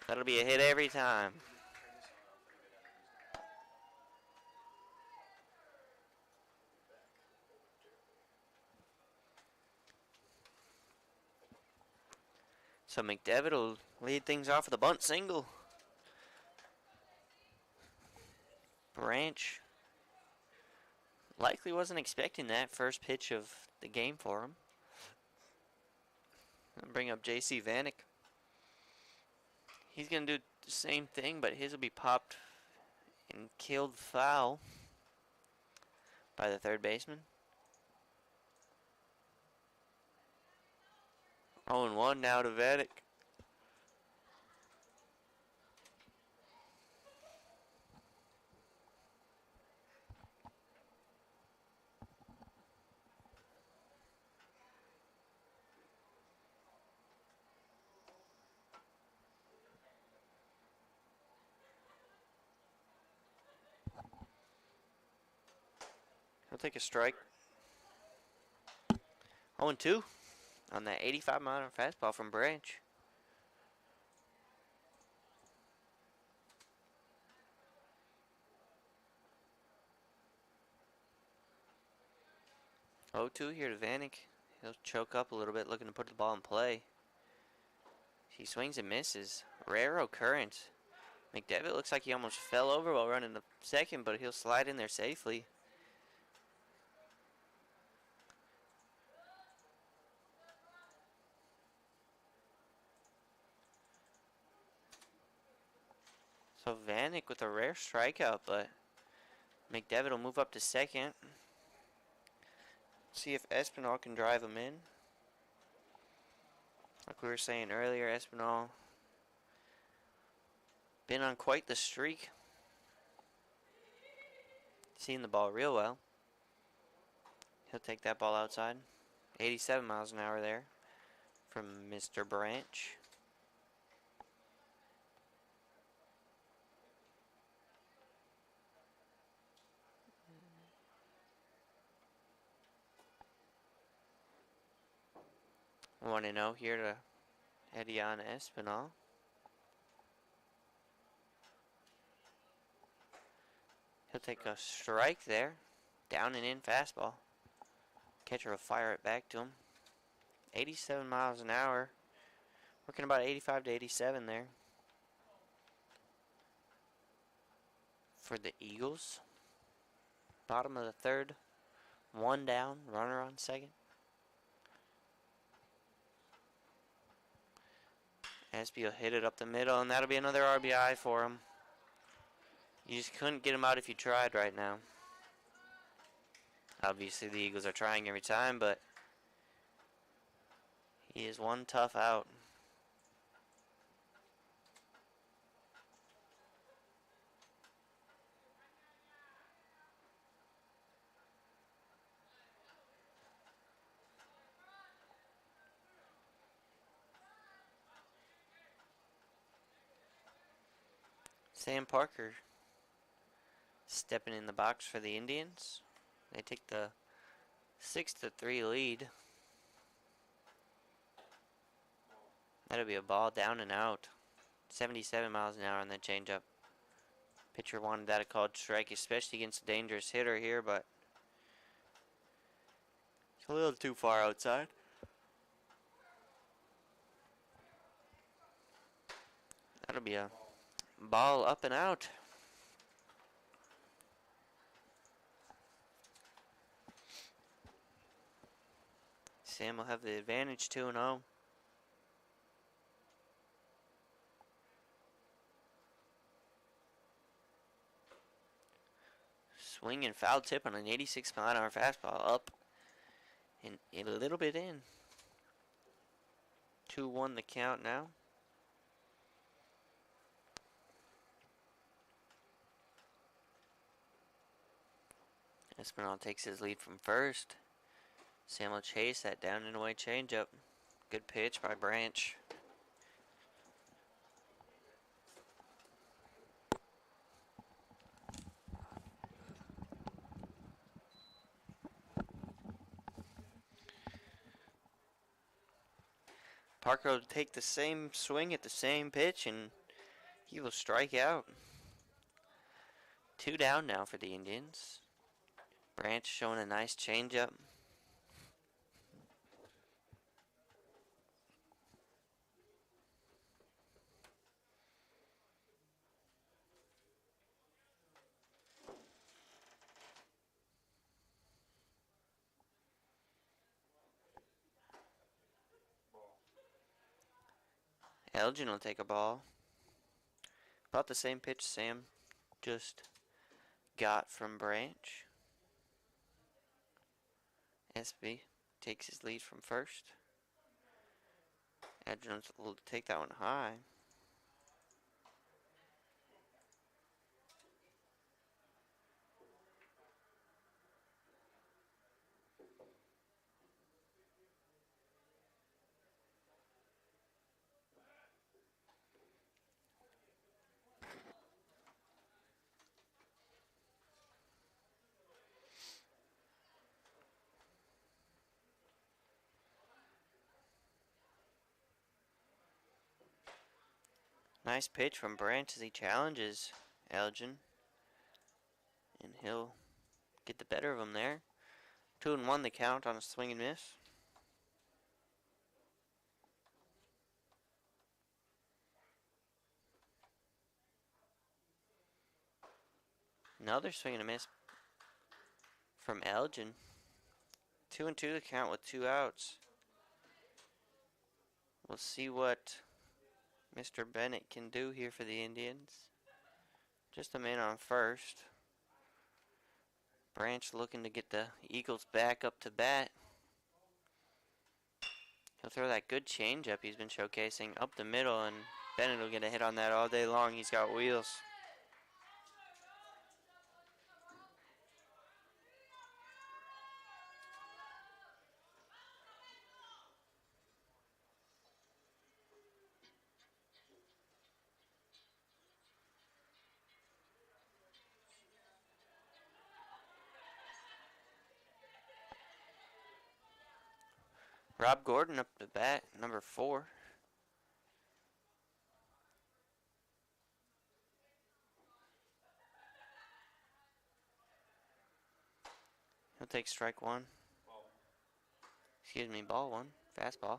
Speaker 2: that'll be a hit every time. So McDevitt will lead things off with a bunt single. Branch likely wasn't expecting that first pitch of the game for him. I'll bring up J.C. Vanek. He's going to do the same thing, but his will be popped and killed foul by the third baseman. 0-1 now to Vanek. He'll take a strike. 0-2 on that 85-mile-an-hour fastball from Branch. Oh, 2 here to Vanek. He'll choke up a little bit, looking to put the ball in play. He swings and misses. Rare occurrence. McDevitt looks like he almost fell over while running the second, but he'll slide in there safely. So Vanek with a rare strikeout, but McDevitt will move up to second. See if Espinal can drive him in. Like we were saying earlier, Espinal been on quite the streak. Seeing the ball real well. He'll take that ball outside. 87 miles an hour there from Mr. Branch. Want to know here to Edion Espinal. He'll take a strike there. Down and in fastball. Catcher will fire it back to him. 87 miles an hour. Working about 85 to 87 there. For the Eagles. Bottom of the third. One down. Runner on second. Espy will hit it up the middle, and that'll be another RBI for him. You just couldn't get him out if you tried right now. Obviously, the Eagles are trying every time, but he is one tough out. Sam Parker stepping in the box for the Indians. They take the 6-3 lead. That'll be a ball down and out. 77 miles an hour on that changeup. Pitcher wanted that a called strike, especially against a dangerous hitter here, but it's a little too far outside. That'll be a ball up and out. Sam will have the advantage 2-0. Swing and foul tip on an 86-mile-an-hour fastball. Up and a little bit in. 2-1 the count now. Espinal takes his lead from first. Sam will chase that down and away changeup. Good pitch by Branch. Parker will take the same swing at the same pitch and he will strike out. 2 down now for the Indians. Branch showing a nice changeup. Elgin will take a ball. About the same pitch Sam just got from Branch. SB takes his lead from first. Elgin will take that one high. Nice pitch from Branch as he challenges Elgin. And he'll get the better of him there. 2-1 the count on a swing and miss. Another swing and a miss from Elgin. 2-2 the count with 2 outs. We'll see what Mr. Bennett can do here for the Indians. Just a man on first. Branch looking to get the Eagles back up to bat. He'll throw that good changeup he's been showcasing up the middle, and Bennett will get a hit on that all day long. He's got wheels. Rob Gordon up to bat, number 4. He'll take strike 1. Excuse me, ball 1. Fastball.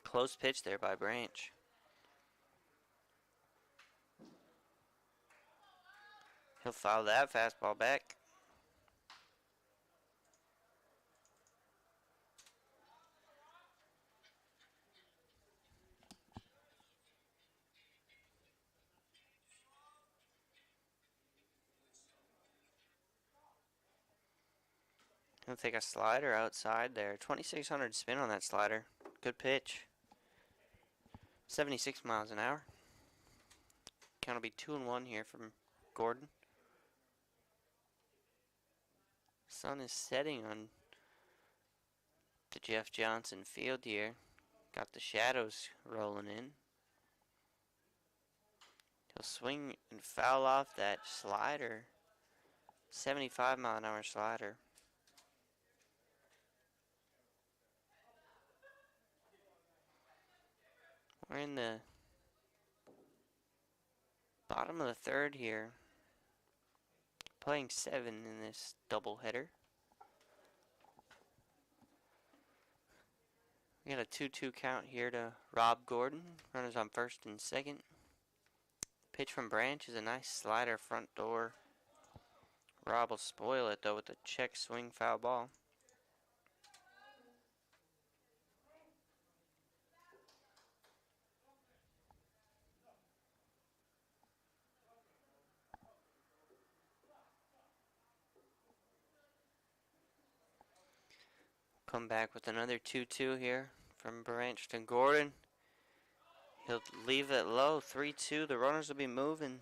Speaker 2: Close pitch there by Branch. He'll foul that fastball back. He'll take a slider outside there. 2,600 spin on that slider. Good pitch. 76 miles an hour. Count will be 2-1 here from Gordon. Sun is setting on the Jeff Johnson field here. Got the shadows rolling in. He'll swing and foul off that slider. 75 mile an hour slider. We're in the bottom of the third here. Playing 7 in this doubleheader. We got a 2-2 count here to Rob Gordon. Runners on first and second. Pitch from Branch is a nice slider front door. Rob will spoil it though with a check swing foul ball. Come back with another 2-2 here from Branch to Gordon. He'll leave it low, 3-2. The runners will be moving.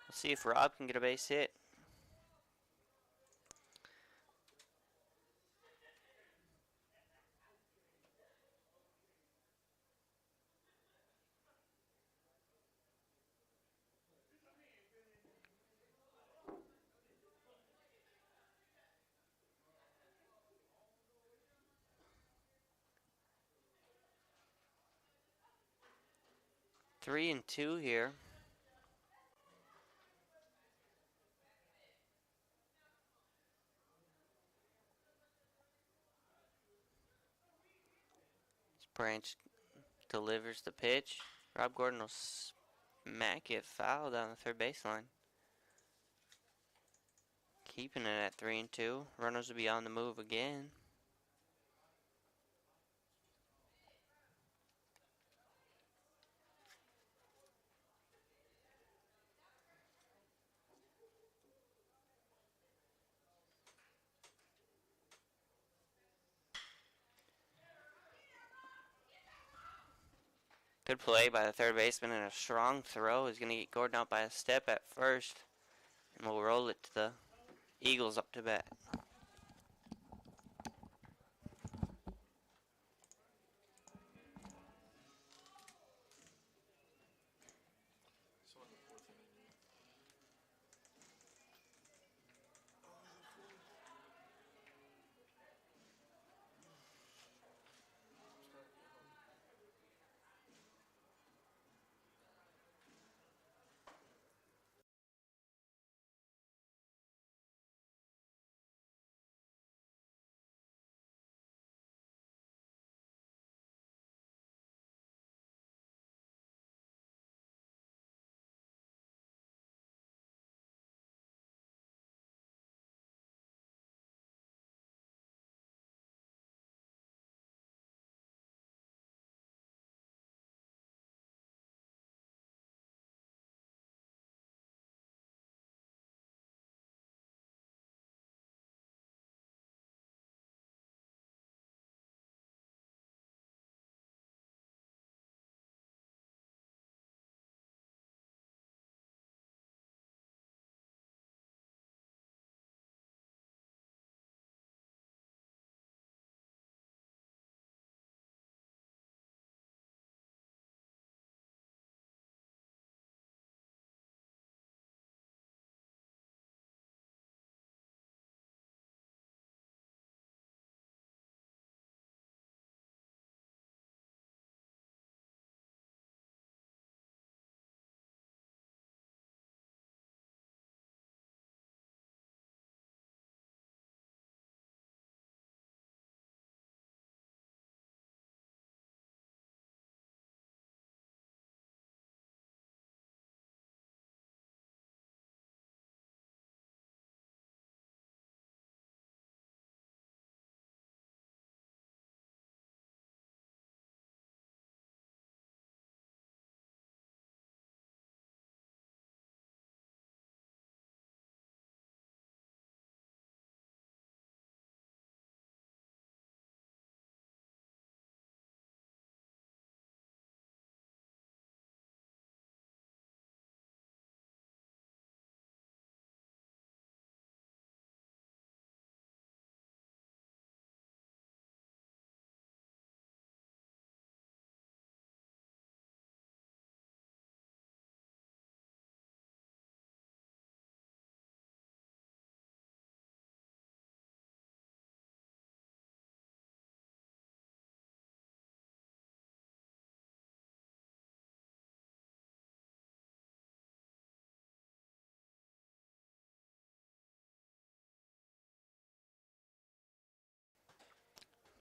Speaker 2: We'll see if Rob can get a base hit. Three and 2 here. Branch delivers the pitch. Rob Gordon will smack it foul down the third baseline. Keeping it at 3-2. Runners will be on the move again. Good play by the third baseman, and a strong throw is going to get Gordon out by a step at first. And we'll roll it to the Eagles up to bat.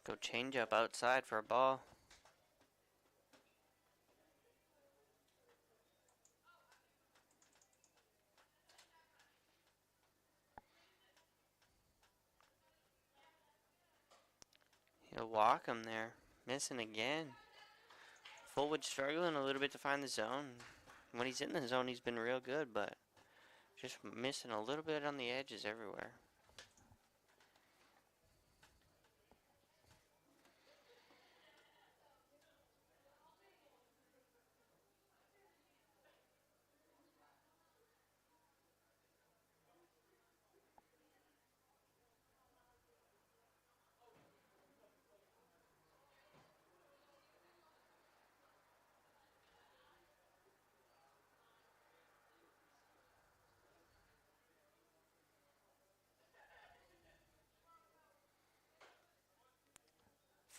Speaker 2: Go change up outside for a ball. He'll walk him there. Missing again. Fullwood struggling a little bit to find the zone. When he's in the zone, he's been real good, but just missing a little bit on the edges everywhere.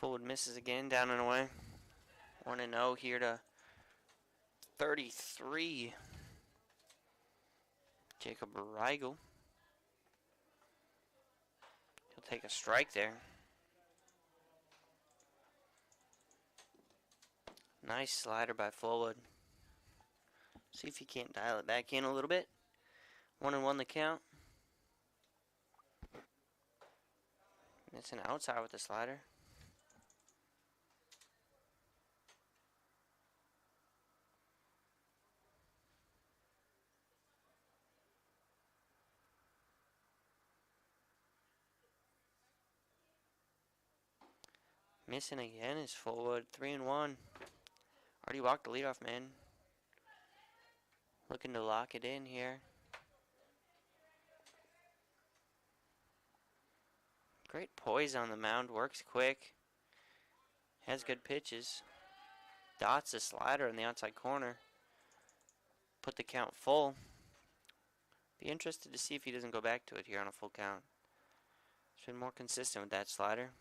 Speaker 2: Fullwood misses again, down and away. 1-0 here to 33. Jacob Rigel. He'll take a strike there. Nice slider by Fullwood. See if he can't dial it back in a little bit. 1-1 the count. It's an outside with the slider. Missing again is Fullwood. 3-1. Already walked the leadoff man. Looking to lock it in here. Great poise on the mound. Works quick. Has good pitches. Dots a slider in the outside corner. Put the count full. Be interested to see if he doesn't go back to it here on a full count. He's been more consistent with that slider.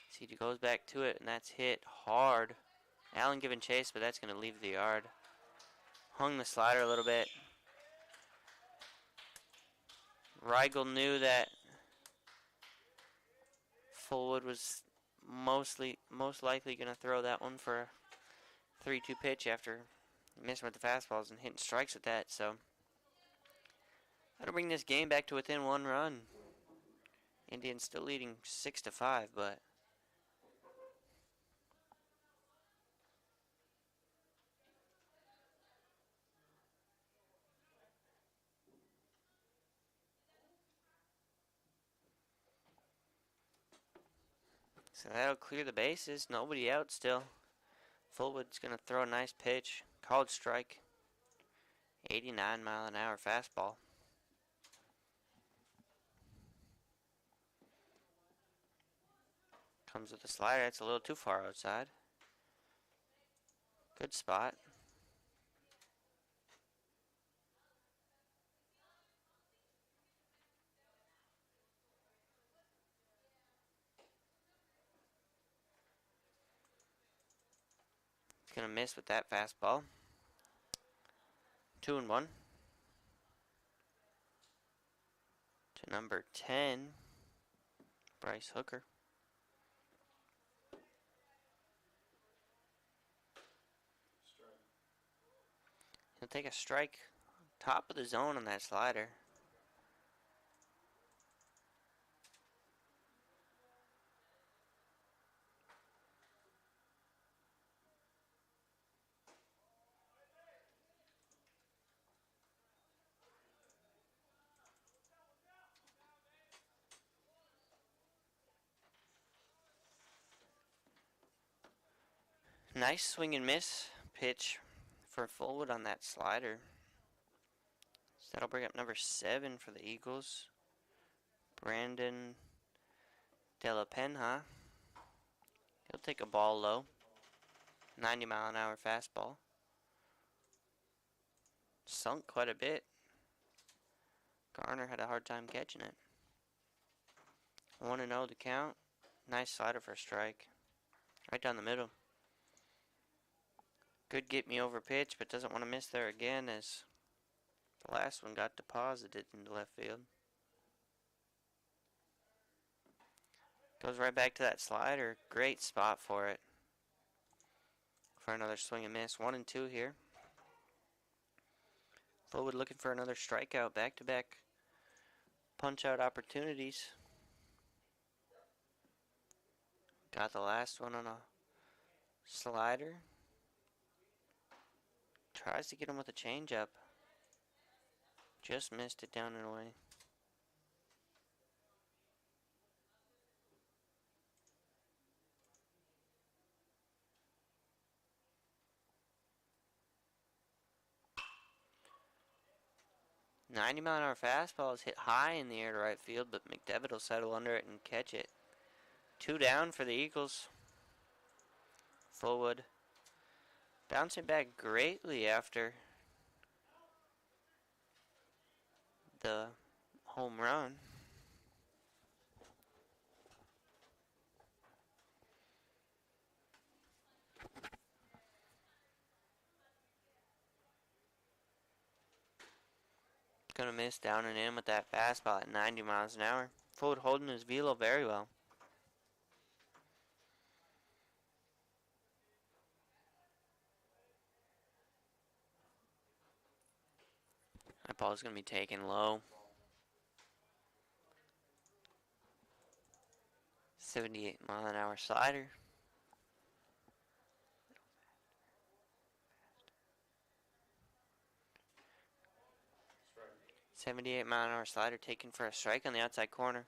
Speaker 2: See, he goes back to it, and that's hit hard. Allen giving chase, but that's going to leave the yard. Hung the slider a little bit. Rigel knew that Fullwood was most likely going to throw that one for a 3-2 pitch after missing with the fastballs and hitting strikes with that. So that'll bring this game back to within 1 run. Indians still leading 6-5, but so that'll clear the bases. Nobody out still. Fullwood's going to throw a nice pitch. Called strike. 89-mile-an-hour fastball. Comes with a slider. It's a little too far outside. Good spot. He's going to miss with that fastball. 2-1. To number 10, Bryce Hooker. He'll take a strike. Top of the zone on that slider. Nice swing and miss pitch for Fullwood on that slider. So that'll bring up number 7 for the Eagles. Brandon De La Penha. He'll take a ball low. 90-mile-an-hour fastball. Sunk quite a bit. Garner had a hard time catching it. 1-0 to count. Nice slider for a strike. Right down the middle. Good get me over pitch, but doesn't want to miss there again as the last one got deposited into left field. Goes right back to that slider. Great spot for it. For another swing and miss. 1-2 here. Fullwood looking for another strikeout. Back-to-back punch-out opportunities. Got the last one on a slider. Tries to get him with a changeup. Just missed it down and away. $90-mile-an-hour fastball is hit high in the air to right field, but McDevitt will settle under it and catch it. 2 down for the Eagles. Fullwood bouncing back greatly after the home run. Gonna miss down and in with that fastball at 90 miles an hour. Fullwood holding his velo very well. That ball's going to be taken low. 78-mile-an-hour slider. 78-mile-an-hour slider taken for a strike on the outside corner.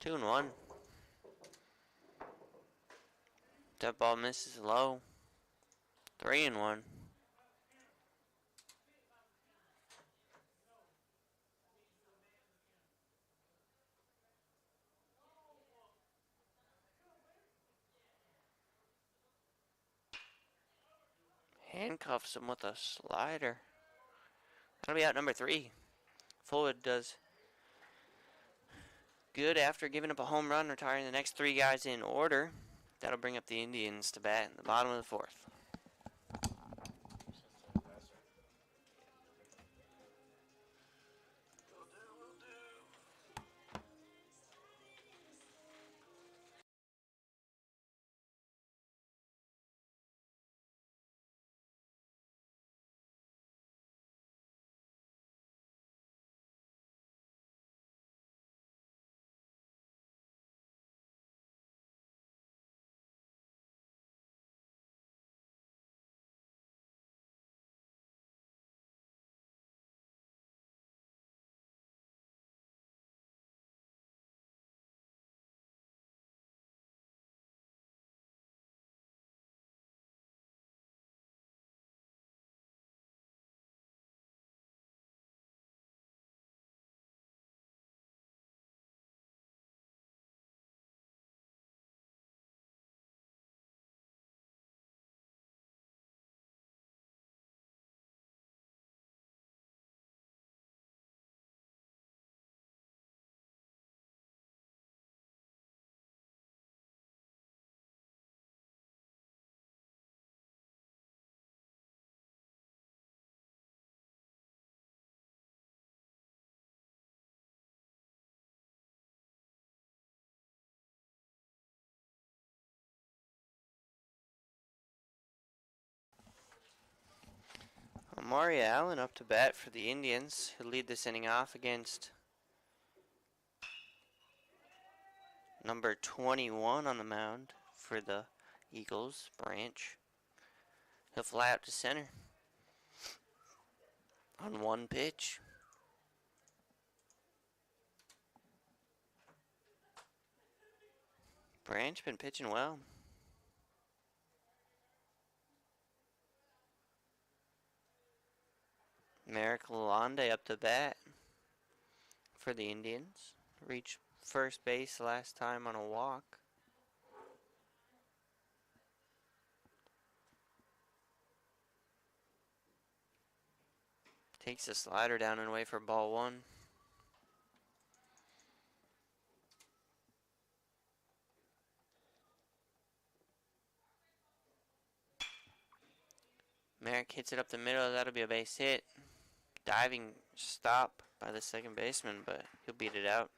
Speaker 2: Two and one. That ball misses low. 3-1. Handcuffs him with a slider. That'll be out number 3. Fullwood does good after giving up a home run, retiring the next 3 guys in order. That'll bring up the Indians to bat in the bottom of the 4th. Amari Allen up to bat for the Indians. He'll lead this inning off against number 21 on the mound for the Eagles, Branch. He'll fly out to center on 1 pitch. Branch been pitching well. Merrick Lalonde up to bat for the Indians. Reached first base last time on a walk. Takes the slider down and away for ball 1. Merrick hits it up the middle. That'll be a base hit. Diving stop by the second baseman, but he'll beat it out.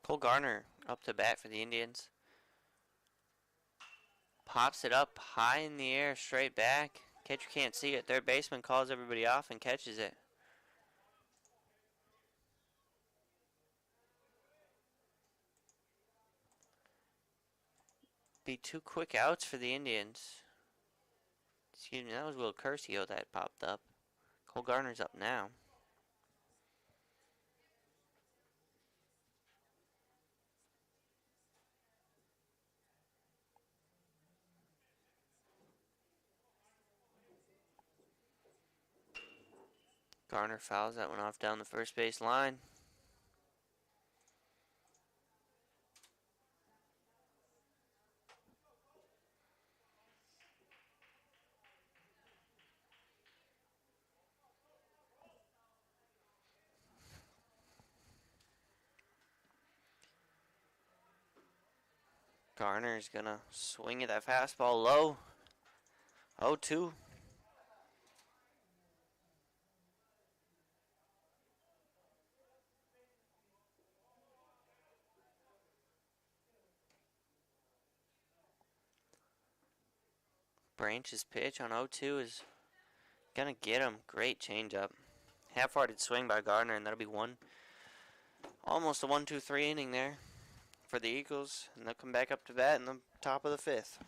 Speaker 2: Cole Garner up to bat for the Indians. Pops it up high in the air, straight back. Catcher can't see it. Third baseman calls everybody off and catches it. Be 2 quick outs for the Indians. Excuse me, that was Will Curcio that popped up. Cole Garner's up now. Garner fouls that one off down the first base line. Garner's gonna swing at that fastball low. 0-2. Branch's pitch on 0-2 is gonna get him. Great changeup. Half-hearted swing by Gardner, and that'll be one. Almost a 1-2-3 inning there for the Eagles, and they'll come back up to bat in the top of the 5th.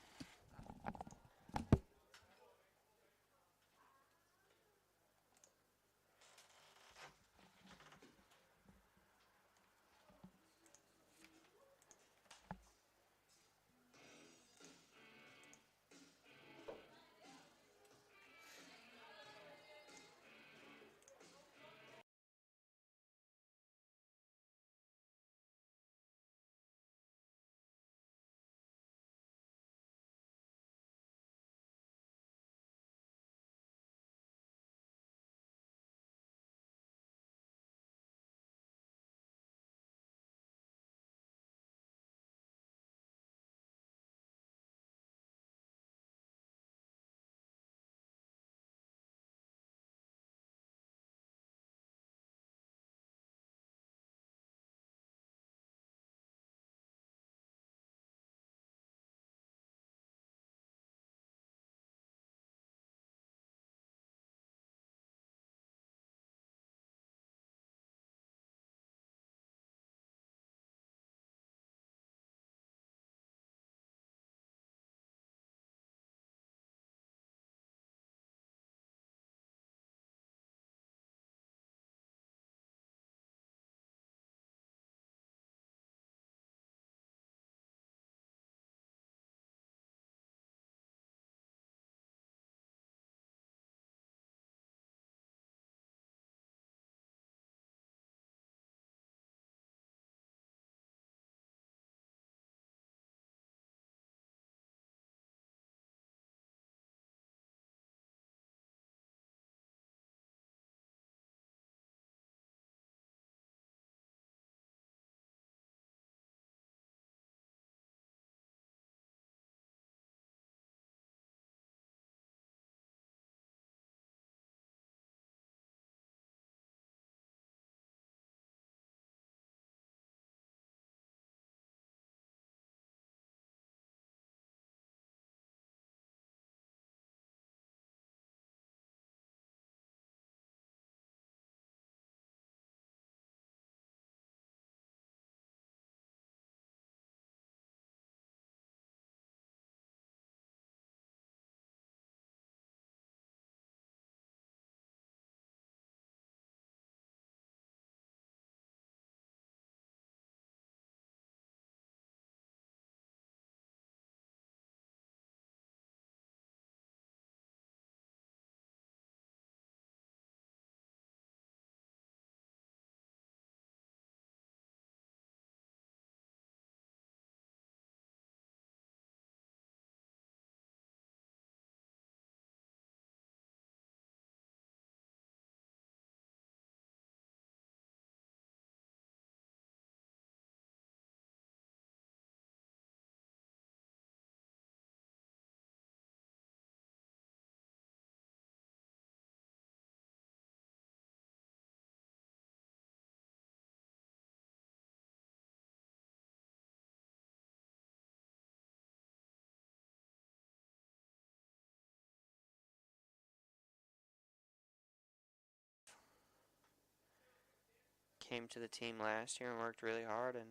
Speaker 2: Came to the team last year and worked really hard and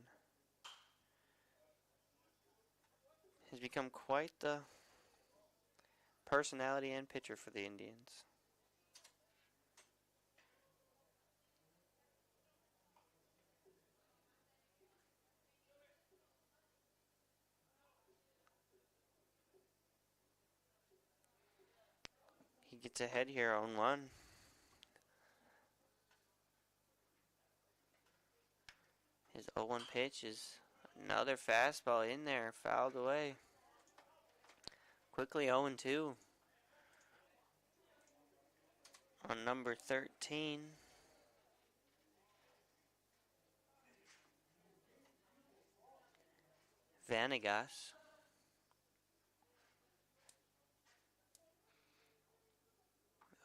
Speaker 2: has become quite the personality and pitcher for the Indians. He gets ahead here on 1. His 0-1 pitch is another fastball in there, fouled away. Quickly 0-2 on number 13. Vanegas.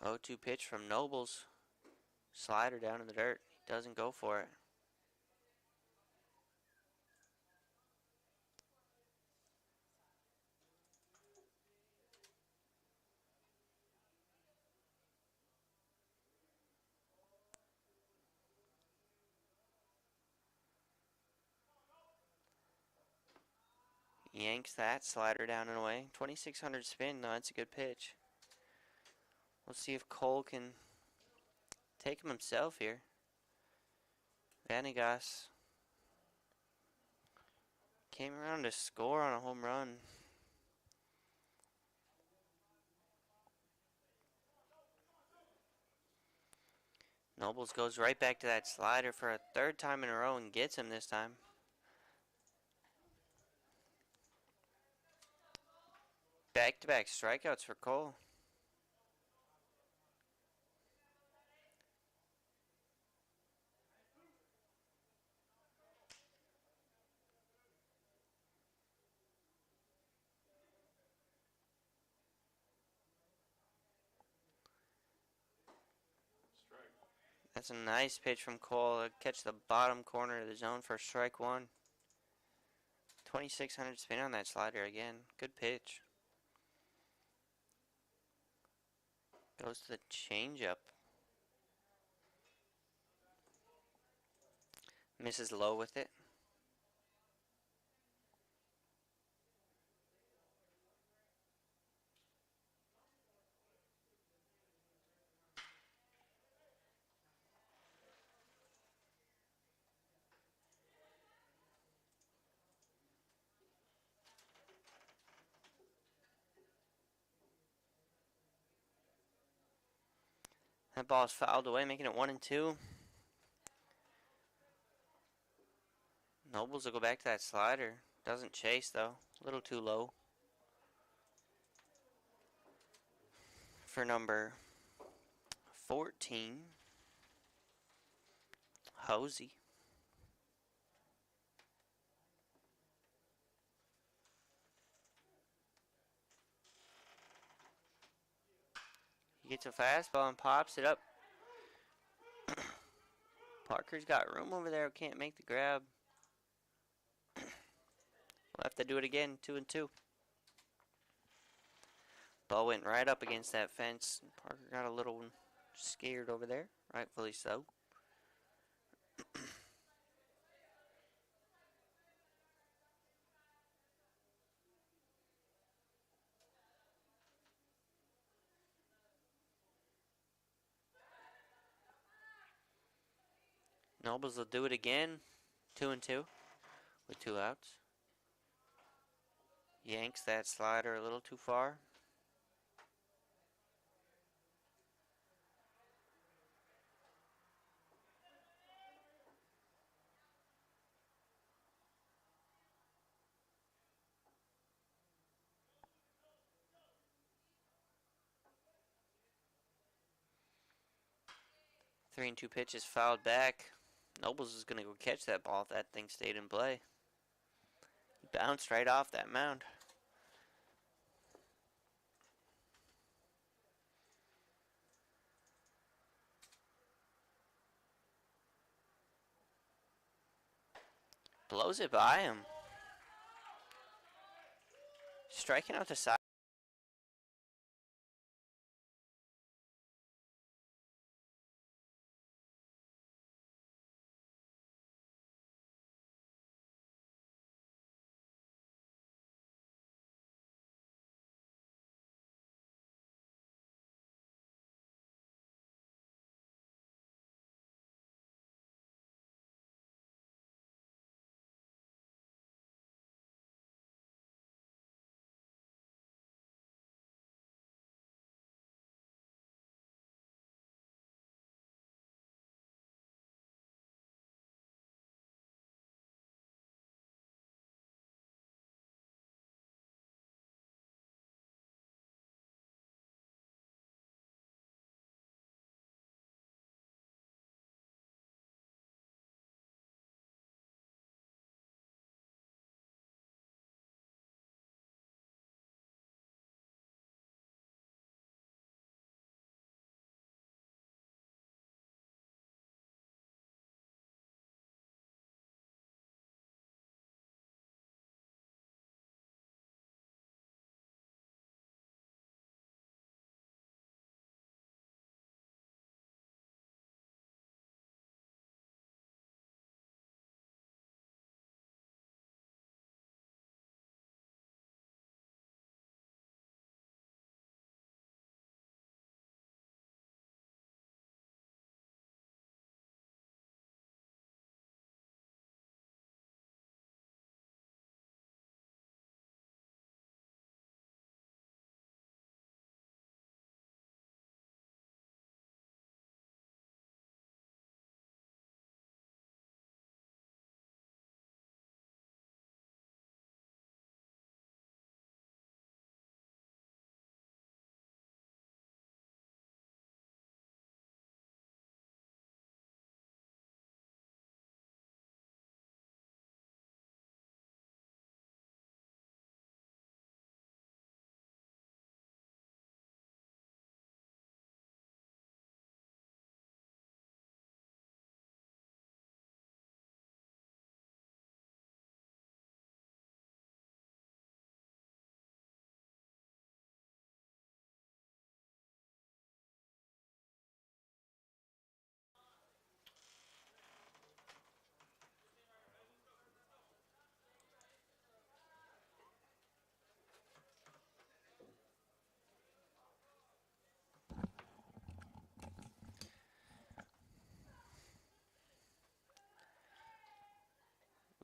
Speaker 2: 0-2 pitch from Nobles. Slider down in the dirt. He doesn't go for it. Yanks that slider down and away. 2,600 spin. No, that's a good pitch. We'll see if Cole can take him himself here. Vanegas came around to score on a home run. Nobles goes right back to that slider for a third time in a row and gets him this time. Back-to-back strikeouts for Cole. That's a nice pitch from Cole. Catch the bottom corner of the zone for strike one. 2,600 spin on that slider again. Good pitch. Goes to the changeup. Misses low with it. That ball is fouled away, making it 1-2. Nobles will go back to that slider. Doesn't chase though. A little too low. For number 14, Hosey. He gets a fastball and pops it up. Parker's got room over there. Can't make the grab. We'll have to do it again. 2-2. Ball went right up against that fence. Parker got a little scared over there. Rightfully so. Nobles will do it again. 2-2 with 2 outs. Yanks that slider a little too far. Three and 2 pitches fouled back. Nobles is going to go catch that ball if that thing stayed in play. He bounced right off that mound. Blows it by him. Striking out the side.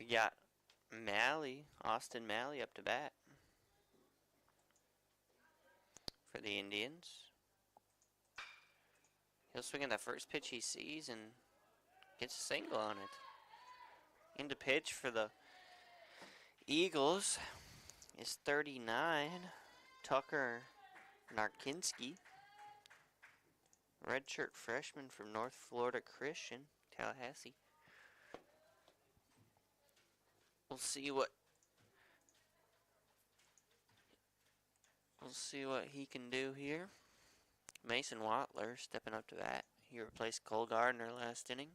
Speaker 2: We got Austin Malley up to bat for the Indians. He'll swing at that first pitch he sees and gets a single on it. Into pitch for the Eagles is 39, Tucker Narkinski. Redshirt freshman from North Florida Christian, Tallahassee. We'll see what he can do here. Mason Watler stepping up to bat. He replaced Cole Gardner last inning.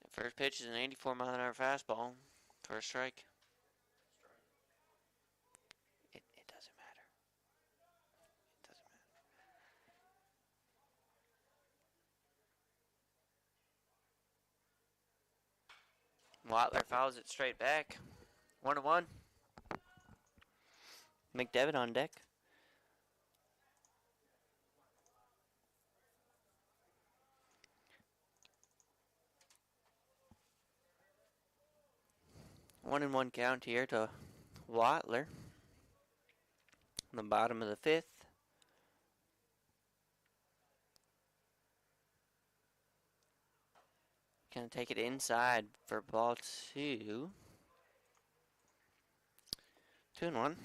Speaker 2: The first pitch is an 84-mile-an-hour fastball for a strike. It doesn't matter. It doesn't matter. Watler fouls it straight back. 1-1. McDevitt on deck. One and one count here to Watler. On the bottom of the fifth. Gonna take it inside for ball two. 2-1.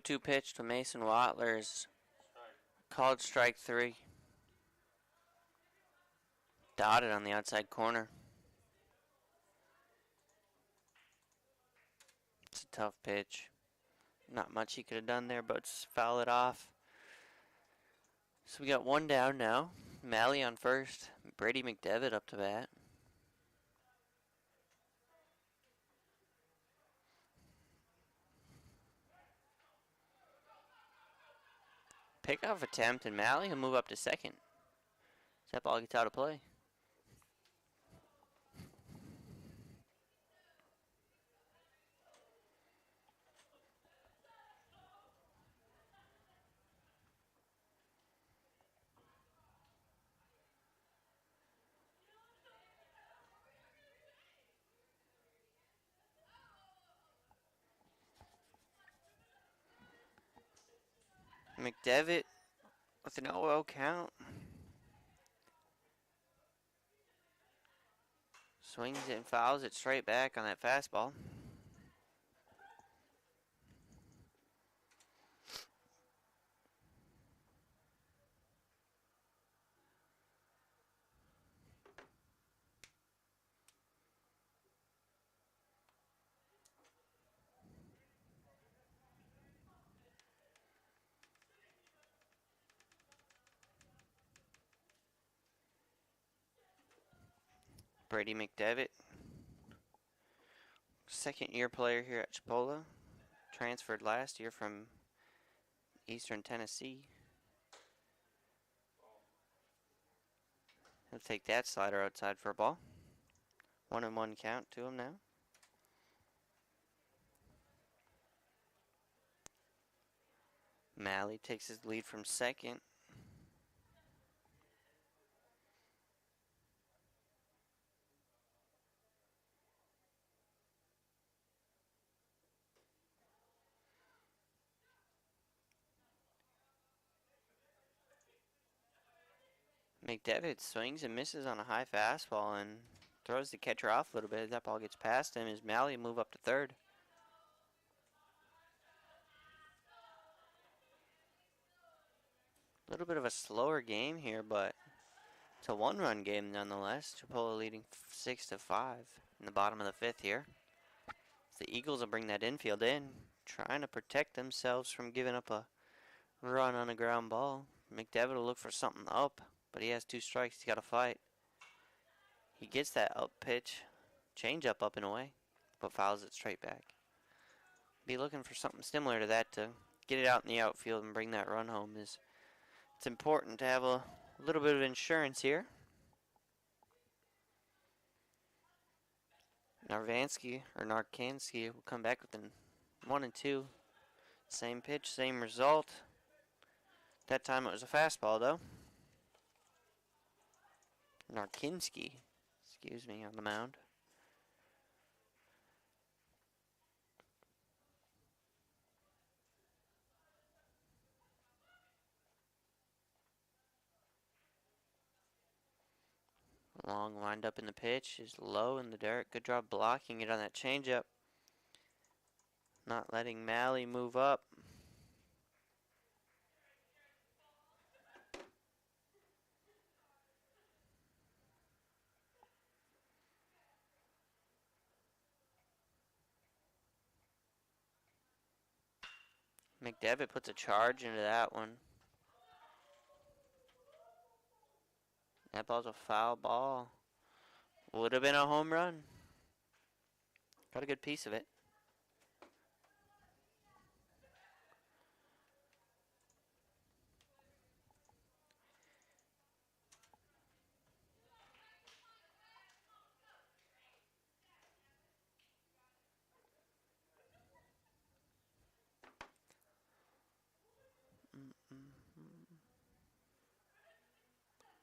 Speaker 2: Two pitch to Mason Watler's called strike three. Dotted on the outside corner. It's a tough pitch. Not much he could have done there, but foul it off. So we got one down now. Malley on first. Brady McDevitt up to bat. Pickoff attempt, and Malley will move up to second. That ball gets out of play. McDevitt with an 0-0 count. Swings it and fouls it straight back on that fastball. Brady McDevitt, second-year player here at Chipola, transferred last year from Eastern Tennessee. He'll take that slider outside for a ball. 1-1 count to him now. Malley takes his lead from second. McDevitt swings and misses on a high fastball and throws the catcher off a little bit. That ball gets past him as Malley move up to third. A little bit of a slower game here, but it's a one-run game nonetheless. Chipola leading 6-5 in the bottom of the fifth here. The Eagles will bring that infield in, trying to protect themselves from giving up a run on a ground ball. McDevitt will look for something up, but he has 2 strikes. He's got to fight. He gets that up pitch, change up and away, but fouls it straight back. Be looking for something similar to that to get it out in the outfield and bring that run home. It's important to have a little bit of insurance here. Narkansky will come back with an 1-2. Same pitch, same result. That time it was a fastball though. Narkansky, on the mound. Long wind up in the pitch is low in the dirt. Good job blocking it on that changeup. Not letting Malley move up. McDevitt puts a charge into that one. That ball's a foul ball. Would have been a home run. Got a good piece of it.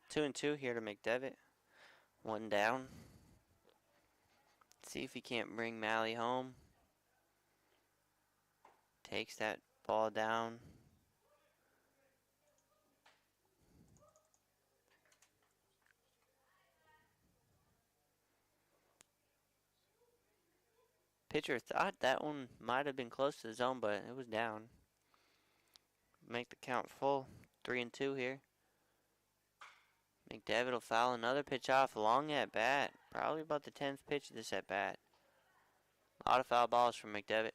Speaker 2: Two and two here to McDevitt. One down. See if he can't bring Malley home. Takes that ball down. Pitcher thought that one might have been close to the zone, but it was down. Make the count full. 3-2 here. McDevitt will foul another pitch off. Long at bat. Probably about the 10th pitch of this at bat. A lot of foul balls from McDevitt.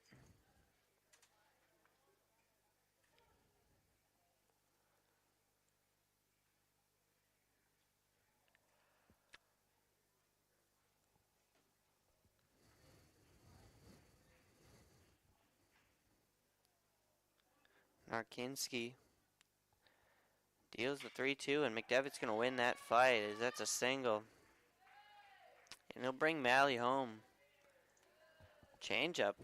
Speaker 2: Narkansky deals the 3-2, and McDevitt's going to win that fight as that's a single. And he'll bring Malley home. Changeup.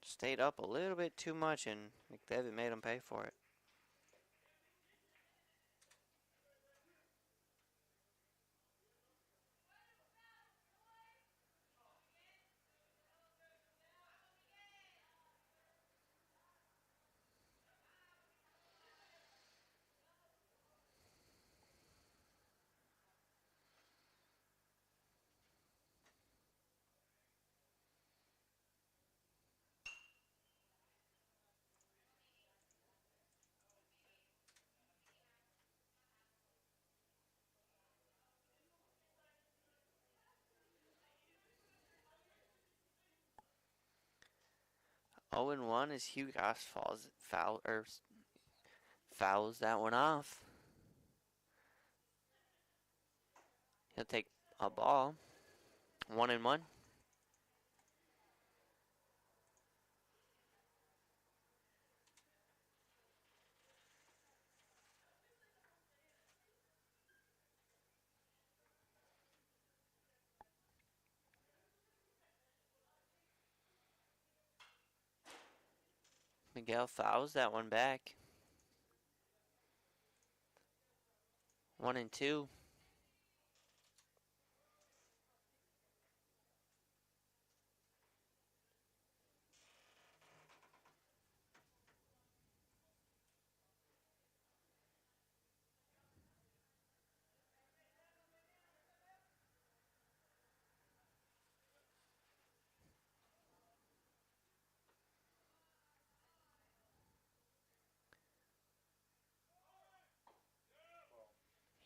Speaker 2: Stayed up a little bit too much, and McDevitt made him pay for it. Oh, and 1 as Hugh Goss fouls that one off. He'll take a ball. 1-1. Miguel fouls that one back. 1-2.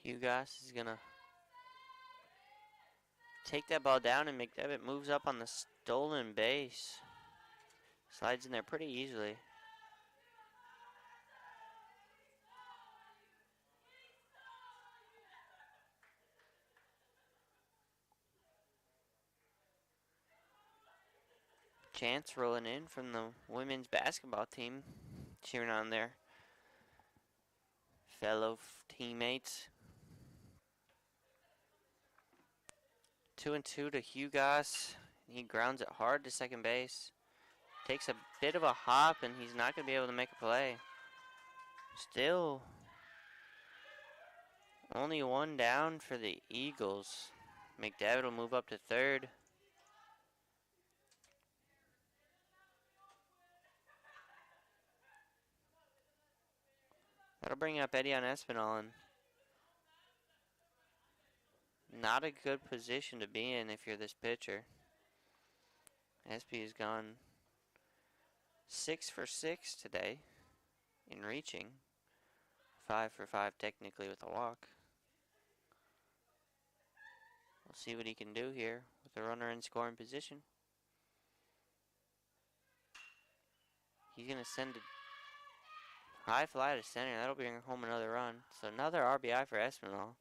Speaker 2: Hugas is going to take that ball down, and McDevitt moves up on the stolen base. Slides in there pretty easily. Chance rolling in from the women's basketball team, cheering on their fellow teammates. 2-2 to Hugas. He grounds it hard to second base. Takes a bit of a hop, and he's not going to be able to make a play. Still only one down for the Eagles. McDevitt will move up to third. That'll bring up Eddie on Espinal, and not a good position to be in if you're this pitcher. Espy has gone 6 for 6 today in reaching. 5 for 5 technically with a walk. We'll see what he can do here with the runner in scoring position. He's going to send a high fly to center. That'll bring home another run. So another RBI for Espinal.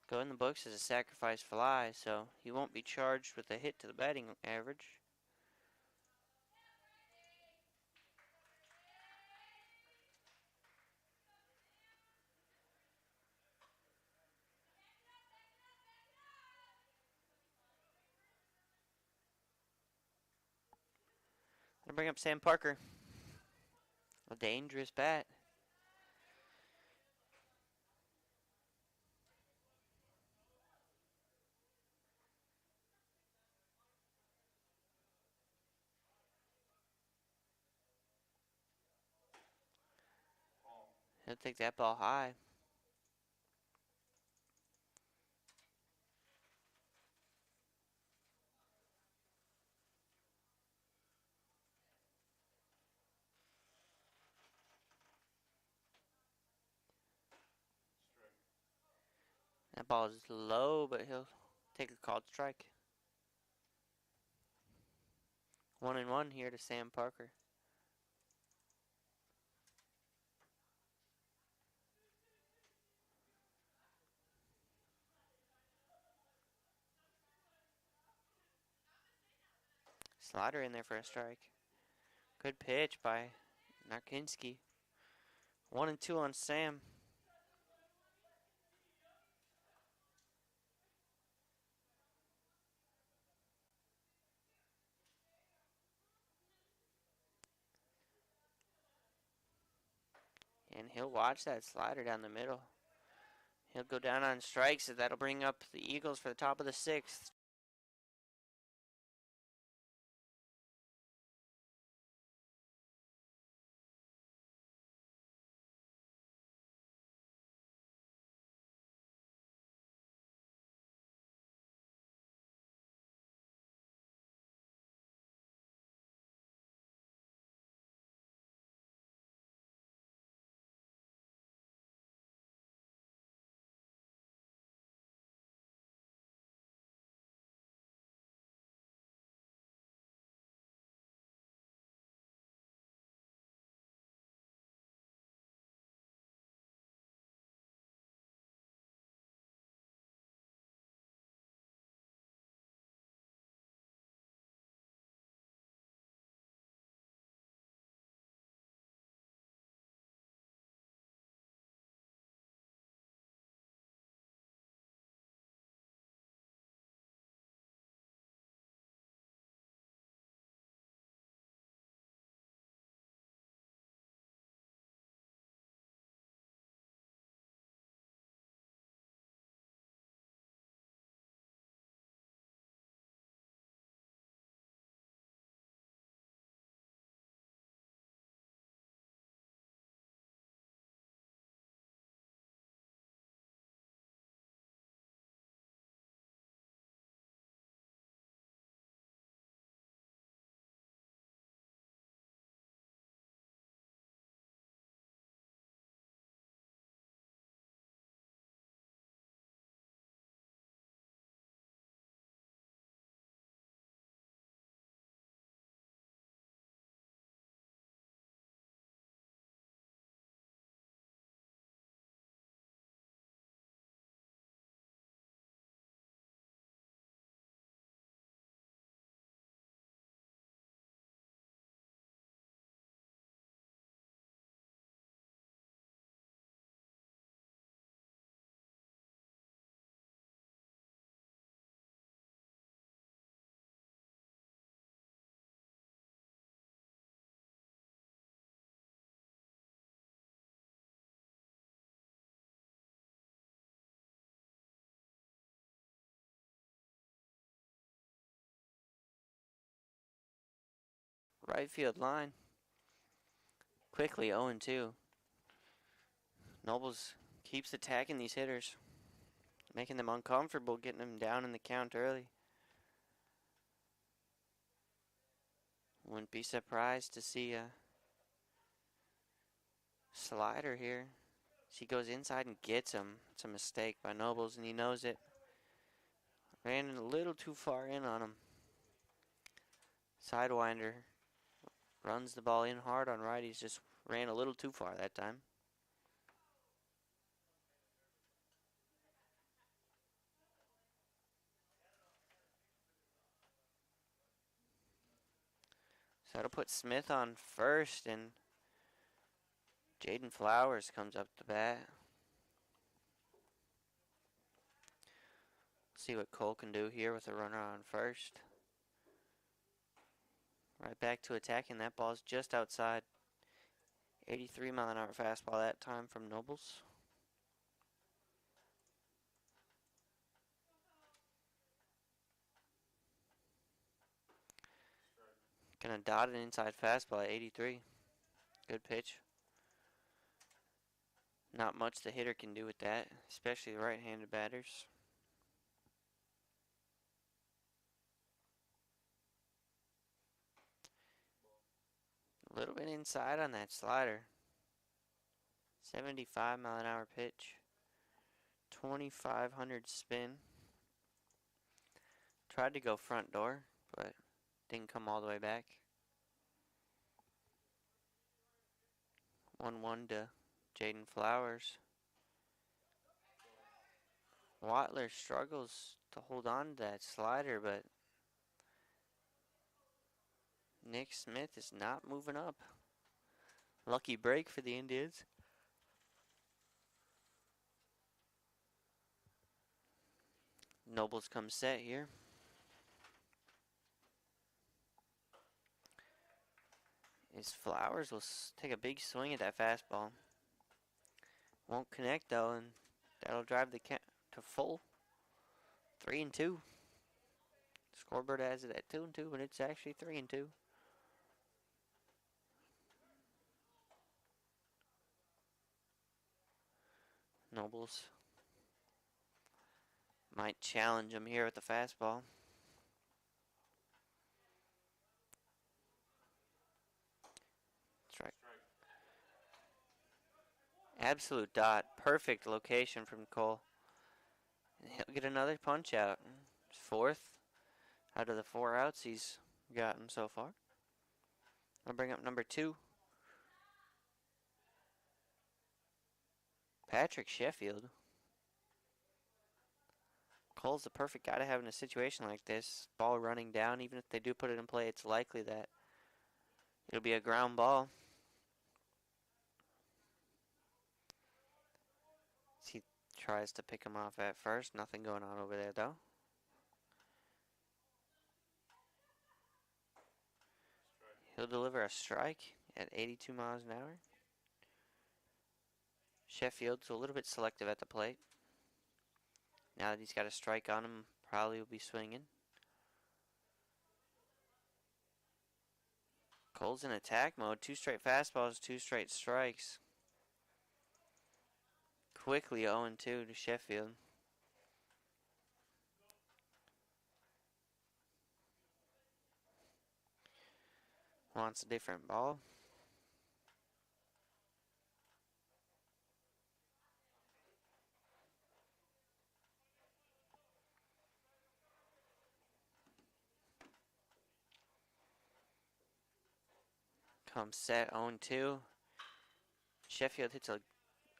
Speaker 2: Go in the books as a sacrifice fly, so he won't be charged with a hit to the batting average. Gonna bring up Sam Parker. A dangerous bat. He'll take that ball high. That ball is low, but he'll take a called strike. 1-1 here to Sam Parker. Slider in there for a strike. Good pitch by Narkinski. 1-2 on Sam. And he'll watch that slider down the middle. He'll go down on strikes, so that'll bring up the Eagles for the top of the 6th. right field line. Quickly 0-2. Nobles keeps attacking these hitters, making them uncomfortable, getting them down in the count early. Wouldn't be surprised to see a slider here. He goes inside and gets him. It's a mistake by Nobles, and he knows it. Ran a little too far in on him. Sidewinder runs the ball in hard on righties. Just ran a little too far that time. So that'll put Smith on first, and Jaden Flowers comes up to bat. See what Cole can do here with a runner on first. Right back to attacking. That ball's just outside. 83-mile-an-hour fastball that time from Nobles. Gonna dot an inside fastball at 83. Good pitch. Not much the hitter can do with that, especially the right-handed batters. A little bit inside on that slider. 75-mile-an-hour pitch. 2,500 spin. Tried to go front door, but didn't come all the way back. 1-1 to Jaden Flowers. Watler struggles to hold on to that slider, but Nick Smith is not moving up. Lucky break for the Indians. Nobles comes set here. His Flowers will take a big swing at that fastball. Won't connect though, and that'll drive the count to full. 3-2. Scoreboard has it at 2-2, but it's actually 3-2. Nobles might challenge him here with the fastball. Strike. Absolute dot. Perfect location from Cole. And he'll get another punch out. Fourth out of the 4 outs he's gotten so far. I'll bring up number 2. Patrick Sheffield. Cole's the perfect guy to have in a situation like this. Ball running down. Even if they do put it in play, it's likely that it'll be a ground ball. He tries to pick him off at first. Nothing going on over there, though. He'll deliver a strike at 82 miles an hour. Sheffield's a little bit selective at the plate. Now that he's got a strike on him, probably will be swinging. Cole's in attack mode. 2 straight fastballs, 2 straight strikes. Quickly 0-2 to Sheffield. Wants a different ball. Comes set 0-2. Sheffield hits a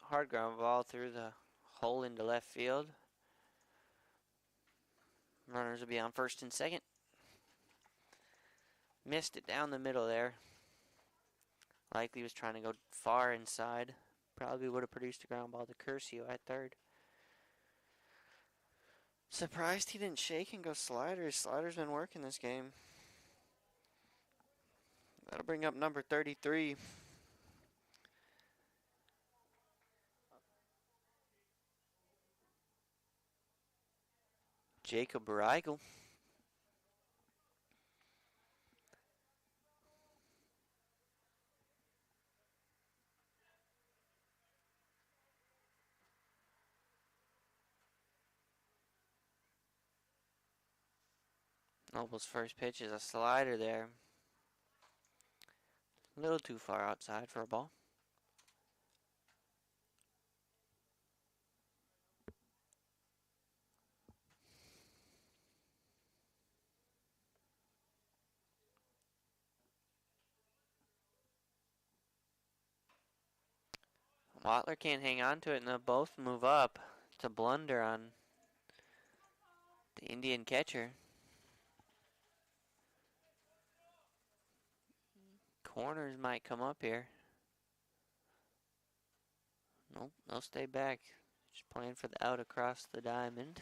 Speaker 2: hard ground ball through the hole into left field. Runners will be on first and second. Missed it down the middle there. Likely was trying to go far inside. Probably would have produced a ground ball to Curcio at third. Surprised he didn't shake and go slider. Slider's been working this game. That'll bring up number 33. Jacob Reigel. Noble's first pitch is a slider there. A little too far outside for a ball. Watler can't hang on to it, and they'll both move up. It's a blunder on the Indian catcher. Corners might come up here. Nope, they'll stay back. Just playing for the out across the diamond.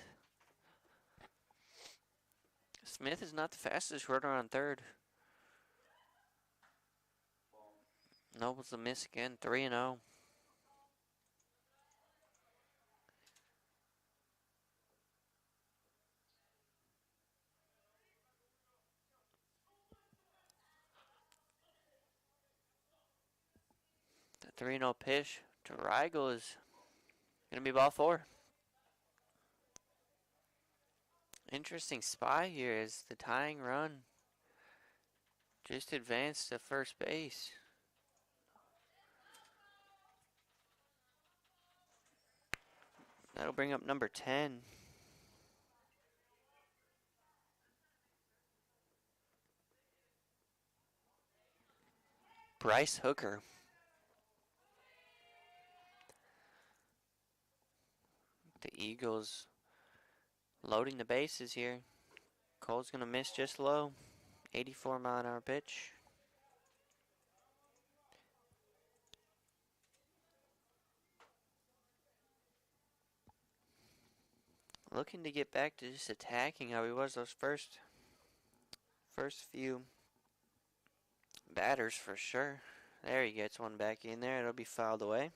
Speaker 2: Smith is not the fastest runner on third. Noble's a miss again, 3-0. The 3-0 pitch to Rigel is going to be ball 4. Interesting spot here is the tying run just advanced to first base. That'll bring up number 10. Bryce Hooker. The Eagles loading the bases here. Cole's going to miss just low. 84-mile-an-hour pitch. Looking to get back to just attacking how he was those first few batters for sure. There he gets one back in there. It'll be fouled away.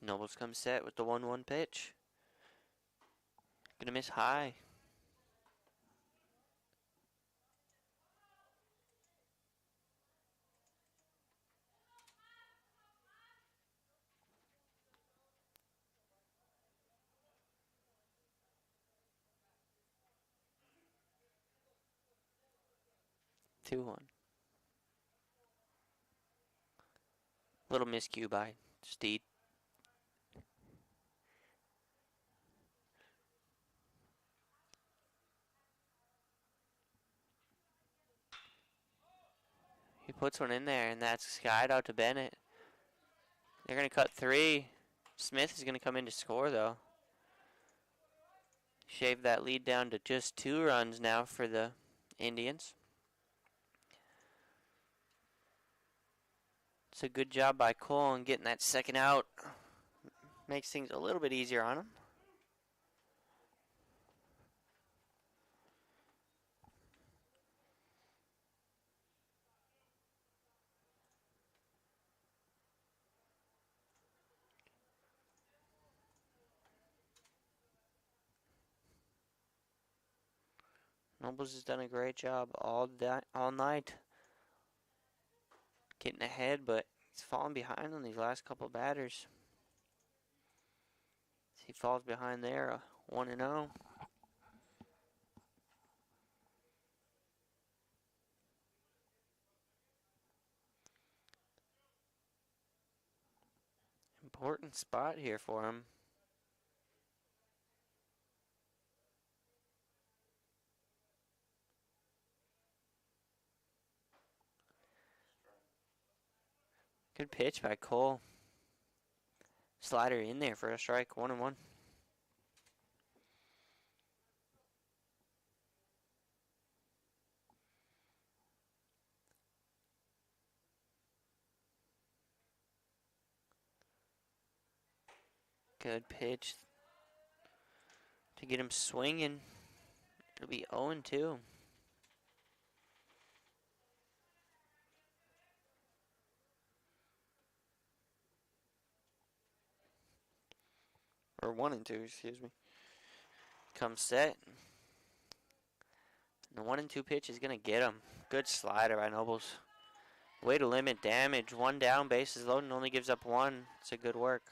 Speaker 2: Nobles comes set with the 1-1 pitch. Gonna miss high. Two one. Little miscue by Steed. He puts one in there, and that's skied out to Bennett. They're going to cut 3. Smith is going to come in to score, though. Shave that lead down to just 2 runs now for the Indians. It's a good job by Cole in getting that second out. Makes things a little bit easier on him. Nobles has done a great job all night getting ahead, but he's falling behind on these last couple of batters. He falls behind there, 1-0. Important spot here for him. Good pitch by Cole. Slider in there for a strike, 1-1. Good pitch to get him swinging. It'll be 0-2. Or 1-2, excuse me. Comes set. The 1-2 pitch is going to get him. Good slider by Nobles. Way to limit damage. One down, bases loaded, and only gives up one. It's a good work.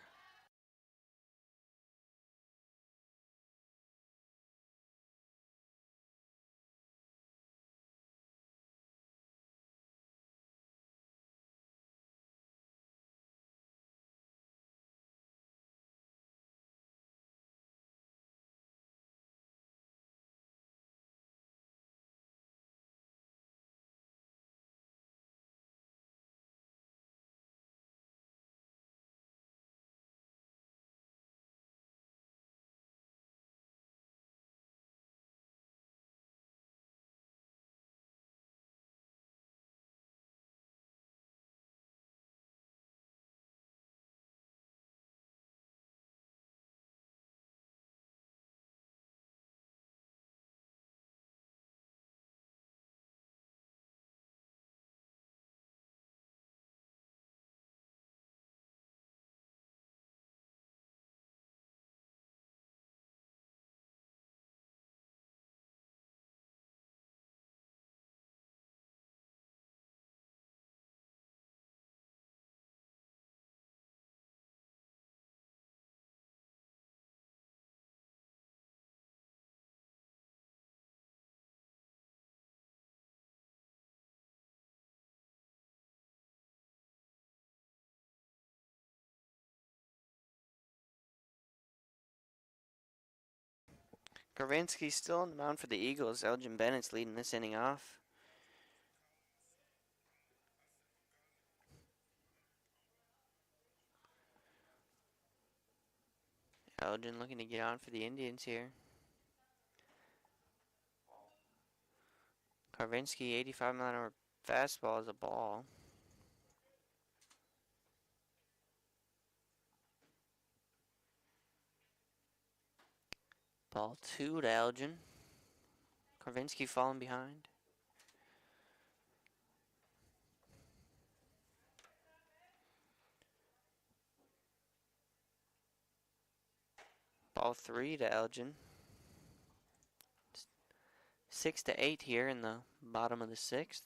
Speaker 2: Gravinsky's still on the mound for the Eagles. Elgin Bennett's leading this inning off. Elgin looking to get on for the Indians here. Karvinsky, 85-mile-an-hour fastball is a ball. Ball 2 to Elgin. Karvinsky falling behind. Ball 3 to Elgin. 6-8 here in the bottom of the 6th.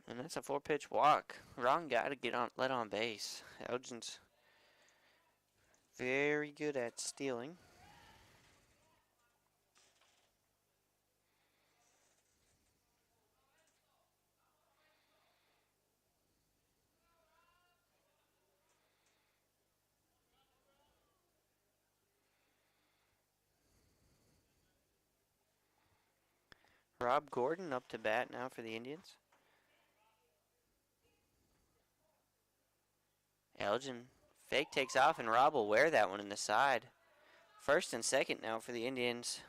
Speaker 2: And that's a 4-pitch walk. Wrong guy to get on, let on base. Elgin's very good at stealing. Rob Gordon up to bat now for the Indians. Elgin fake takes off, and Rob will wear that one in the side. First and second now for the Indians.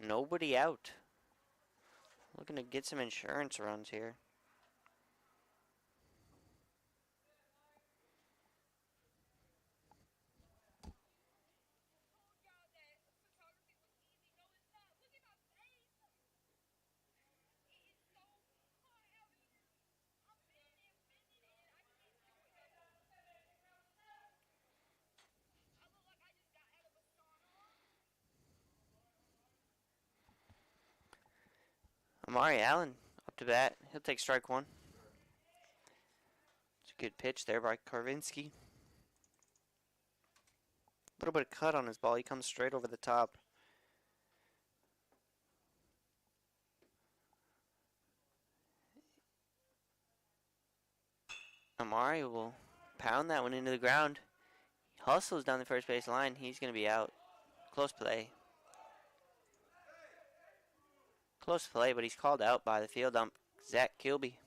Speaker 2: Nobody out. Looking to get some insurance runs here. Amari Allen up to bat. He'll take strike one. It's a good pitch there by Karvinsky. A little bit of cut on his ball. He comes straight over the top. Amari will pound that one into the ground. Hustles down the first base line. He's going to be out. Close play. Close play, but he's called out by the field ump, Zach Kilby.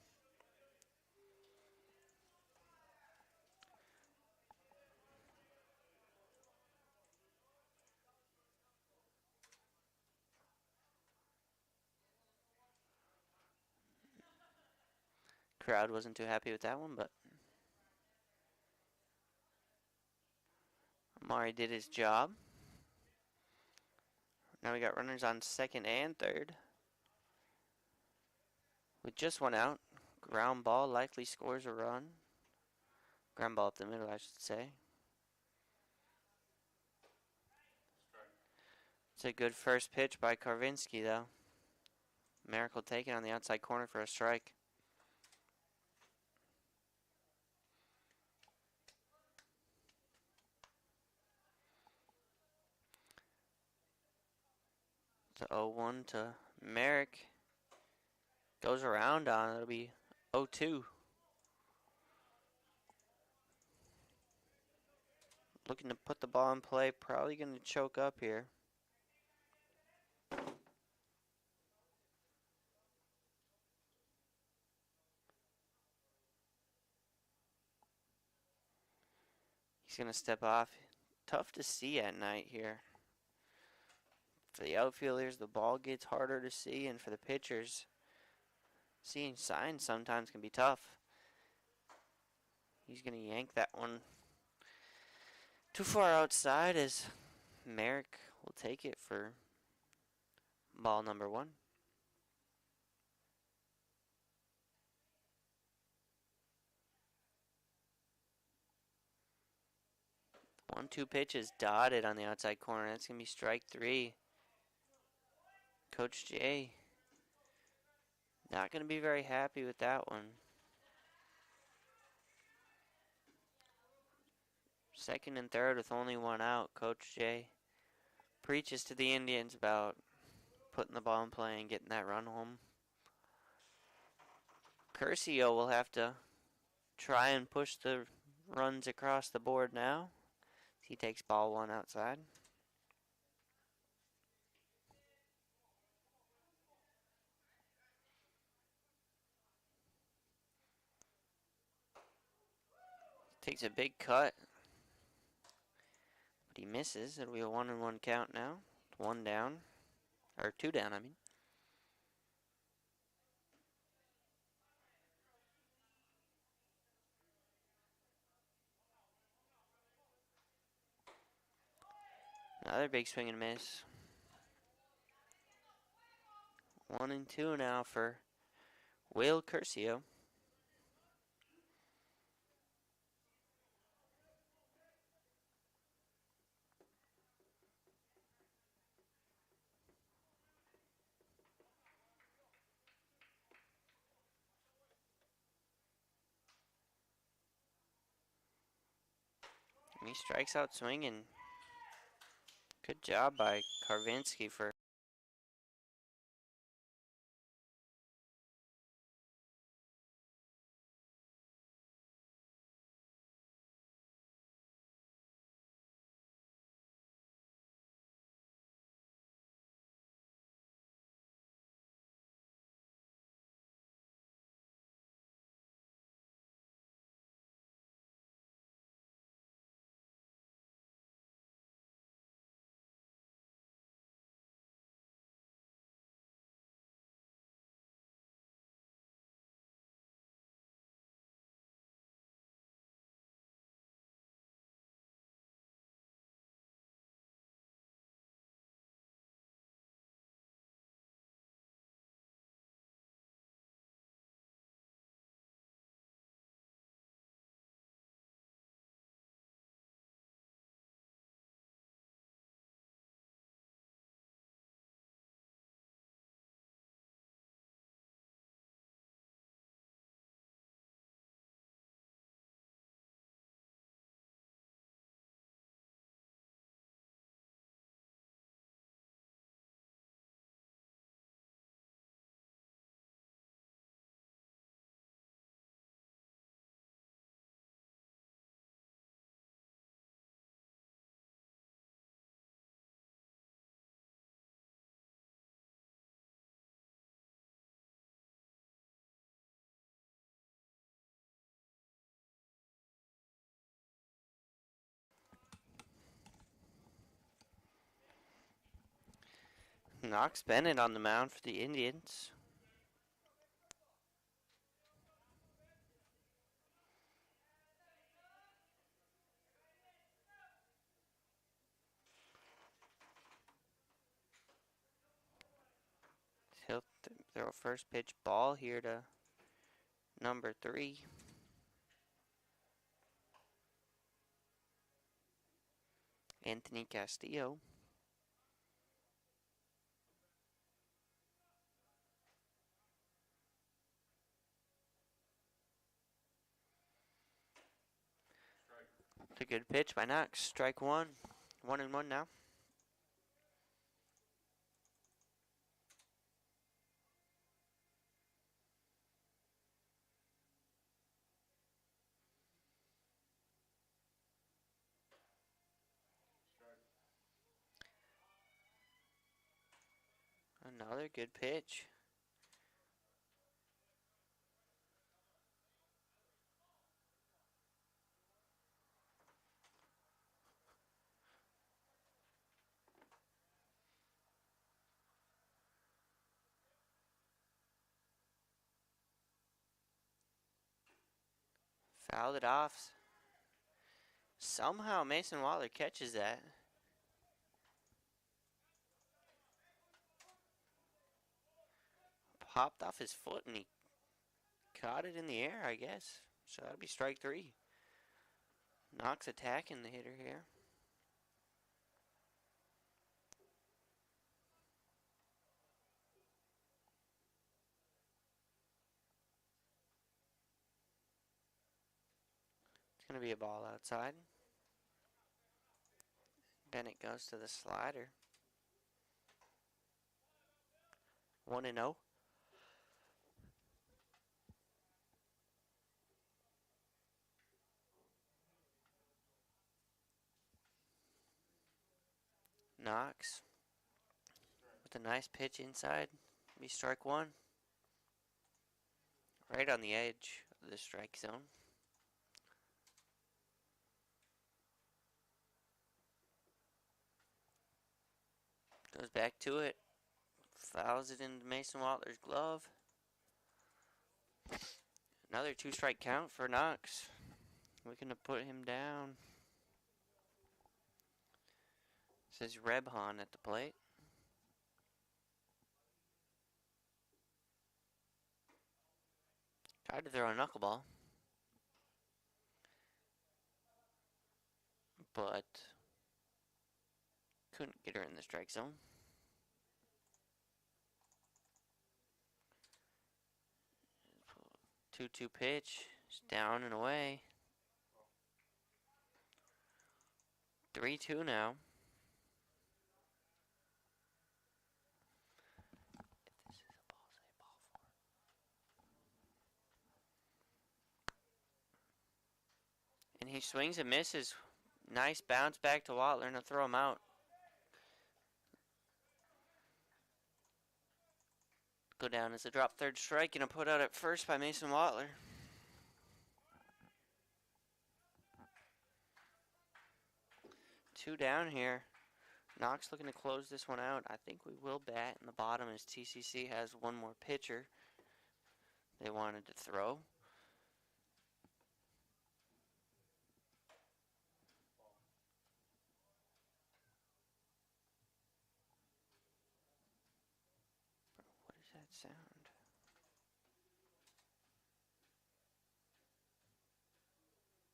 Speaker 2: Crowd wasn't too happy with that one, but Amari did his job. Now we got runners on second and third. With just one out, Ground ball likely scores a run. Ground ball up the middle, I should say. It's a good first pitch by Karvinsky, though. Miracle taken on the outside corner for a strike. It's 0-1 to Merrick. Goes around on it. It'll be 0-2. Looking to put the ball in play. Probably going to choke up here. He's going to step off. Tough to see at night here. For the outfielders, the ball gets harder to see, and for the pitchers, seeing signs sometimes can be tough. He's going to yank that one too far outside as Merrick will take it for ball number 1. 1-2 pitch is dotted on the outside corner. That's going to be strike 3. Coach J not going to be very happy with that one. Second and third with only 1 out. Coach J preaches to the Indians about putting the ball in play and getting that run home. Curcio will have to try and push the runs across the board now. He takes ball 1 outside. Takes a big cut, but he misses. It'll be a 1-1 count now. 1 down, or 2 down, I mean. Another big swing and miss. 1-2 now for Will Curcio. He strikes out swinging. Good job by Karvinsky for Knox Bennett on the mound for the Indians. He'll throw a first pitch ball here to Number 3. Anthony Castillo. It's a good pitch by Knox. Strike 1. 1-1 now. Another good pitch. Fouled it off. Somehow Mason Waller catches that. Popped off his foot and he caught it in the air, I guess. So that'll be strike 3. Knox attacking the hitter here. It's going to be a ball outside. Bennett goes to the slider. 1-0. Knox with a nice pitch inside. Be strike 1. Right on the edge of the strike zone. Goes back to it. Fouls it into Mason Waller's glove. Another 2-strike count for Knox. Looking to put him down. Says Rebhan at the plate. Tried to throw a knuckleball, but couldn't get her in the strike zone. 2-2 pitch. It's down and away. 3-2 now. And he swings and misses. Nice bounce back to Watler and throw him out. Go down as a drop third strike and a put out at first by Mason Watler. Two down here. Knox looking to close this one out. I think we will bat in the bottom as TCC has one more pitcher they wanted to throw. What is that sound?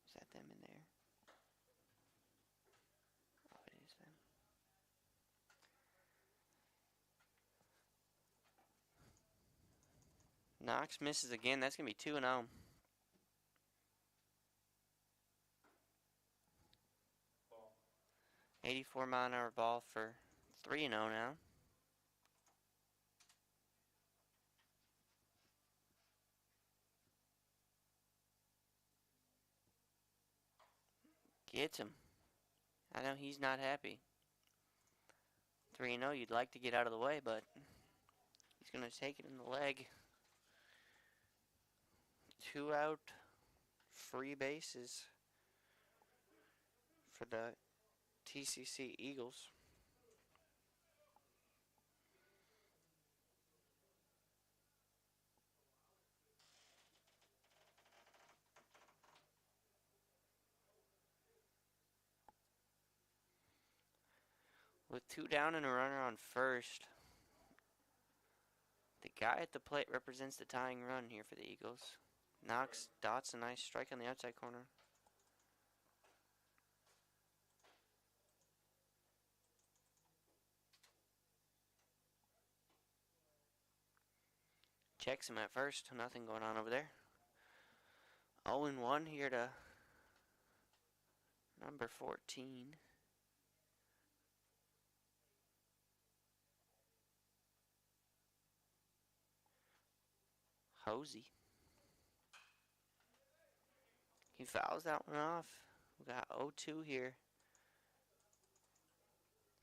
Speaker 2: Is that them in there? Oh, it is them. Knox misses again. That's going to be 2-0. Ball. 84-mile-an-hour ball for 3-0 now. Gets him. I know he's not happy. 3-0, you'd like to get out of the way, but he's going to take it in the leg. 2 out, free bases for the TCC Eagles. With 2 down and a runner on first, the guy at the plate represents the tying run here for the Eagles. Knox dots a nice strike on the outside corner. Checks him at first. Nothing going on over there. 0-1 here to number 14. Hosey. He fouls that one off. We got 0-2 here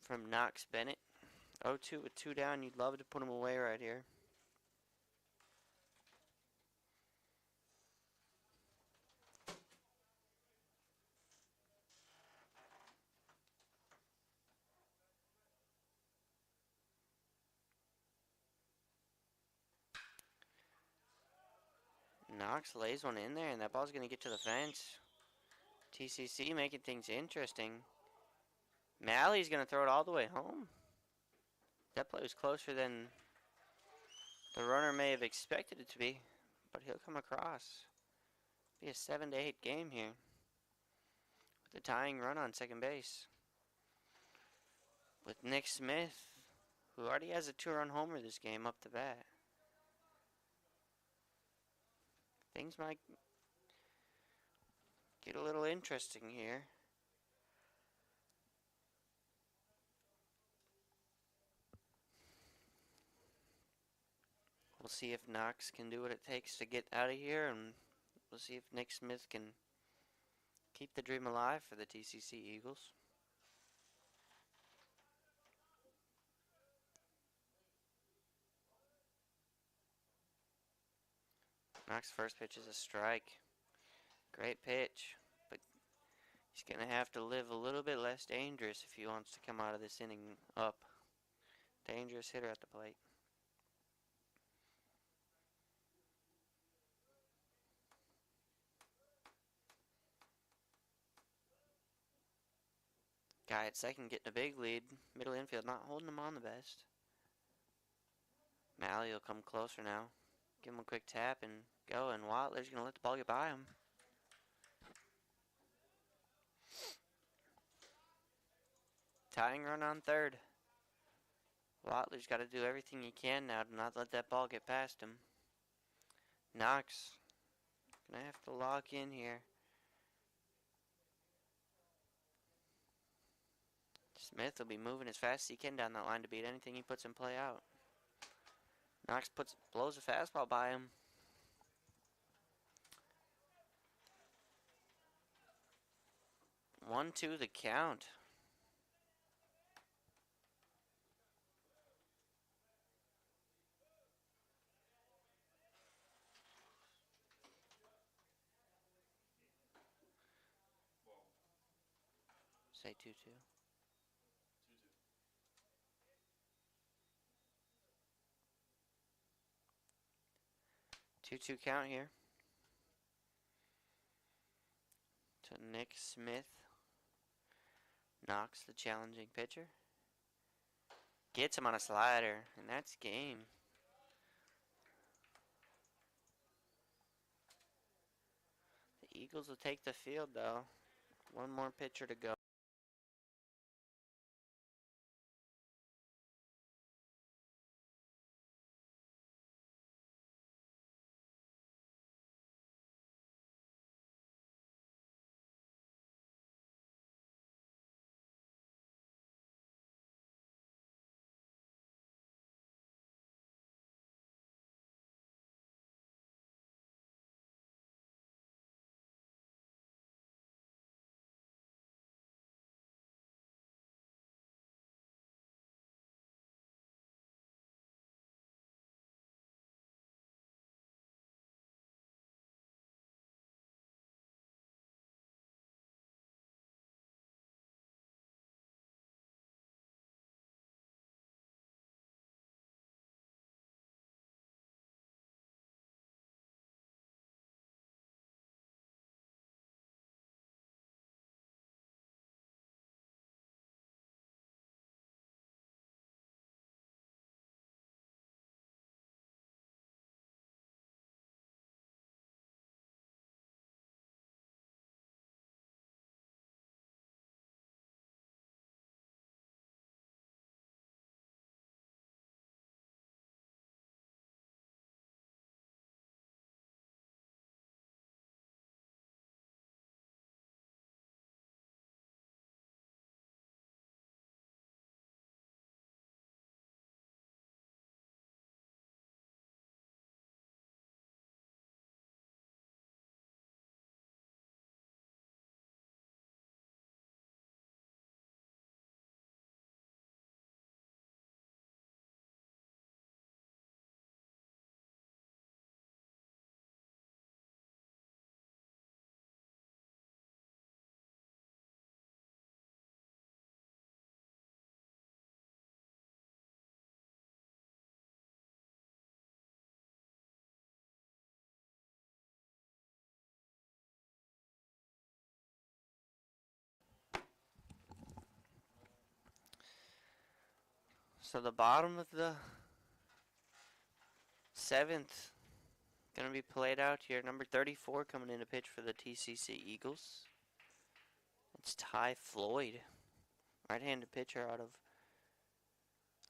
Speaker 2: from Knox Bennett. 0-2 with 2 down. You'd love to put him away right here. Knox lays one in there, and that ball's going to get to the fence. TCC making things interesting. Malley's going to throw it all the way home. That play was closer than the runner may have expected it to be, but he'll come across. Be a 7-8 game here with a tying run on second base. With Nick Smith, who already has a 2-run homer this game up the bat. Things might get a little interesting here. We'll see if Knox can do what it takes to get out of here, and we'll see if Nick Smith can keep the dream alive for the TCC Eagles. Knox's first pitch is a strike. Great pitch, but he's going to have to live a little bit less dangerous if he wants to come out of this inning up. Dangerous hitter at the plate. Guy at second getting a big lead. Middle infield not holding him on the best. Malley will come closer now. Give him a quick tap and go, and Wattler's going to let the ball get by him. Tying run on third. Wattler's got to do everything he can now to not let that ball get past him. Knox going to have to lock in here. Smith will be moving as fast as he can down that line to beat anything he puts in play out. Knox blows a fastball by him. 1-2 the count. Say 2-2. 2-2 count here to Nick Smith. Knox, the challenging pitcher. Gets him on a slider, and that's game. The Eagles will take the field, though. One more pitcher to go. So the bottom of the 7th gonna be played out here. Number 34 coming in to pitch for the TCC Eagles. It's Ty Floyd, right-handed pitcher out of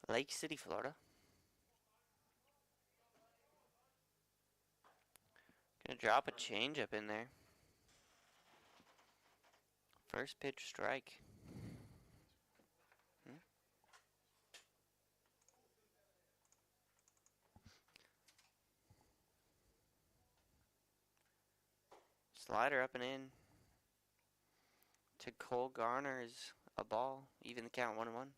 Speaker 2: Lake City, Florida. Gonna drop a changeup in there. First pitch strike. Slider up and in to Cole Garner is a ball. Even the count 1-1.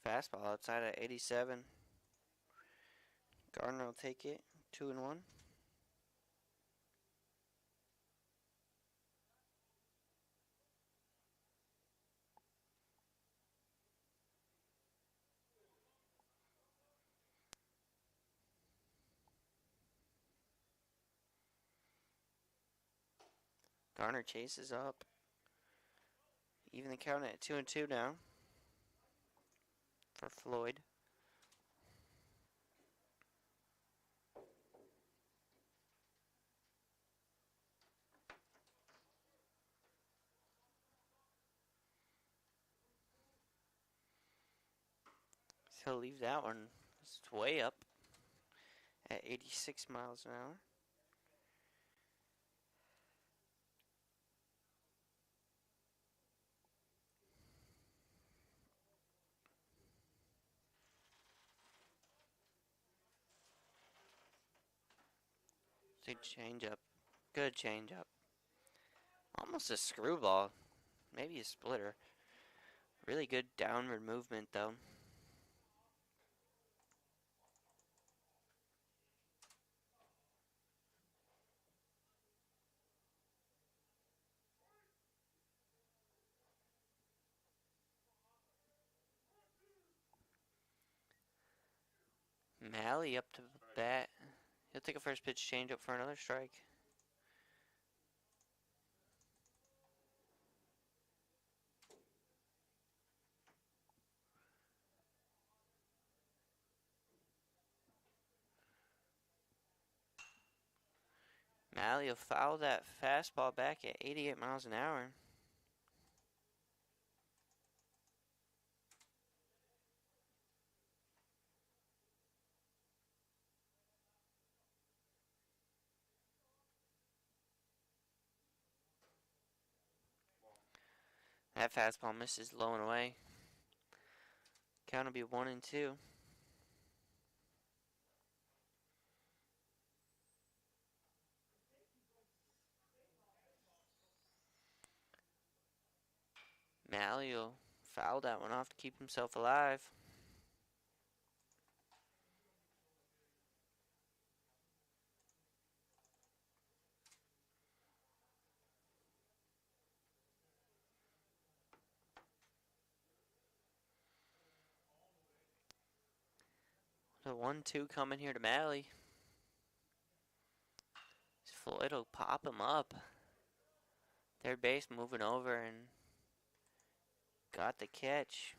Speaker 2: Fastball outside at 87. Garner will take it. 2-1. Garner chases up. Even the count at 2-2 now for Floyd. He'll leave that one. It's way up at 86 miles an hour. Good changeup. Good changeup. Almost a screwball. Maybe a splitter. Really good downward movement though. Malley up to bat. He'll take a first pitch changeup for another strike. Malley will foul that fastball back at 88 miles an hour. That fastball misses low and away. Count will be 1-2. Malley will foul that one off to keep himself alive. The 1-2 coming here to Malley. Floyd will pop him up. Third base moving over and got the catch.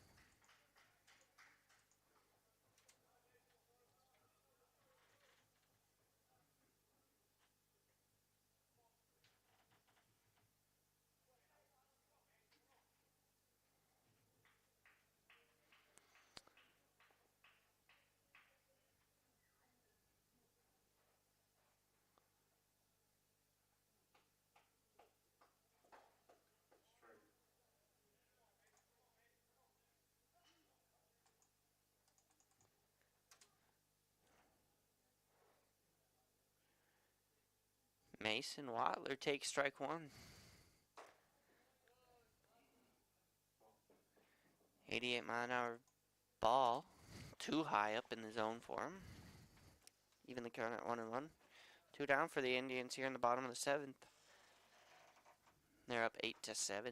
Speaker 2: Mason Watler takes strike one. 88 mile an hour ball. Too high up in the zone for him. Even the count at 1-1. 2 down for the Indians here in the bottom of the 7th. They're up 8-7.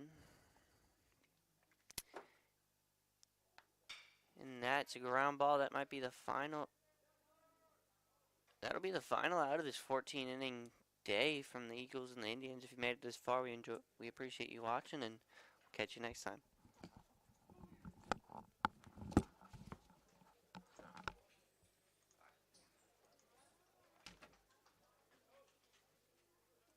Speaker 2: And And that's a ground ball. That might be the final. That'll be the final out of this 14-inning day from the Eagles and the Indians. If you made it this far, we appreciate you watching, and we'll catch you next time.